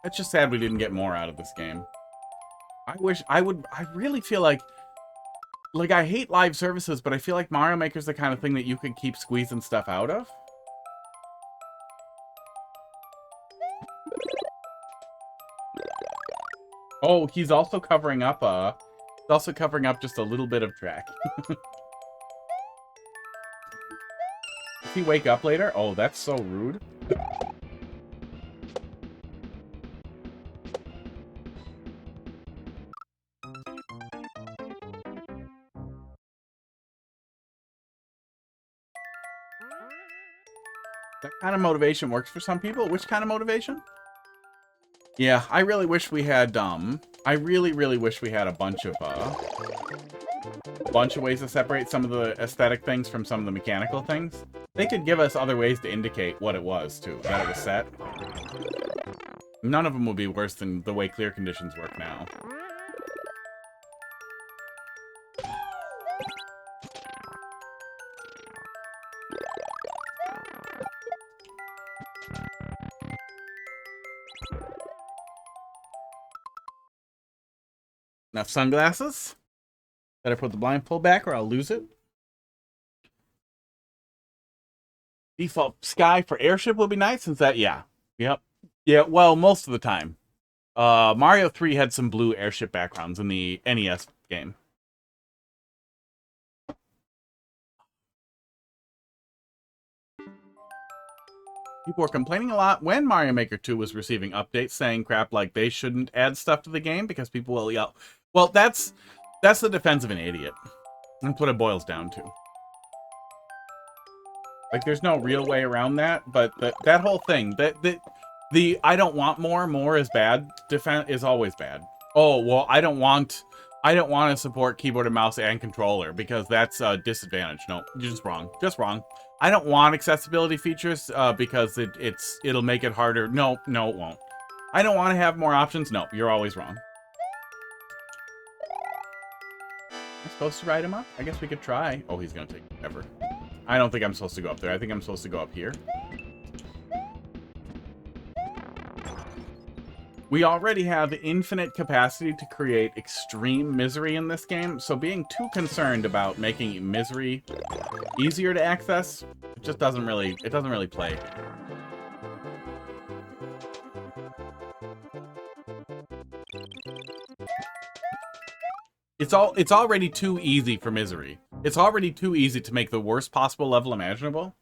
It's just sad we didn't get more out of this game. I really feel like I hate live services, but I feel like Mario Maker's the kind of thing that you could keep squeezing stuff out of. Oh, he's also covering up just a little bit of track. Does he wake up later? Oh, that's so rude. That kind of motivation works for some people. Which kind of motivation? Yeah, I really wish we had, I really wish we had a bunch of ways to separate some of the aesthetic things from some of the mechanical things. They could give us other ways to indicate what it was, too, that it was set. None of them would be worse than the way clear conditions work now. Enough sunglasses. Better put the blindfold back or I'll lose it. Default sky for airship will be nice since that, yeah. Yep. Yeah, well, most of the time. Mario 3 had some blue airship backgrounds in the NES game. People were complaining a lot when Mario Maker 2 was receiving updates saying crap like they shouldn't add stuff to the game because people will yell. Well, that's the defense of an idiot. That's what it boils down to. Like, there's no real way around that, but that whole thing, the I don't want more is bad defense is always bad. Oh, well, I don't want I don't want to support keyboard and mouse and controller because that's a disadvantage. No, you're just wrong. Just wrong. I don't want accessibility features because it'll make it harder. No, it won't. I don't want to have more options. No, you're always wrong. Am I supposed to ride him up? I guess we could try. Oh, he's going to take forever. I don't think I'm supposed to go up there. I think I'm supposed to go up here. We already have infinite capacity to create extreme misery in this game, so being too concerned about making misery easier to access, it just doesn't really play. It's already too easy for misery. It's already too easy to make the worst possible level imaginable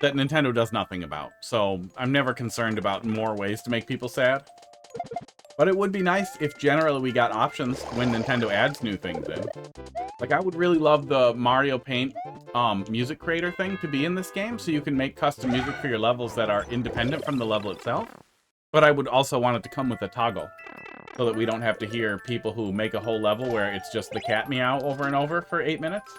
that Nintendo does nothing about. So I'm never concerned about more ways to make people sad. But it would be nice if generally we got options when Nintendo adds new things in. Like, I would really love the Mario Paint music creator thing to be in this game, so you can make custom music for your levels that are independent from the level itself. But I would also want it to come with a toggle, so that we don't have to hear people who make a whole level where it's just the cat meow over and over for 8 minutes.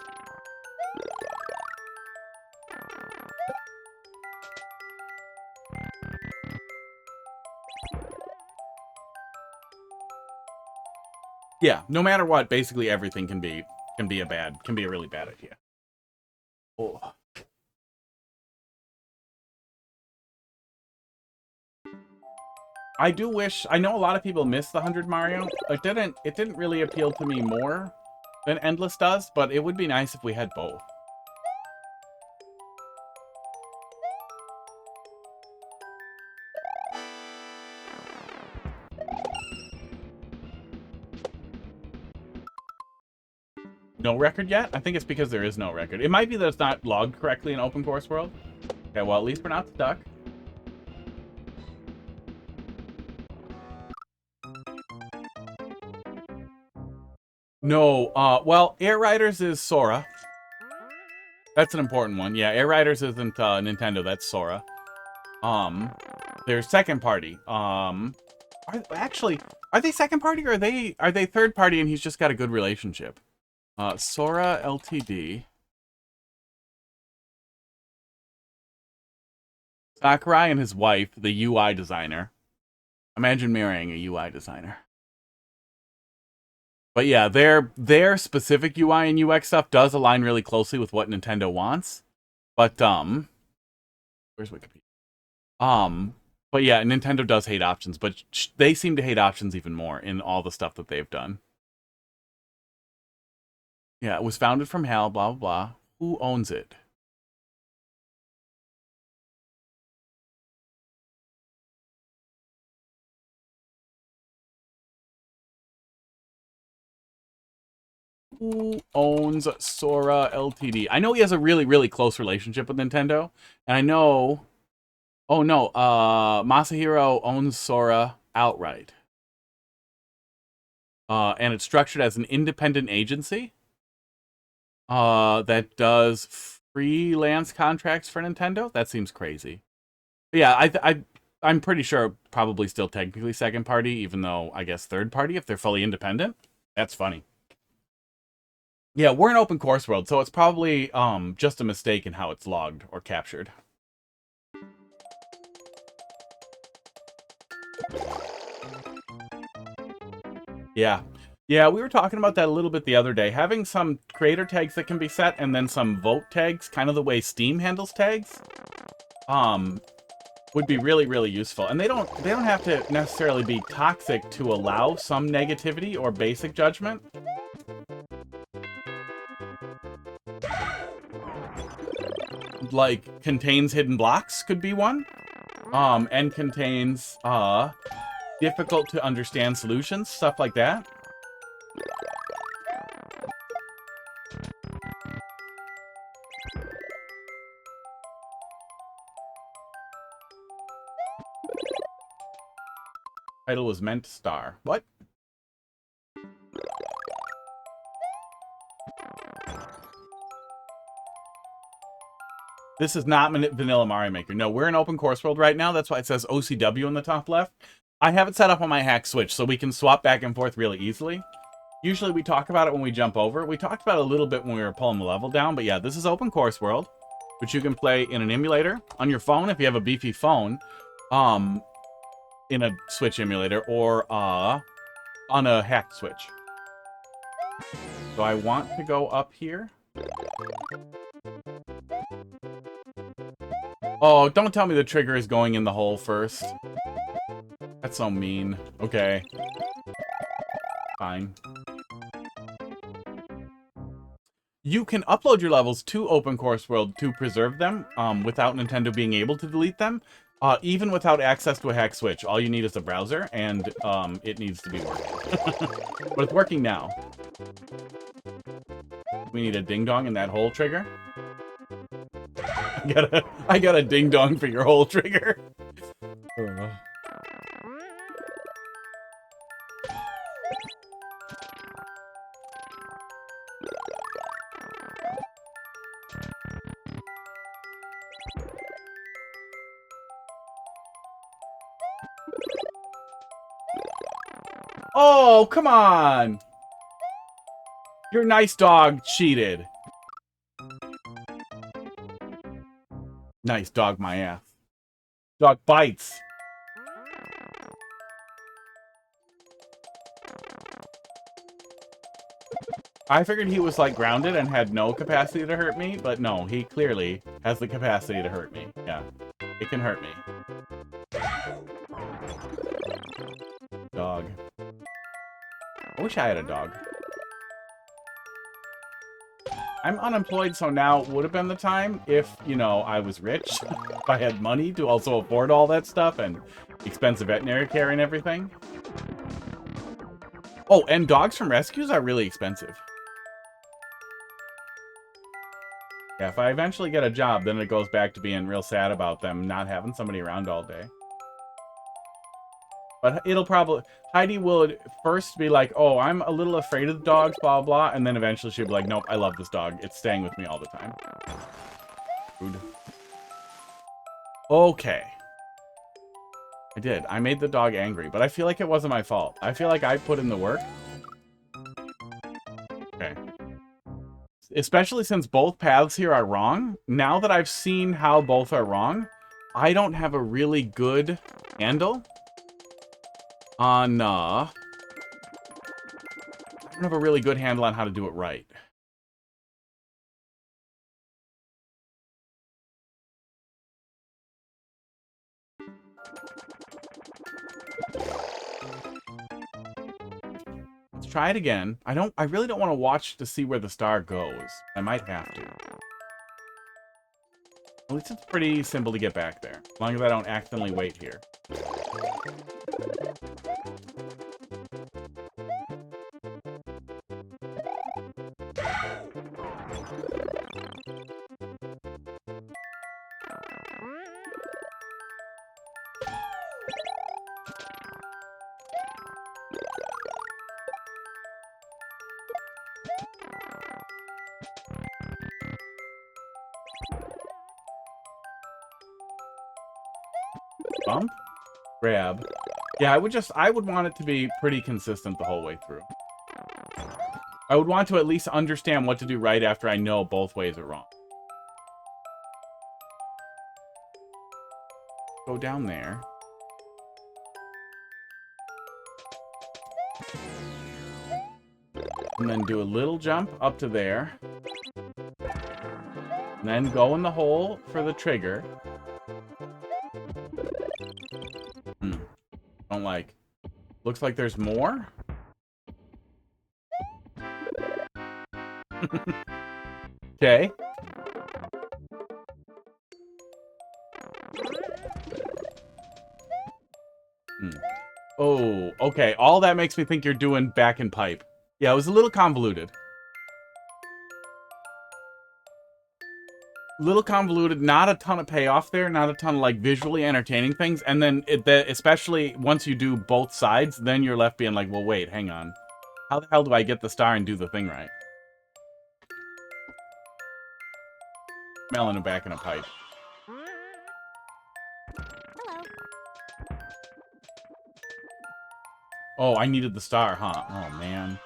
Yeah, no matter what, basically everything can be a really bad idea. Oh. I do wish, I know a lot of people miss the 100 Mario. It didn't really appeal to me more than Endless does, but it would be nice if we had both. No record yet? I think it's because there is no record. It might be that it's not logged correctly in Open Course World. Okay, well, at least we're not stuck. No, well, Air Riders is Sora. That's an important one. Yeah, Air Riders isn't Nintendo, that's Sora. They're second party. Are they second party or are they third party and he's just got a good relationship? Sora Ltd. Sakurai and his wife, the UI designer. Imagine marrying a UI designer. But yeah, their specific UI and UX stuff does align really closely with what Nintendo wants. But where's Wikipedia? But yeah, Nintendo does hate options, but they seem to hate options even more in all the stuff that they've done. Yeah, it was founded from hell, blah, blah, blah. Who owns it? Who owns Sora Ltd? I know he has a really, really close relationship with Nintendo. And I know... Oh, no. Masahiro owns Sora outright. And it's structured as an independent agency. That does freelance contracts for Nintendo. That seems crazy. But yeah, I'm pretty sure probably still technically second party, even though I guess third party if they're fully independent. That's funny. Yeah, we're in Open Course World, so it's probably just a mistake in how it's logged or captured. Yeah. Yeah, we were talking about that a little bit the other day. Having some creator tags that can be set and then some vote tags, kind of the way Steam handles tags, would be really, really useful. And they don't have to necessarily be toxic to allow some negativity or basic judgment. Like, contains hidden blocks could be one. And contains difficult to understand solutions, stuff like that. Title was meant to star. What? This is not Vanilla Mario Maker. No, we're in Open Course World right now. That's why it says OCW in the top left. I have it set up on my hack Switch, so we can swap back and forth really easily. Usually we talk about it when we jump over. We talked about it a little bit when we were pulling the level down, but yeah, this is Open Course World, which you can play in an emulator on your phone if you have a beefy phone, in a Switch emulator, or on a hacked Switch. So I want to go up here. Oh, don't tell me the trigger is going in the hole first. That's so mean. Okay. Fine. You can upload your levels to Open Course World to preserve them without Nintendo being able to delete them, even without access to a hack Switch. All you need is a browser, and it needs to be working. But it's working now. We need a ding-dong in that hole trigger. I got a ding-dong for your hole trigger. Oh, come on! Your nice dog cheated. Nice dog, my ass. Dog bites. I figured he was like grounded and had no capacity to hurt me, but no, he clearly has the capacity to hurt me. Yeah, it can hurt me. Dog. I wish I had a dog. I'm unemployed, so now would have been the time if, you know, I was rich. If I had money to also afford all that stuff and expensive veterinary care and everything. Oh, and dogs from rescues are really expensive. Yeah, if I eventually get a job, then it goes back to being real sad about them not having somebody around all day. But it'll probably... Heidi will first be like, oh, I'm a little afraid of the dogs, blah, blah, and then eventually she'll be like, nope, I love this dog. It's staying with me all the time. Food. Okay. I did. I made the dog angry, but I feel like it wasn't my fault. I feel like I put in the work. Okay. Especially since both paths here are wrong. Now that I've seen how both are wrong, I don't have a really good handle on, I don't have a really good handle on how to do it right. Let's try it again. I really don't want to watch to see where the star goes. I might have to. At least it's pretty simple to get back there, as long as I don't accidentally wait here. Bump, grab. Yeah, I would want it to be pretty consistent the whole way through. I would want to at least understand what to do right after I know both ways are wrong. Go down there. And then do a little jump up to there. And then go in the hole for the trigger. Don't like. Looks like there's more. Okay. Oh, okay. All that makes me think you're doing back and pipe. Yeah, it was a little convoluted. Little convoluted, not a ton of payoff there, not a ton of like visually entertaining things, and then especially once you do both sides, then you're left being like, well, wait, hang on. How the hell do I get the star and do the thing right? Smelling it back in a pipe. Hello. Oh, I needed the star, huh? Oh, man.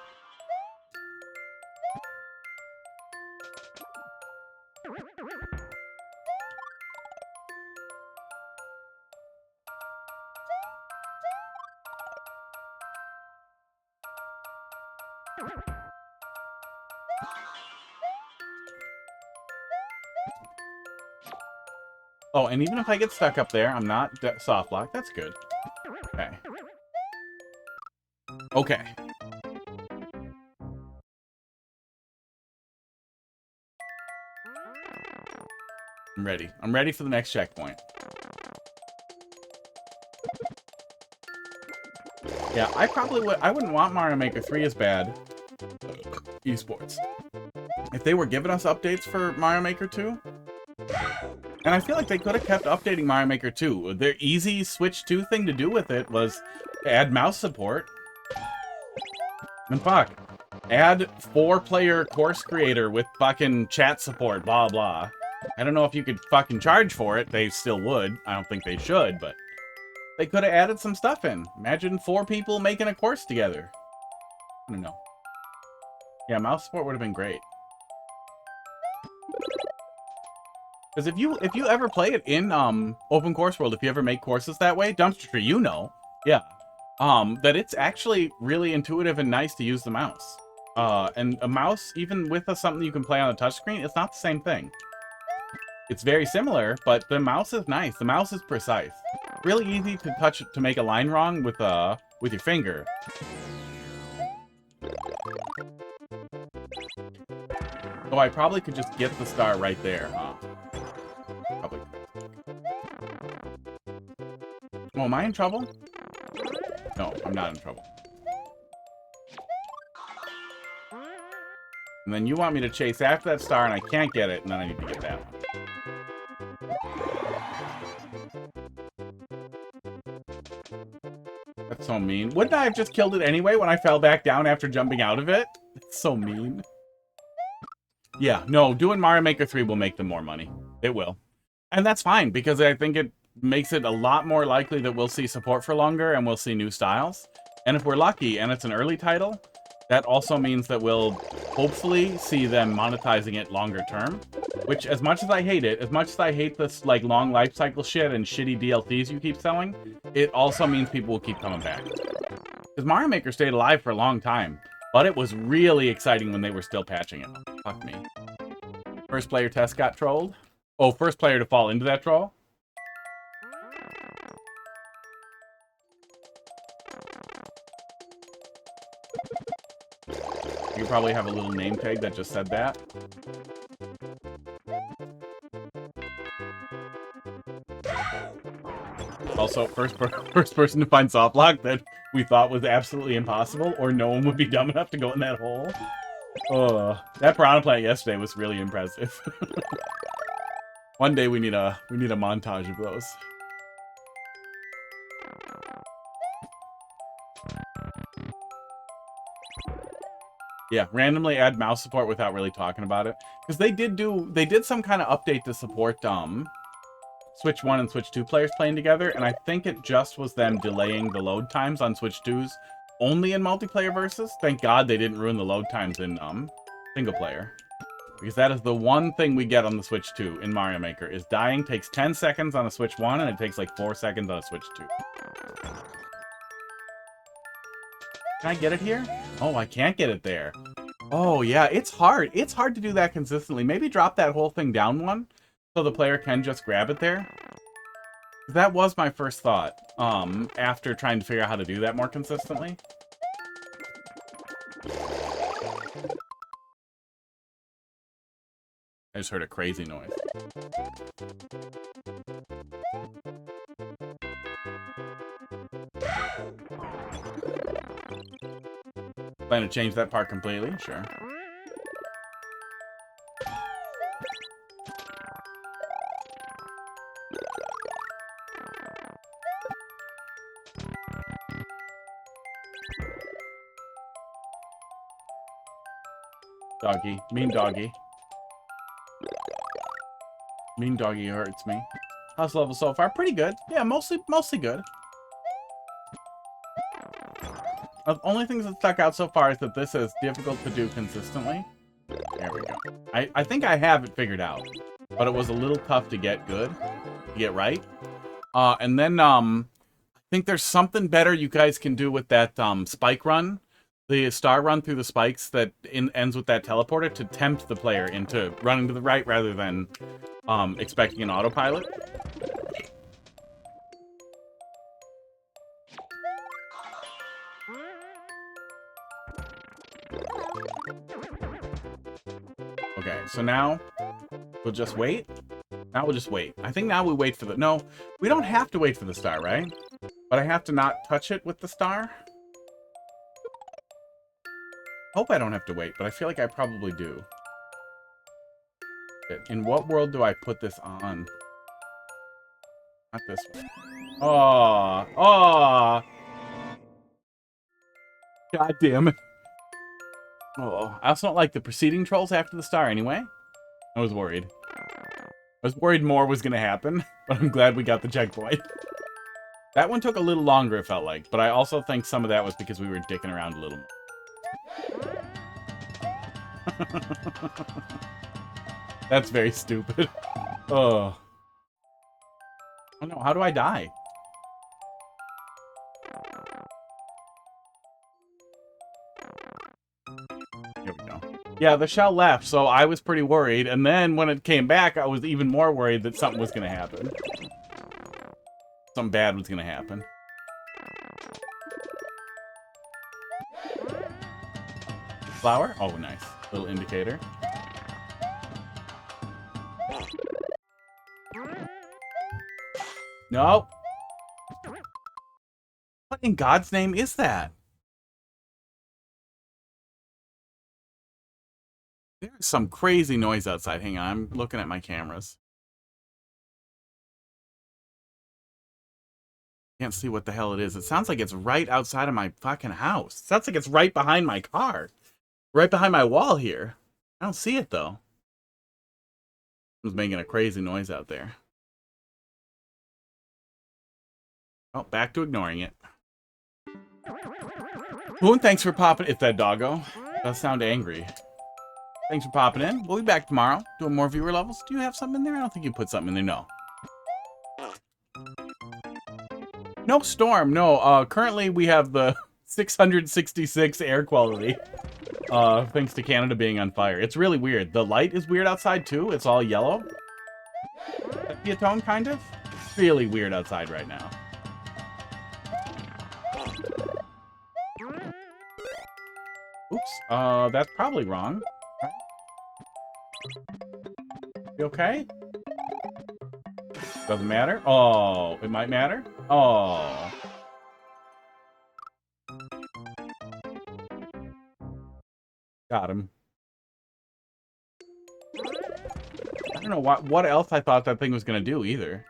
Oh, and even if I get stuck up there, I'm not soft lock. That's good. Okay. Okay. I'm ready. I'm ready for the next checkpoint. Yeah, I probably would. I wouldn't want Mario Maker 3 as bad. Esports. If they were giving us updates for Mario Maker 2. And I feel like they could have kept updating Mario Maker 2. Their easy Switch 2 thing to do with it was to add mouse support. And fuck. Add 4-player course creator with fucking chat support, blah blah. I don't know if you could fucking charge for it. They still would. I don't think they should, but they could have added some stuff in. Imagine 4 people making a course together. I don't know. Yeah, mouse support would have been great. Because if you ever play it in Open Course World, if you ever make courses that way, Dumpster Tree, you know, yeah, that it's actually really intuitive and nice to use the mouse. And a mouse, even with something you can play on a touchscreen, it's not the same thing. It's very similar, but the mouse is nice. The mouse is precise. Really easy to touch to make a line wrong with your finger. So I probably could just get the star right there, huh? Probably. Oh, am I in trouble? No, I'm not in trouble. And then you want me to chase after that star, and I can't get it, and then I need to get that one. That's so mean. Wouldn't I have just killed it anyway when I fell back down after jumping out of it? It's so mean. Yeah, no, doing Mario Maker 3 will make them more money. It will. And that's fine, because I think it makes it a lot more likely that we'll see support for longer and we'll see new styles. And if we're lucky and it's an early title, that also means that we'll hopefully see them monetizing it longer term. Which, as much as I hate it, as much as I hate this like long life cycle shit and shitty DLCs you keep selling, it also means people will keep coming back. Because Mario Maker stayed alive for a long time, but it was really exciting when they were still patching it. Fuck me. First player test got trolled. Oh, first player to fall into that troll? You probably have a little name tag that just said that. Also, first person to find soft lock that we thought was absolutely impossible, or no one would be dumb enough to go in that hole. That piranha plant yesterday was really impressive. One day we need a montage of those. Yeah, randomly add mouse support without really talking about it, because they did some kind of update to support Switch 1 and Switch 2 players playing together, and I think it just was them delaying the load times on Switch 2s only in multiplayer versus. Thank God they didn't ruin the load times in single player, because that is the one thing we get on the Switch 2 in Mario Maker, is dying takes 10 seconds on a Switch 1 and it takes like 4 seconds on a Switch 2. Can I get it here? Oh, I can't get it there. Oh, yeah, it's hard. It's hard to do that consistently. Maybe drop that whole thing down one so the player can just grab it there. That was my first thought, after trying to figure out how to do that more consistently. I just heard a crazy noise. Plan to change that part completely? Sure. Doggy. Mean doggy. Mean doggy hurts me. How's level so far? Pretty good. Yeah, mostly good. The only things that stuck out so far is that this is difficult to do consistently. There we go. I think I have it figured out, but it was a little tough to get good, to get right. And then I think there's something better you guys can do with that spike run the star run through the spikes that ends with that teleporter to tempt the player into running to the right rather than expecting an autopilot. Okay, so now we'll just wait. Now we'll just wait. I think now we wait for the... No, we don't have to wait for the star, right? But I have to not touch it with the star. Hope I don't have to wait, but I feel like I probably do. In what world do I put this on? Not this one. Oh, oh. God damn it. Oh, I also don't like the preceding trolls after the star anyway. I was worried. I was worried more was going to happen, but I'm glad we got the checkpoint. That one took a little longer, it felt like, but I also think some of that was because we were dicking around a little more. That's very stupid. Oh. Oh no, how do I die? Here we go. Yeah, the shell left, so I was pretty worried, and then when it came back, I was even more worried that something was going to happen. Something bad was going to happen. Flower? Oh, nice. Little indicator. No. What in God's name is that? There's some crazy noise outside. Hang on, I'm looking at my cameras. Can't see what the hell it is. It sounds like it's right outside of my fucking house. It sounds like it's right behind my car. Right behind my wall here. I don't see it, though. It was making a crazy noise out there. Oh, back to ignoring it. Boone, thanks for popping. It's that doggo. Does sound angry. Thanks for popping in. We'll be back tomorrow doing more viewer levels. Do you have something in there? I don't think you put something in there. No. No storm. No. Currently we have the 666 air quality. Thanks to Canada being on fire. It's really weird. The light is weird outside too. It's all yellow. Tone, kind of. Really weird outside right now. Oops. That's probably wrong. You okay? Doesn't matter? Oh, it might matter? Oh. Got him. I don't know what else I thought that thing was gonna do either.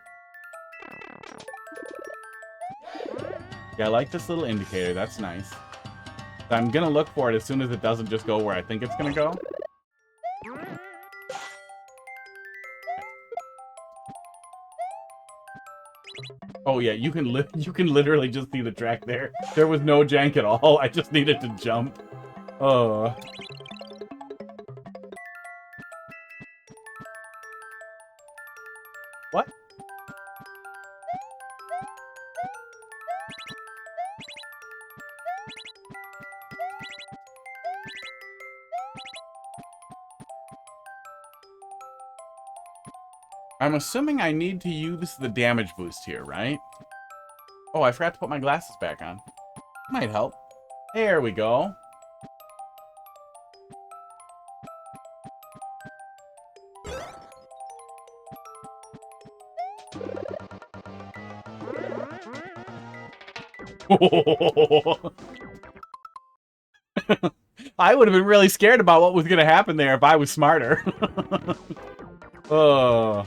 Yeah, I like this little indicator. That's nice. I'm gonna look for it as soon as it doesn't just go where I think it's gonna go. Oh yeah, you can literally just see the track there. There was no jank at all. I just needed to jump. Oh. What? I'm assuming I need to use the damage boost here, right? Oh, I forgot to put my glasses back on. Might help. There we go. I would have been really scared about what was going to happen there if I was smarter. Oh.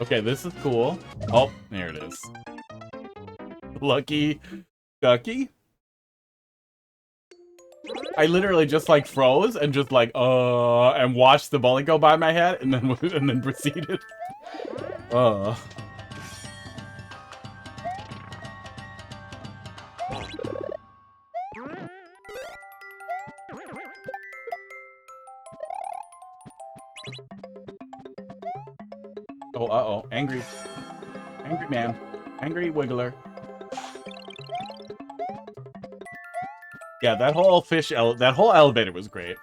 Okay, this is cool. Oh, there it is. Lucky ducky. I literally just like froze and just like and watched the bullet go by my head and then proceeded. Oh, uh-oh. Angry man. Angry wiggler. Yeah, that whole that whole elevator was great.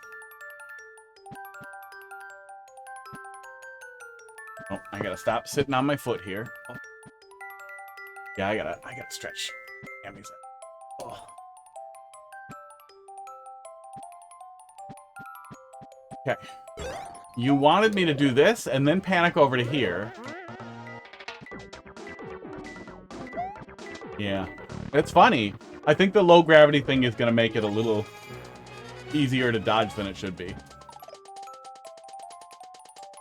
Oh, I gotta stop sitting on my foot here. Oh. Yeah, I gotta stretch. Hammy's oh. Okay. You wanted me to do this and then panic over to here. Yeah. It's funny. I think the low gravity thing is gonna make it a little easier to dodge than it should be.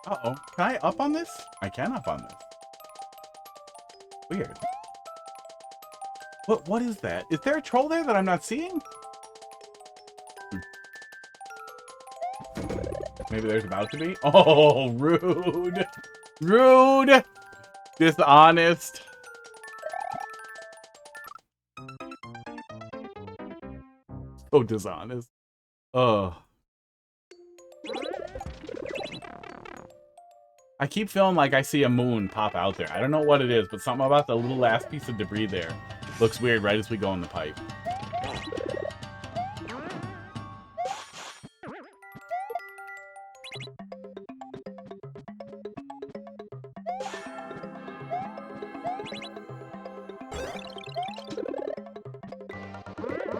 Uh-oh. Can I up on this? I can up on this. Weird. What is that? Is there a troll there that I'm not seeing? Maybe there's about to be? Oh, rude. Rude. Dishonest. So dishonest. Ugh. I keep feeling like I see a moon pop out there. I don't know what it is, but something about the little last piece of debris there looks weird right as we go in the pipe.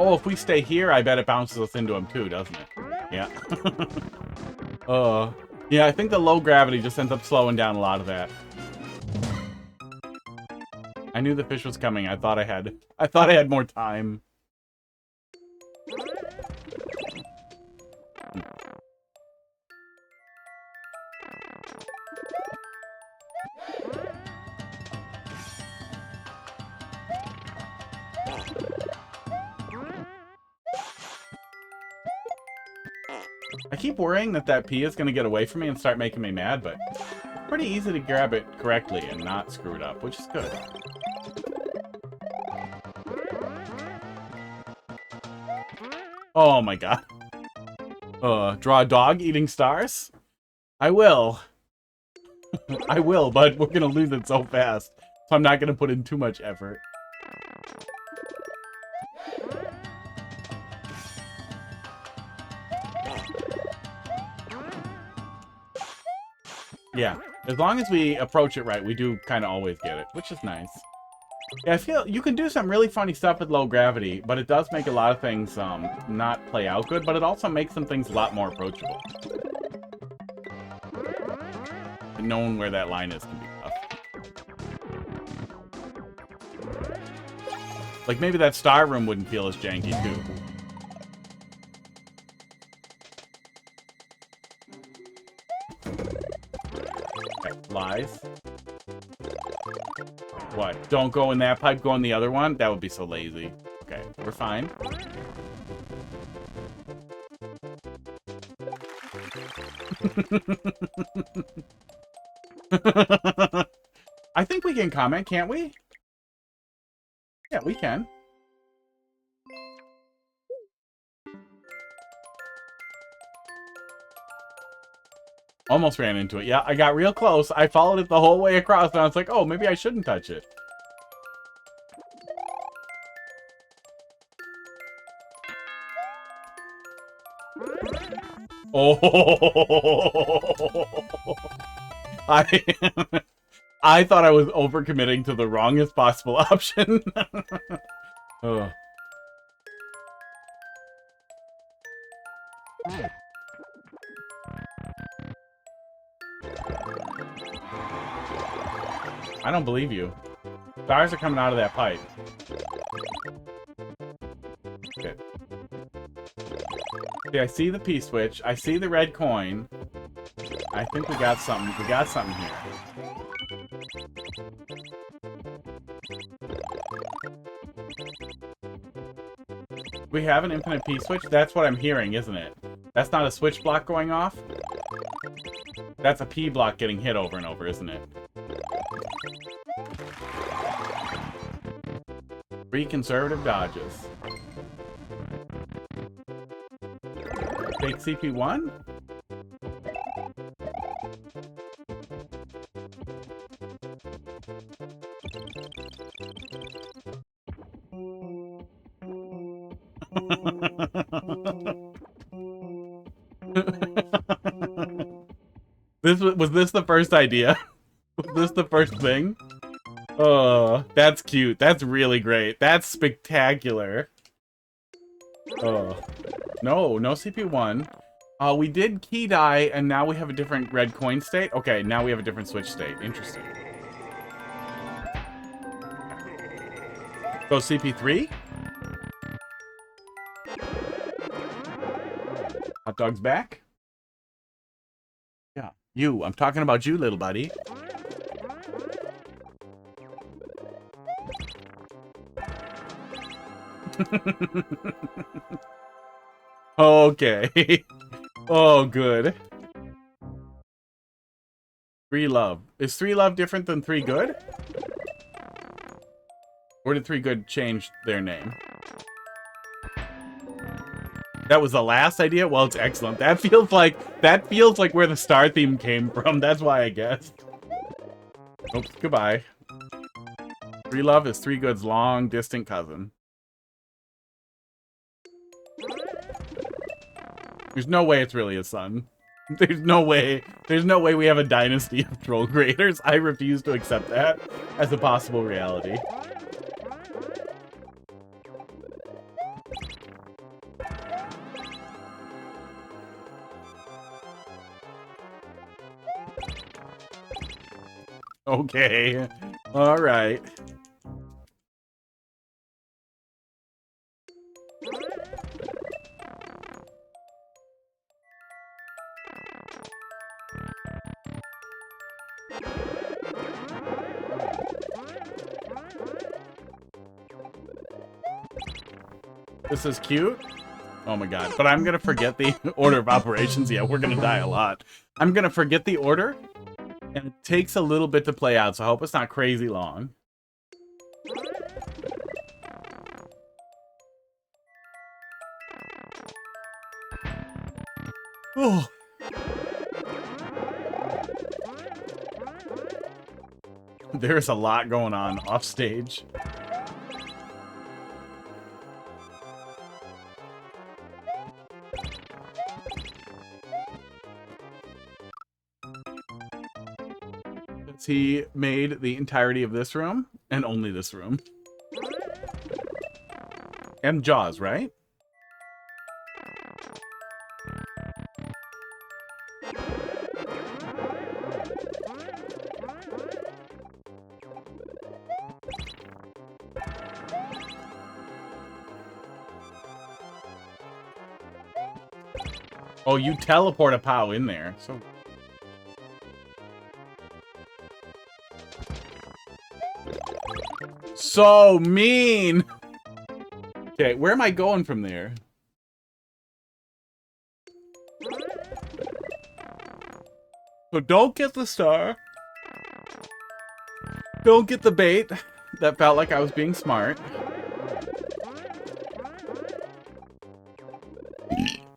Oh, if we stay here, I bet it bounces us into him too, doesn't it? Yeah. Yeah, I think the low gravity just ends up slowing down a lot of that. I knew the fish was coming. I thought I had more time. I keep worrying that pea is going to get away from me and start making me mad, but it's pretty easy to grab it correctly and not screw it up, which is good. Oh my god. Draw a dog eating stars? I will. I will, but we're going to lose it so fast, so I'm not going to put in too much effort. Yeah, as long as we approach it right, we do kind of always get it, which is nice. Yeah, I feel you can do some really funny stuff with low gravity, but it does make a lot of things not play out good, but it also makes some things a lot more approachable. And knowing where that line is can be tough. Like, maybe that star room wouldn't feel as janky, too. Lies. What? Don't go in that pipe, go in the other one? That would be so lazy. Okay, we're fine. I think we can comment, can't we? Yeah, we can. Almost ran into it. Yeah, I got real close. I followed it the whole way across, and I was like, oh, maybe I shouldn't touch it. Oh, I thought I was overcommitting to the wrongest possible option. Oh. I don't believe you. Stars are coming out of that pipe. Good. Okay, I see the P-switch. I see the red coin. I think we got something. We got something here. We have an infinite P-switch? That's what I'm hearing, isn't it? That's not a switch block going off? That's a P block getting hit over and over, isn't it? 3 conservative dodges. Take CP1? Was this the first idea? Was this the first thing? Oh, that's cute. That's really great. That's spectacular. Oh. No CP1. We did key die, and now we have a different red coin state. Okay, now we have a different switch state. Interesting. Go CP3. Hot dog's back. Yeah, you. I'm talking about you, little buddy. Okay. Oh, good. 3 love. Is 3 love different than 3 good? Or did 3 good change their name? That was the last idea? Well, it's excellent. That feels like where the star theme came from. That's why I guessed. Oops, goodbye. 3 love is 3 good's long distant cousin. There's no way it's really a son. There's no way we have a dynasty of troll creators. I refuse to accept that as a possible reality. Okay. All right. This is cute. Oh my god. But I'm gonna forget the order of operations. Yeah, we're gonna die a lot. I'm gonna forget the order. And it takes a little bit to play out, so I hope it's not crazy long. Oh. There's a lot going on off stage. He made the entirety of this room and only this room. And Jaws, right? Oh, you teleport a POW in there. So mean. Okay, where am I going from there? So don't get the star. Don't get the bait. That felt like I was being smart.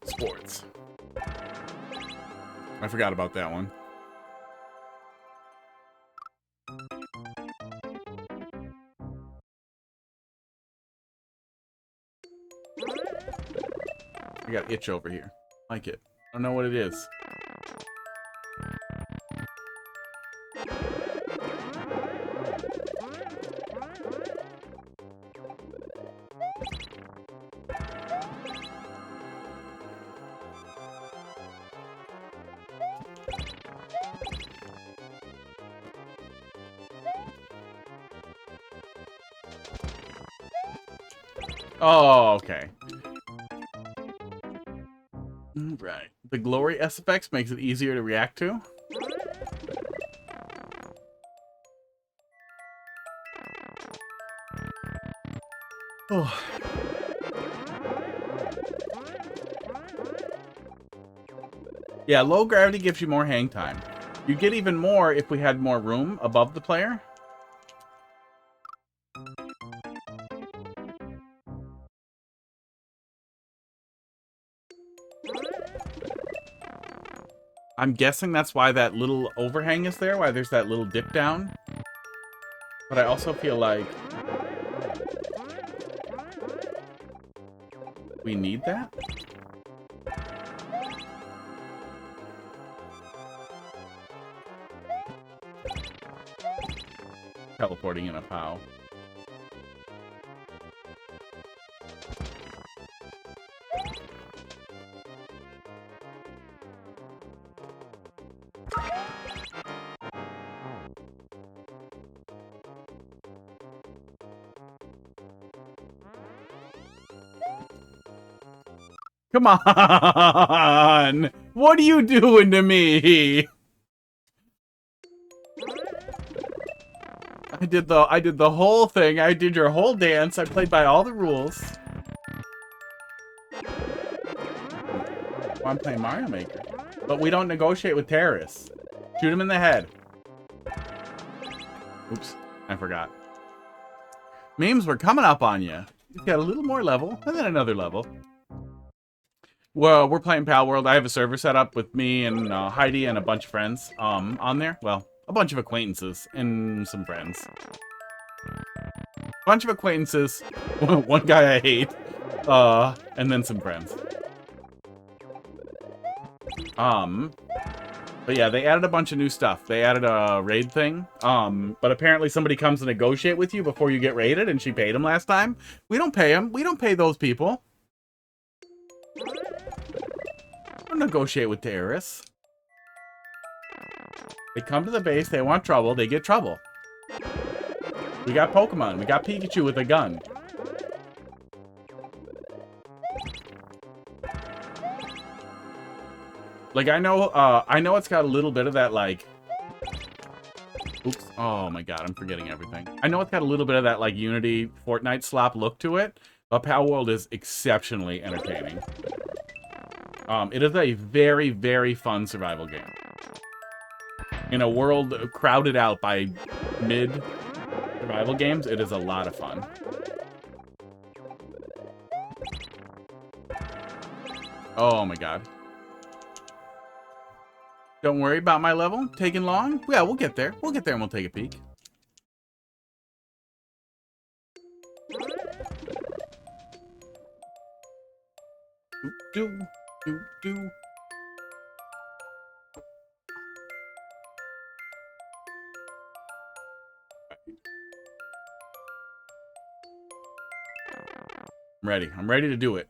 Sports. I forgot about that one. I got itch over here. Like it. I don't know what it is. Oh, okay. Right. The glory SFX makes it easier to react to. Oh. Yeah, low gravity gives you more hang time. You get even more if we had more room above the player. I'm guessing that's why that little overhang is there, why there's that little dip down. But I also feel like... We need that? Teleporting in a POW. Come on! What are you doing to me? I did the whole thing. I did your whole dance. I played by all the rules. Well, I'm playing Mario Maker. But we don't negotiate with terrorists. Shoot him in the head. Oops, I forgot. Memes, we're coming up on you. You've got a little more level, and then another level. Well, we're playing Pal World. I have a server set up with me and Heidi and a bunch of friends on there. Well, a bunch of acquaintances and some friends. Bunch of acquaintances, one guy I hate, and then some friends. But yeah, they added a bunch of new stuff. They added a raid thing. But apparently somebody comes to negotiate with you before you get raided, and she paid him last time. We don't pay them. We don't pay those people. Don't negotiate with terrorists. They come to the base, they want trouble, they get trouble. We got Pokemon, we got Pikachu with a gun. Like, I know it's got a little bit of that, like... Oops, oh my god, I'm forgetting everything. I know it's got a little bit of that, like, Unity Fortnite slop look to it, but Pal World is exceptionally entertaining. It is a very, very fun survival game. In a world crowded out by mid-survival games, it is a lot of fun. Oh my god. Don't worry about my level taking long. Yeah, we'll get there. We'll get there and we'll take a peek. Do. I'm ready. I'm ready to do it.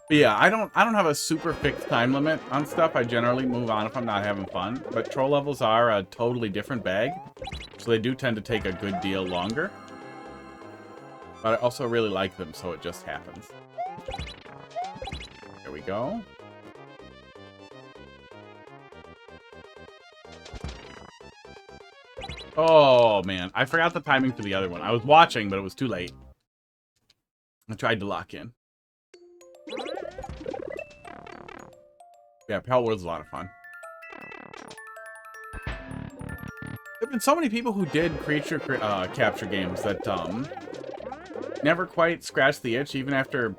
But yeah, I don't have a super fixed time limit on stuff. I generally move on if I'm not having fun. But troll levels are a totally different bag, so they do tend to take a good deal longer. But I also really like them, so it just happens. There we go. Oh, man. I forgot the timing for the other one. I was watching, but it was too late. I tried to lock in. Yeah, Pal World's a lot of fun. There've been so many people who did creature capture games that never quite scratched the itch, even after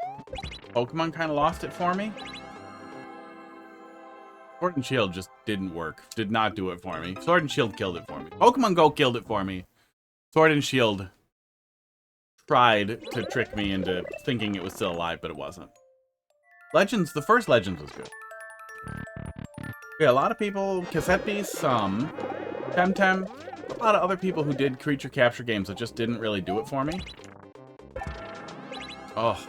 Pokemon kind of lost it for me. Sword and Shield just didn't work. Did not do it for me. Sword and Shield killed it for me. Pokemon Go killed it for me. Sword and Shield tried to trick me into thinking it was still alive, but it wasn't. Legends, the first Legends was good. Yeah, a lot of people, Cassette Beasts, Temtem, a lot of other people who did creature capture games that just didn't really do it for me. Oh.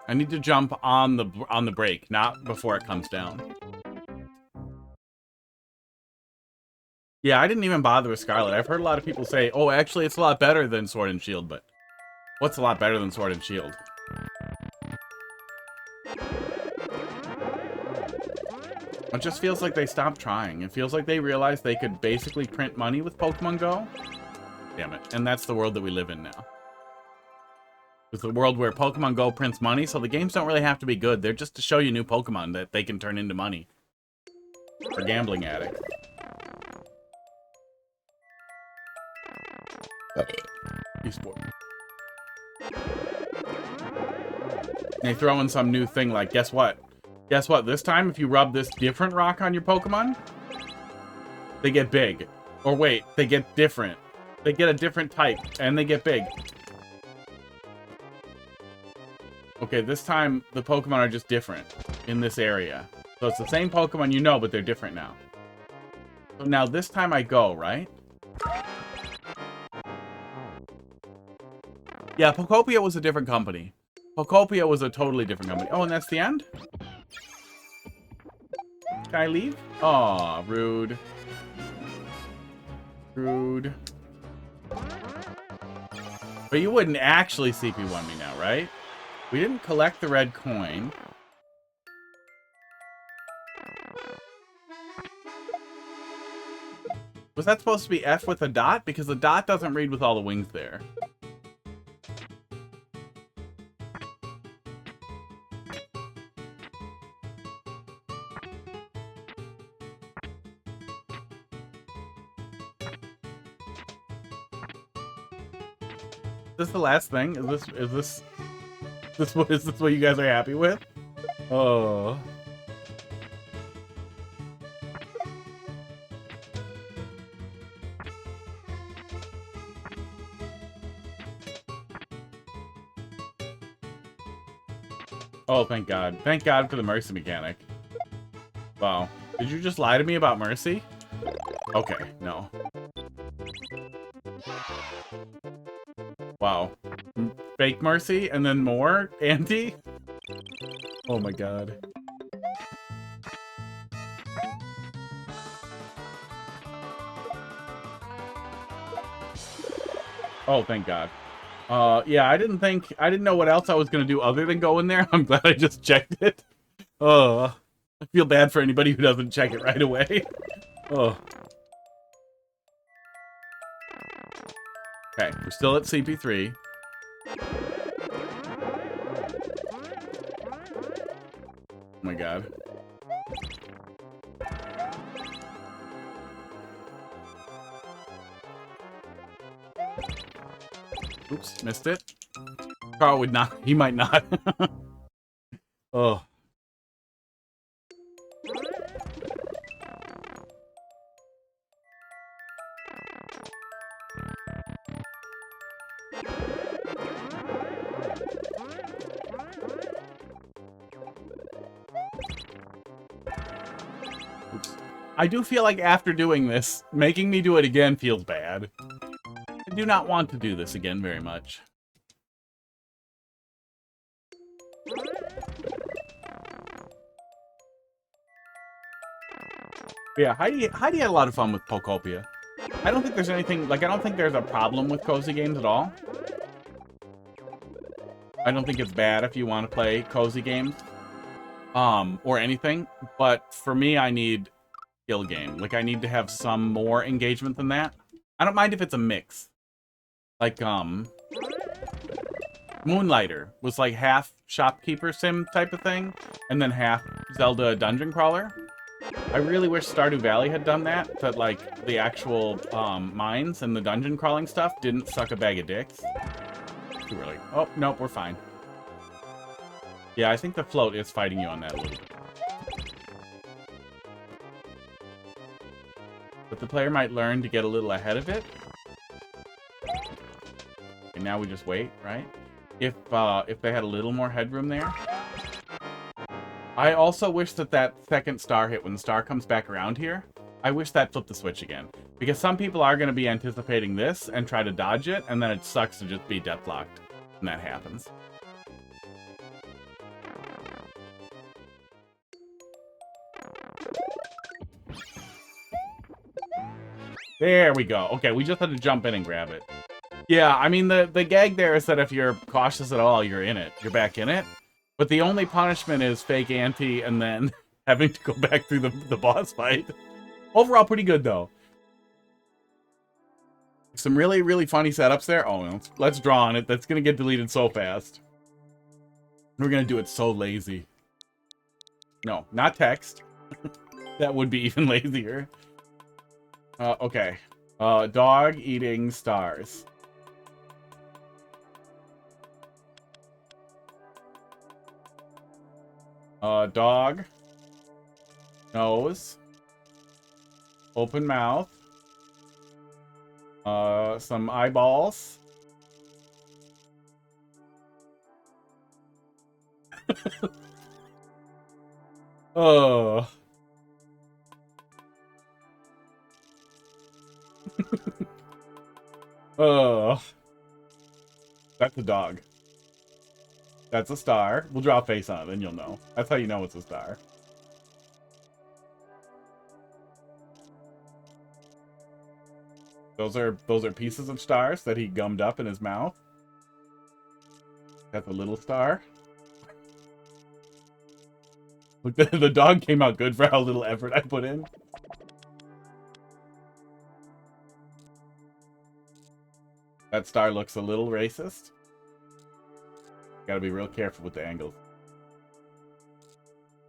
I need to jump on the brake, not before it comes down. Yeah, I didn't even bother with Scarlet. I've heard a lot of people say, oh, actually, it's a lot better than Sword and Shield, but what's a lot better than Sword and Shield? It just feels like they stopped trying. It feels like they realized they could basically print money with Pokemon Go. Damn it. And that's the world that we live in now. It's the world where Pokemon Go prints money, so the games don't really have to be good. They're just to show you new Pokemon that they can turn into money. For gambling addicts. Esport. They throw in some new thing like, guess what? Guess what? This time, if you rub this different rock on your Pokemon, they get big. Or wait, they get different. They get a different type, and they get big. Okay, this time the Pokemon are just different in this area. So it's the same Pokemon you know, but they're different now. So now this time I go, right? Yeah, Pokopia was a different company. Pokopia was a totally different company. Oh, and that's the end? Can I leave? Aw, rude. Rude. But you wouldn't actually CP1 me now, right? We didn't collect the red coin. Was that supposed to be F with a dot? Because the dot doesn't read with all the wings there. Is this the last thing? Is this what you guys are happy with? Oh. Oh, thank God. Thank God for the mercy mechanic. Wow. Did you just lie to me about mercy? Okay, no. Wow. Fake mercy and then more anti? Oh my God. Oh, thank God. Yeah, I didn't know what else I was gonna do other than go in there. I'm glad I just checked it. Oh, I feel bad for anybody who doesn't check it right away. Oh. Okay, we're still at CP3. Oh my God. Oops, missed it. Carl would not. He might not. Oh. Oops. I do feel like after doing this, making me do it again feels bad. I do not want to do this again very much. Yeah, Heidi had a lot of fun with Pokopia. I don't think there's anything, like, I don't think there's a problem with cozy games at all. I don't think it's bad if you want to play cozy games. Or anything. But for me, I need skill game. Like, I need to have some more engagement than that. I don't mind if it's a mix. Like, Moonlighter was like half shopkeeper sim type of thing, and then half Zelda dungeon crawler. I really wish Stardew Valley had done that, that like the actual mines and the dungeon crawling stuff didn't suck a bag of dicks. Too early. Oh, nope, we're fine. Yeah, I think the float is fighting you on that a little bit. But the player might learn to get a little ahead of it. And now we just wait, right? If they had a little more headroom there. I also wish that that second star hit when the star comes back around here. I wish that flipped the switch again. Because some people are going to be anticipating this and try to dodge it, and then it sucks to just be deathlocked when that happens. There we go. Okay, we just had to jump in and grab it. Yeah, I mean, the gag there is that if you're cautious at all, you're in it. You're back in it. But the only punishment is fake anti and then having to go back through the boss fight. Overall, pretty good, though. Some really, really funny setups there. Oh, no. Let's draw on it. That's going to get deleted so fast. We're going to do it so lazy. No, not text. That would be even lazier. Okay. Dog eating stars. Dog. Nose. Open mouth. Some eyeballs. Oh. Oh. That's a dog. That's a star. We'll draw a face on it, then you'll know. That's how you know it's a star. Those are pieces of stars that he gummed up in his mouth. That's a little star. Look, the dog came out good for how little effort I put in. That star looks a little racist. Gotta be real careful with the angles.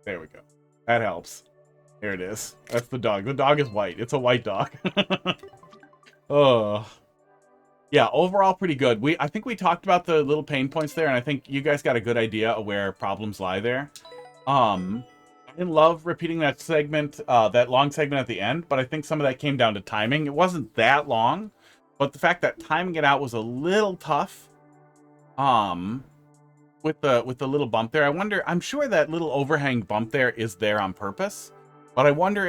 There we go. That helps. Here it is. That's the dog. The dog is white. It's a white dog. Oh. Yeah, overall pretty good. I think we talked about the little pain points there, and I think you guys got a good idea of where problems lie there. I didn't love repeating that segment, that long segment at the end, but I think some of that came down to timing. It wasn't that long, but the fact that timing it out was a little tough. With the little bump there, I'm sure that little overhang bump there is there on purpose. But I wonder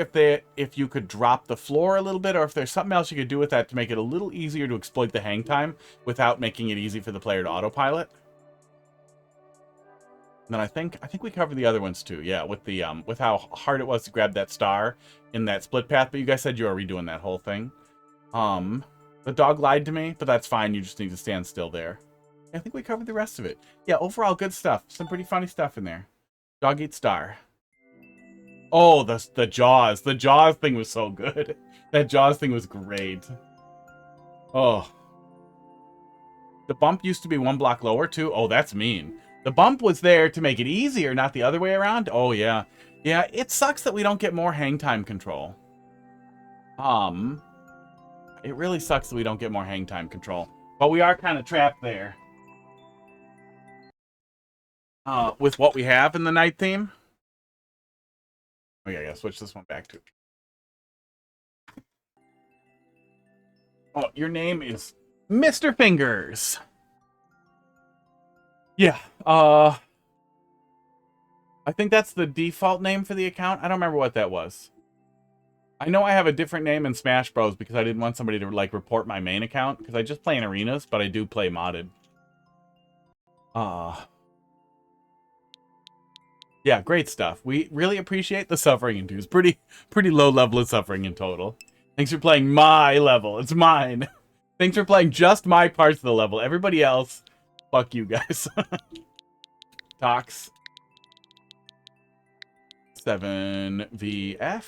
if you could drop the floor a little bit, or if there's something else you could do with that to make it a little easier to exploit the hang time without making it easy for the player to autopilot. And then I think we covered the other ones too. Yeah, with the with how hard it was to grab that star in that split path. But you guys said you were redoing that whole thing. The dog lied to me, but that's fine. You just need to stand still there. I think we covered the rest of it. Yeah, overall good stuff. Some pretty funny stuff in there. Dog eat star. Oh, the Jaws. The Jaws thing was so good. That Jaws thing was great. Oh. The bump used to be one block lower, too. Oh, that's mean. The bump was there to make it easier, not the other way around. Oh, yeah. Yeah, it sucks that we don't get more hang time control. It really sucks that we don't get more hang time control. But we are kind of trapped there. With what we have in the night theme. Okay, I gotta switch this one back to. Oh, your name is Mr. Fingers. Yeah, I think that's the default name for the account. I don't remember what that was. I know I have a different name in Smash Bros. Because I didn't want somebody to, like, report my main account. Because I just play in arenas, but I do play modded. Yeah, great stuff. We really appreciate the suffering into. It's pretty low level of suffering in total. Thanks for playing my level. It's mine. Thanks for playing just my parts of the level. Everybody else, fuck you guys. Tox. 7VF.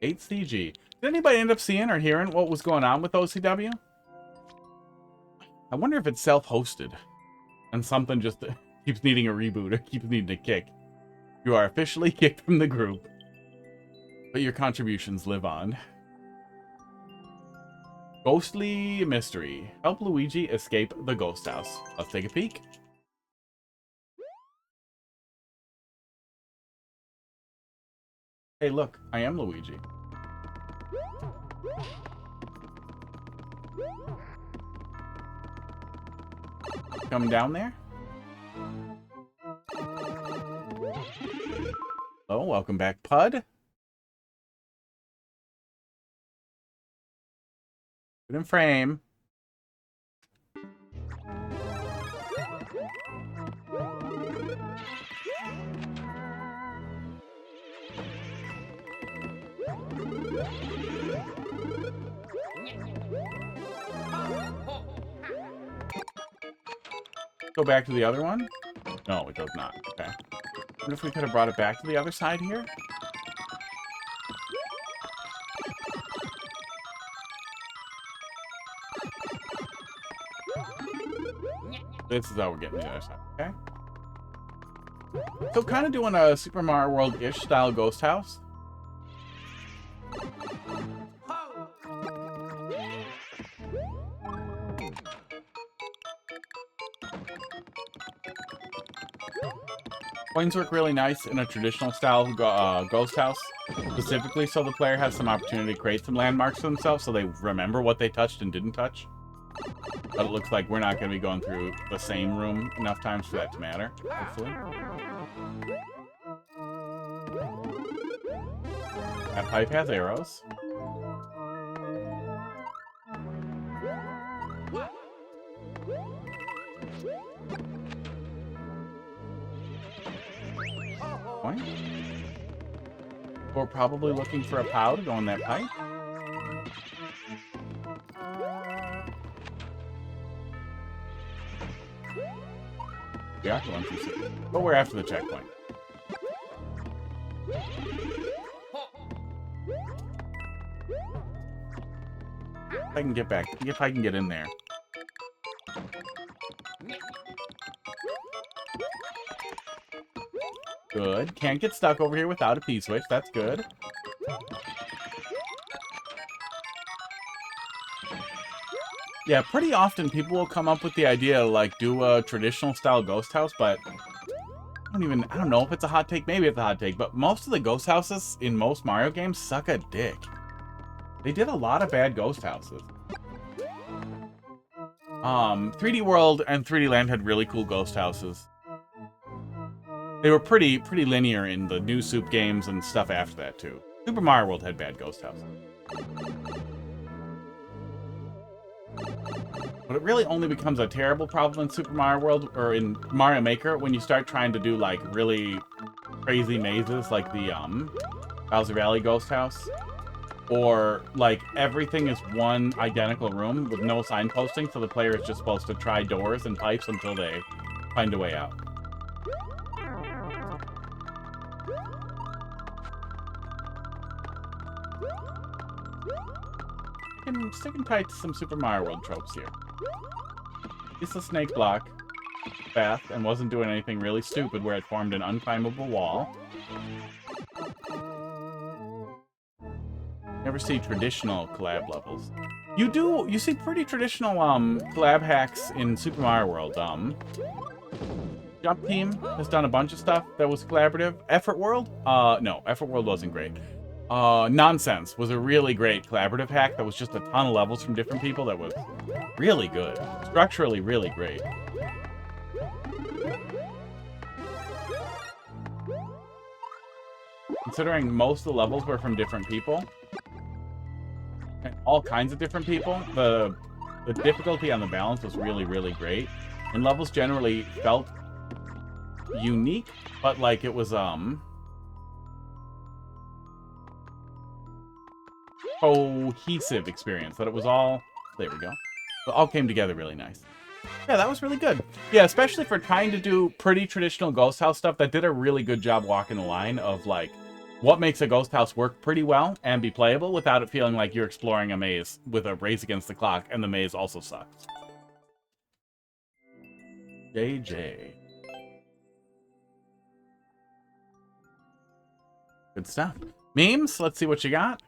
8CG. Did anybody end up seeing or hearing what was going on with OCW? I wonder if it's self-hosted. And something just keeps needing a reboot or keeps needing a kick. You are officially kicked from the group. But your contributions live on. Ghostly mystery. Help Luigi escape the ghost house. Let's take a peek. Hey, look. I am Luigi. Come down there. Hello, welcome back, Pud. Good in frame. Go back to the other one? No, it does not. Okay. I wonder if we could have brought it back to the other side here? This is how we're getting to the other side, okay? So kind of doing a Super Mario World-ish style ghost house. Coins work really nice in a traditional style ghost house, specifically so the player has some opportunity to create some landmarks for themselves so they remember what they touched and didn't touch. But it looks like we're not going to be going through the same room enough times for that to matter, hopefully. That pipe has arrows. Point. We're probably looking for a POW to go in that pipe. We are going through some, but we're after the checkpoint. If I can get back, if I can get in there. Good. Can't get stuck over here without a P-switch. That's good. Yeah, pretty often people will come up with the idea to, like, do a traditional style ghost house, but I don't know if it's a hot take. Maybe it's a hot take, but most of the ghost houses in most Mario games suck a dick. They did a lot of bad ghost houses. 3D World and 3D Land had really cool ghost houses. They were pretty linear in the new Soup games and stuff after that, too. Super Mario World had bad ghost houses. But it really only becomes a terrible problem in Super Mario World, or in Mario Maker, when you start trying to do, like, really crazy mazes, like the, Bowser Valley Ghost House. Or, like, everything is one identical room with no signposting, so the player is just supposed to try doors and pipes until they find a way out. I'm sticking tight to some Super Mario World tropes here. It's a snake block path and wasn't doing anything really stupid where it formed an unclimbable wall. Never see traditional collab levels. You see pretty traditional collab hacks in Super Mario World. Jump Team has done a bunch of stuff that was collaborative. Effort World? No, Effort World wasn't great. Nonsense was a really great collaborative hack that was just a ton of levels from different people that was really good. Structurally really great. Considering most of the levels were from different people, and all kinds of different people, the difficulty on the balance was really, really great. And levels generally felt unique, but like it was, cohesive experience, that it was all, there we go, it all came together really nice. Yeah, that was really good. Yeah, especially for trying to do pretty traditional ghost house stuff, that did a really good job walking the line of like what makes a ghost house work pretty well and be playable without it feeling like you're exploring a maze with a race against the clock and the maze also sucks. JJ. Good stuff. Memes, let's see what you got.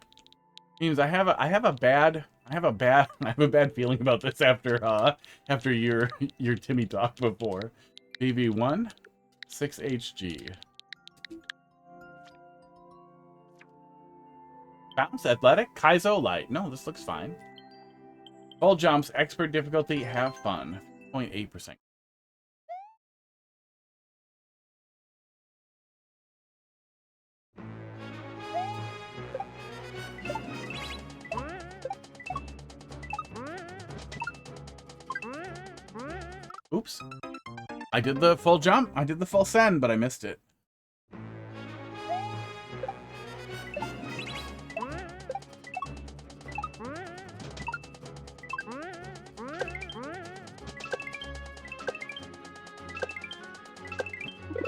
Memes, I have a bad feeling about this after your Timmy talk before. BV1 6HG. Bounce, athletic, Kaizo, Lite. No, this looks fine. Full jumps, expert difficulty, have fun. 0.8%. Oops. I did the full jump. I did the full send, but I missed it.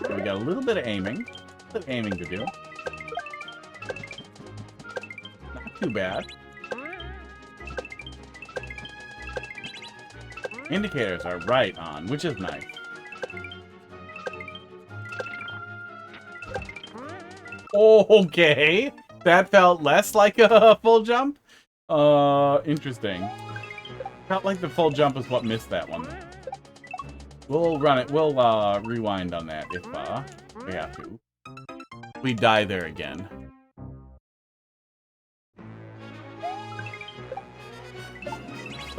So we got a little bit of aiming. A bit of aiming to do. Not too bad. Indicators are right on, which is nice. Okay, that felt less like a full jump. Interesting. Felt like the full jump is what missed that one. We'll run it. We'll rewind on that if we have to. We die there again.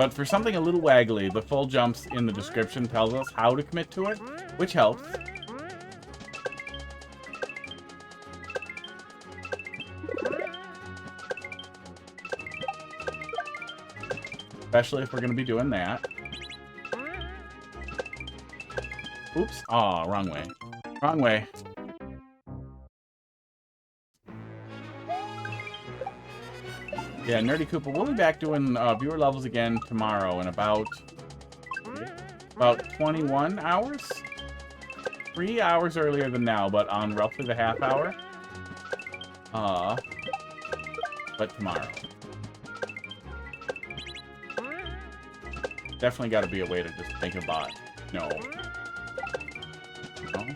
But for something a little waggly, the full jumps in the description tells us how to commit to it, which helps. Especially if we're going to be doing that. Oops. Aw, wrong way. Wrong way. Yeah, Nerdy Cooper, we'll be back doing viewer levels again tomorrow in about 21 hours? 3 hours earlier than now, but on roughly the half hour. But tomorrow. Definitely got to be a way to just think about, no. No?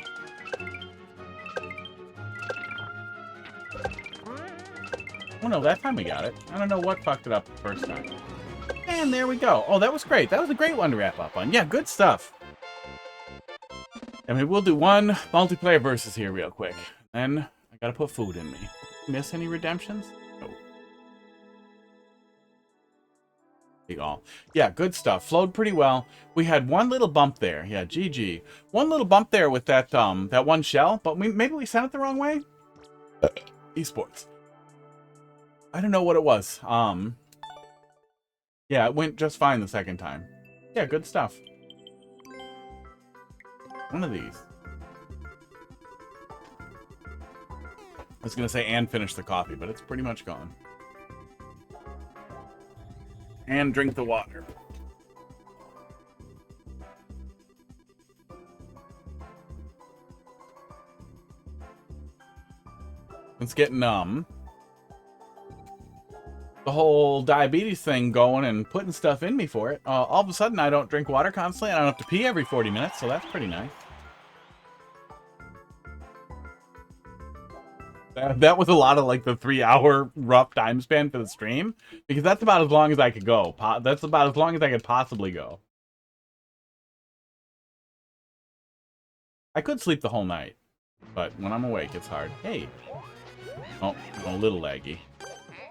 Oh no, that time we got it. I don't know what fucked it up the first time. And there we go. Oh, that was great. That was a great one to wrap up on. Yeah, good stuff. I mean, we'll do one multiplayer versus here real quick. Then I gotta put food in me. Miss any redemptions? No. Yeah, good stuff. Flowed pretty well. We had one little bump there. Yeah, GG. One little bump there with that that one shell, but maybe we sent it the wrong way? Esports. I don't know what it was. Yeah, it went just fine the second time. Yeah, good stuff. One of these. I was gonna say and finish the coffee, but it's pretty much gone. And drink the water. It's getting the whole diabetes thing going and putting stuff in me for it. All of a sudden I don't drink water constantly and I don't have to pee every 40 minutes, so that's pretty nice. That was a lot of like the 3-hour rough time span for the stream, because that's about as long as I could go. That's about as long as I could possibly go. I could sleep the whole night, but when I'm awake, it's hard. Hey. Oh, a little laggy.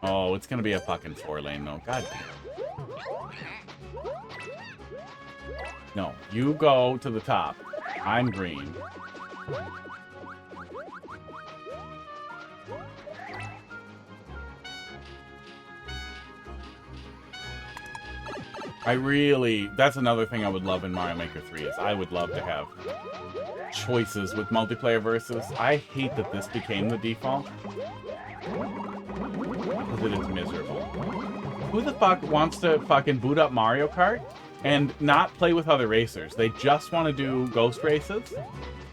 Oh, it's gonna be a fucking 4-lane though. God damn. No, you go to the top. I'm green. That's another thing I would love in Mario Maker 3 is I would love to have choices with multiplayer versus. I hate that this became the default. Because it is miserable. Who the fuck wants to fucking boot up Mario Kart and not play with other racers? They just want to do ghost races,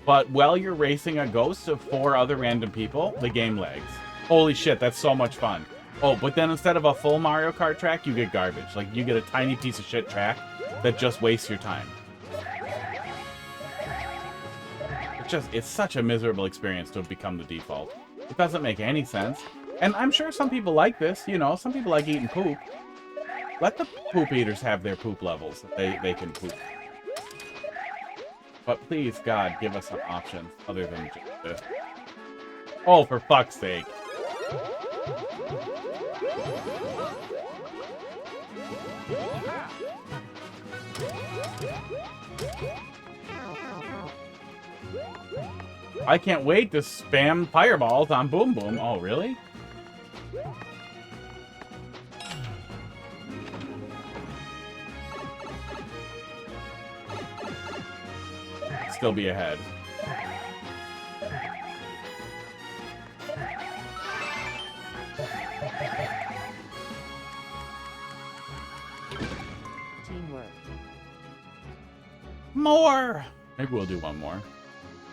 but while you're racing a ghost of 4 other random people, the game lags. Holy shit, that's so much fun. Oh, but then instead of a full Mario Kart track, you get garbage. Like, you get a tiny piece of shit track that just wastes your time. It's such a miserable experience to have become the default. It doesn't make any sense. And I'm sure some people like this, you know, some people like eating poop. Let the poop eaters have their poop levels. They can poop. But please, God, give us some options other than just this. Oh, for fuck's sake. I can't wait to spam fireballs on Boom Boom. Oh, really? Still be ahead. Teamwork. More! Maybe we'll do one more.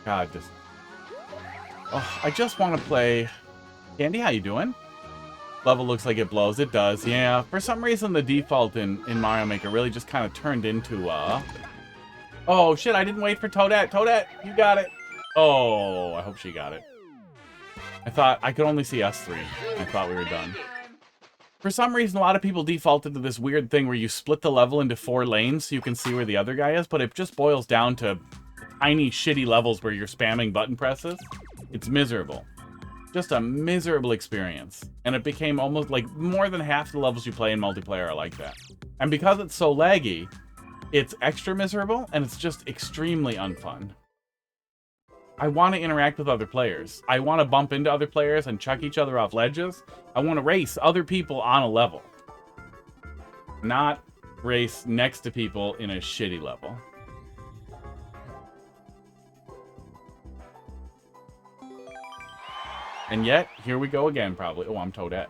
God, just... Oh, I just want to play... Candy, how you doing? Level looks like it blows. It does, yeah. For some reason, the default in Mario Maker really just kind of turned into, Oh, shit, I didn't wait for Toadette. Toadette, you got it. Oh, I hope she got it. I thought I could only see us 3. I thought we were done. For some reason, a lot of people defaulted to this weird thing where you split the level into 4 lanes so you can see where the other guy is, but it just boils down to tiny, shitty levels where you're spamming button presses. It's miserable. Just a miserable experience. And it became almost like more than half the levels you play in multiplayer are like that. And because it's so laggy, it's extra miserable, and it's just extremely unfun. I want to interact with other players. I want to bump into other players and chuck each other off ledges. I want to race other people on a level. Not race next to people in a shitty level. And yet, here we go again, probably. Oh, I'm Toadette.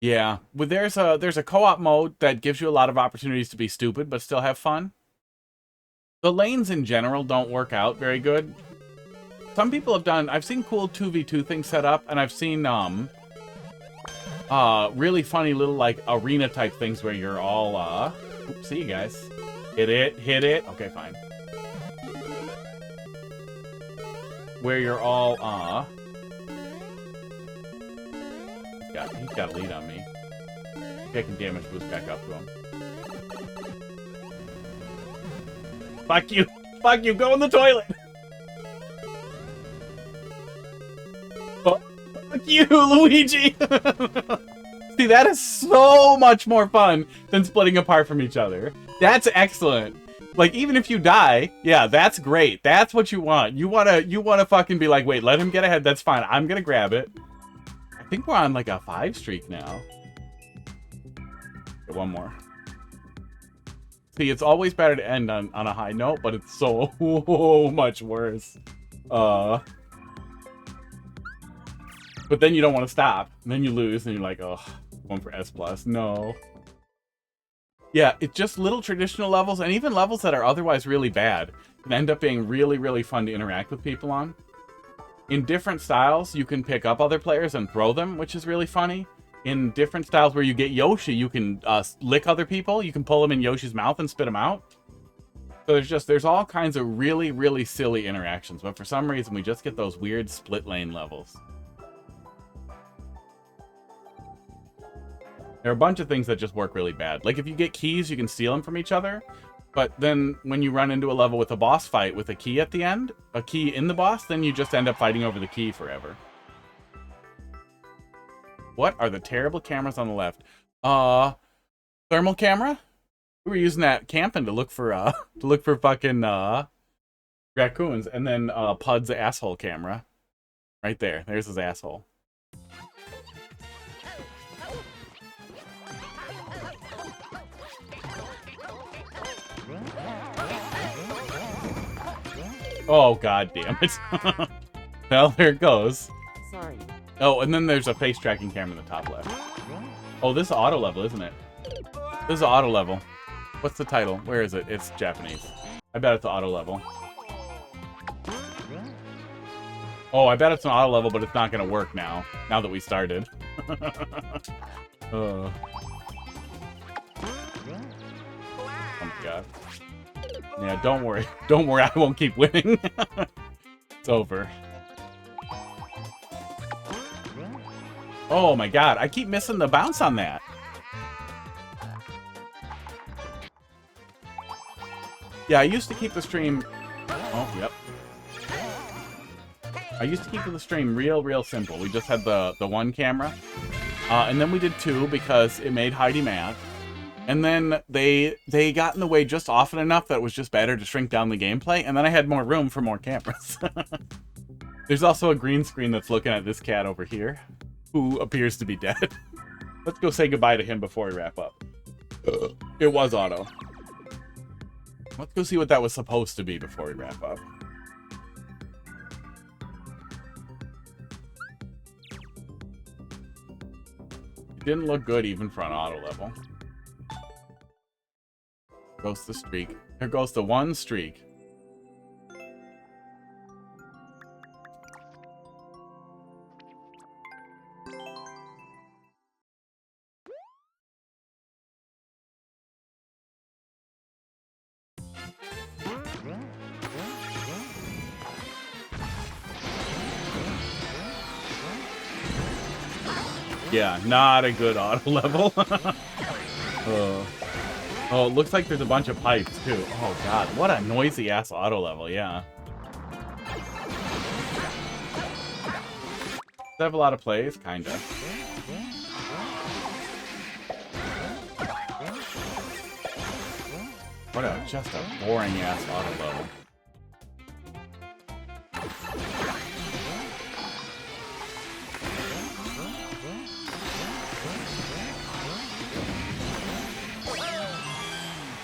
Yeah, well, there's a co-op mode that gives you a lot of opportunities to be stupid but still have fun. The lanes in general don't work out very good. Some people have done, I've seen cool 2v2 things set up, and I've seen really funny little like arena type things where you're all oops, see you guys. Hit it. Okay, fine. Where you're all he's got a lead on me. I can damage boost back up to him. Fuck you! Fuck you! Go in the toilet! Oh, fuck you, Luigi! See, that is so much more fun than splitting apart from each other. That's excellent. Like, even if you die, yeah, that's great. That's what you want. You wanna fucking be like, wait, let him get ahead. That's fine. I'm gonna grab it. I think we're on like a 5 streak now. Okay, one more. See, it's always better to end on a high note, but it's so much worse. But then you don't want to stop. And then you lose, and you're like, oh, going for S+. No. Yeah, it's just little traditional levels, and even levels that are otherwise really bad can end up being really, really fun to interact with people on. In different styles, you can pick up other players and throw them, which is really funny. In different styles where you get Yoshi, you can lick other people. You can pull them in Yoshi's mouth and spit them out. So there's all kinds of really, really silly interactions. But for some reason, we just get those weird split lane levels. There are a bunch of things that just work really bad. Like if you get keys, you can steal them from each other. But then when you run into a level with a boss fight with a key at the end, a key in the boss, then you just end up fighting over the key forever. What are the terrible cameras on the left? Thermal camera? We were using that camping to look for fucking raccoons, and then Pud's asshole camera. Right there. There's his asshole. Oh, god damn it. Well, there it goes. Sorry. Oh, and then there's a face tracking camera in the top left. Oh, this is auto level, isn't it? This is auto level. What's the title? Where is it? It's Japanese. I bet it's auto level. Oh, I bet it's an auto level, but it's not going to work now. Now that we started. Oh my god. Yeah, don't worry. Don't worry, I won't keep winning. It's over. Oh my god, I keep missing the bounce on that. Yeah, I used to keep the stream... Oh, yep. I used to keep the stream real simple. We just had the one camera. And then we did 2 because it made Heidi mad. And then they got in the way just often enough that it was just better to shrink down the gameplay. And then I had more room for more cameras. There's also a green screen that's looking at this cat over here, who appears to be dead. Let's go say goodbye to him before we wrap up. It was auto. Let's go see what that was supposed to be before we wrap up. It didn't look good even for an auto level. Goes the streak. There goes the one streak. Yeah, not a good auto level. Oh, it looks like there's a bunch of pipes, too. Oh, God. What a noisy-ass auto level, yeah. I have a lot of plays? Kinda. What a, just a boring ass auto load.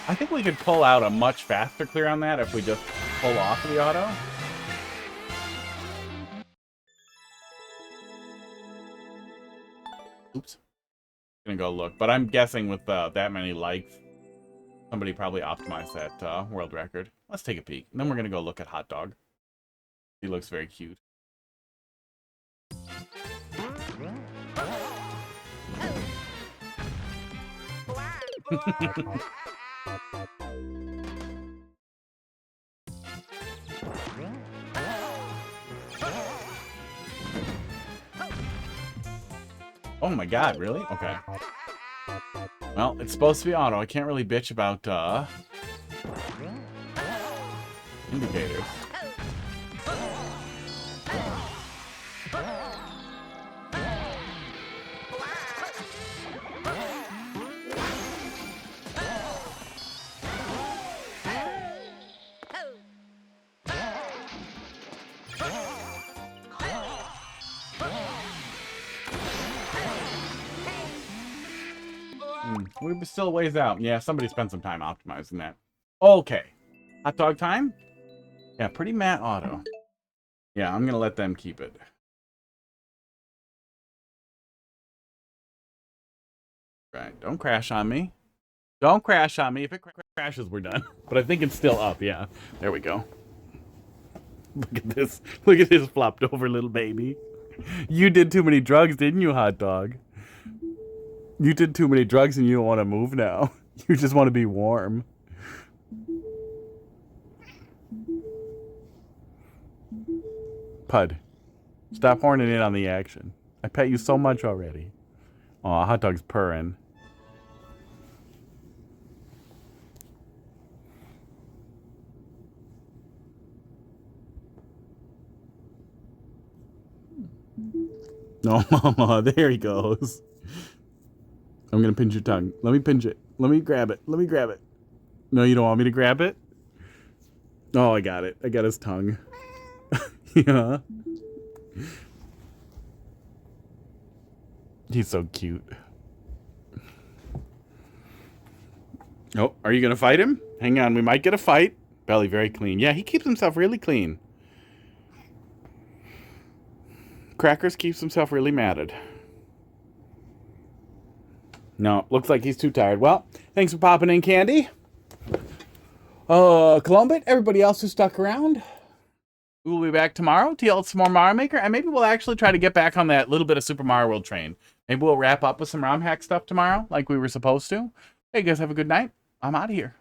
I think we could pull out a much faster clear on that if we just pull off the auto. Oops. Gonna go look, but I'm guessing with that many likes, somebody probably optimized that world record. Let's take a peek. And then we're gonna go look at Hot Dog. He looks very cute. Oh my god, really? Okay. Well, it's supposed to be auto. I can't really bitch about indicators. We're still a ways out. Yeah, somebody spent some time optimizing that. Okay. Hot dog time? Yeah, pretty matte auto. Yeah, I'm going to let them keep it. Right, don't crash on me. Don't crash on me. If it crashes, we're done. But I think it's still up, yeah. There we go. Look at this. Look at this flopped over little baby. You did too many drugs, didn't you, hot dog? You did too many drugs and you don't want to move now. You just want to be warm. Pud, stop horning in on the action. I pet you so much already. Aw, hot dog's purring. No, mama, there he goes. I'm gonna pinch your tongue. Let me pinch it. Let me grab it. Let me grab it. No, you don't want me to grab it? Oh, I got it. I got his tongue. Yeah. He's so cute. Oh, are you gonna fight him? Hang on, we might get a fight. Belly very clean. Yeah, he keeps himself really clean. Crackers keeps himself really matted. No, looks like he's too tired. Well, thanks for popping in, Candy. Columbit, everybody else who stuck around. We will be back tomorrow to yell some more Mario Maker, and maybe we'll actually try to get back on that little bit of Super Mario World train. Maybe we'll wrap up with some ROM hack stuff tomorrow, like we were supposed to. Hey, guys, have a good night. I'm out of here.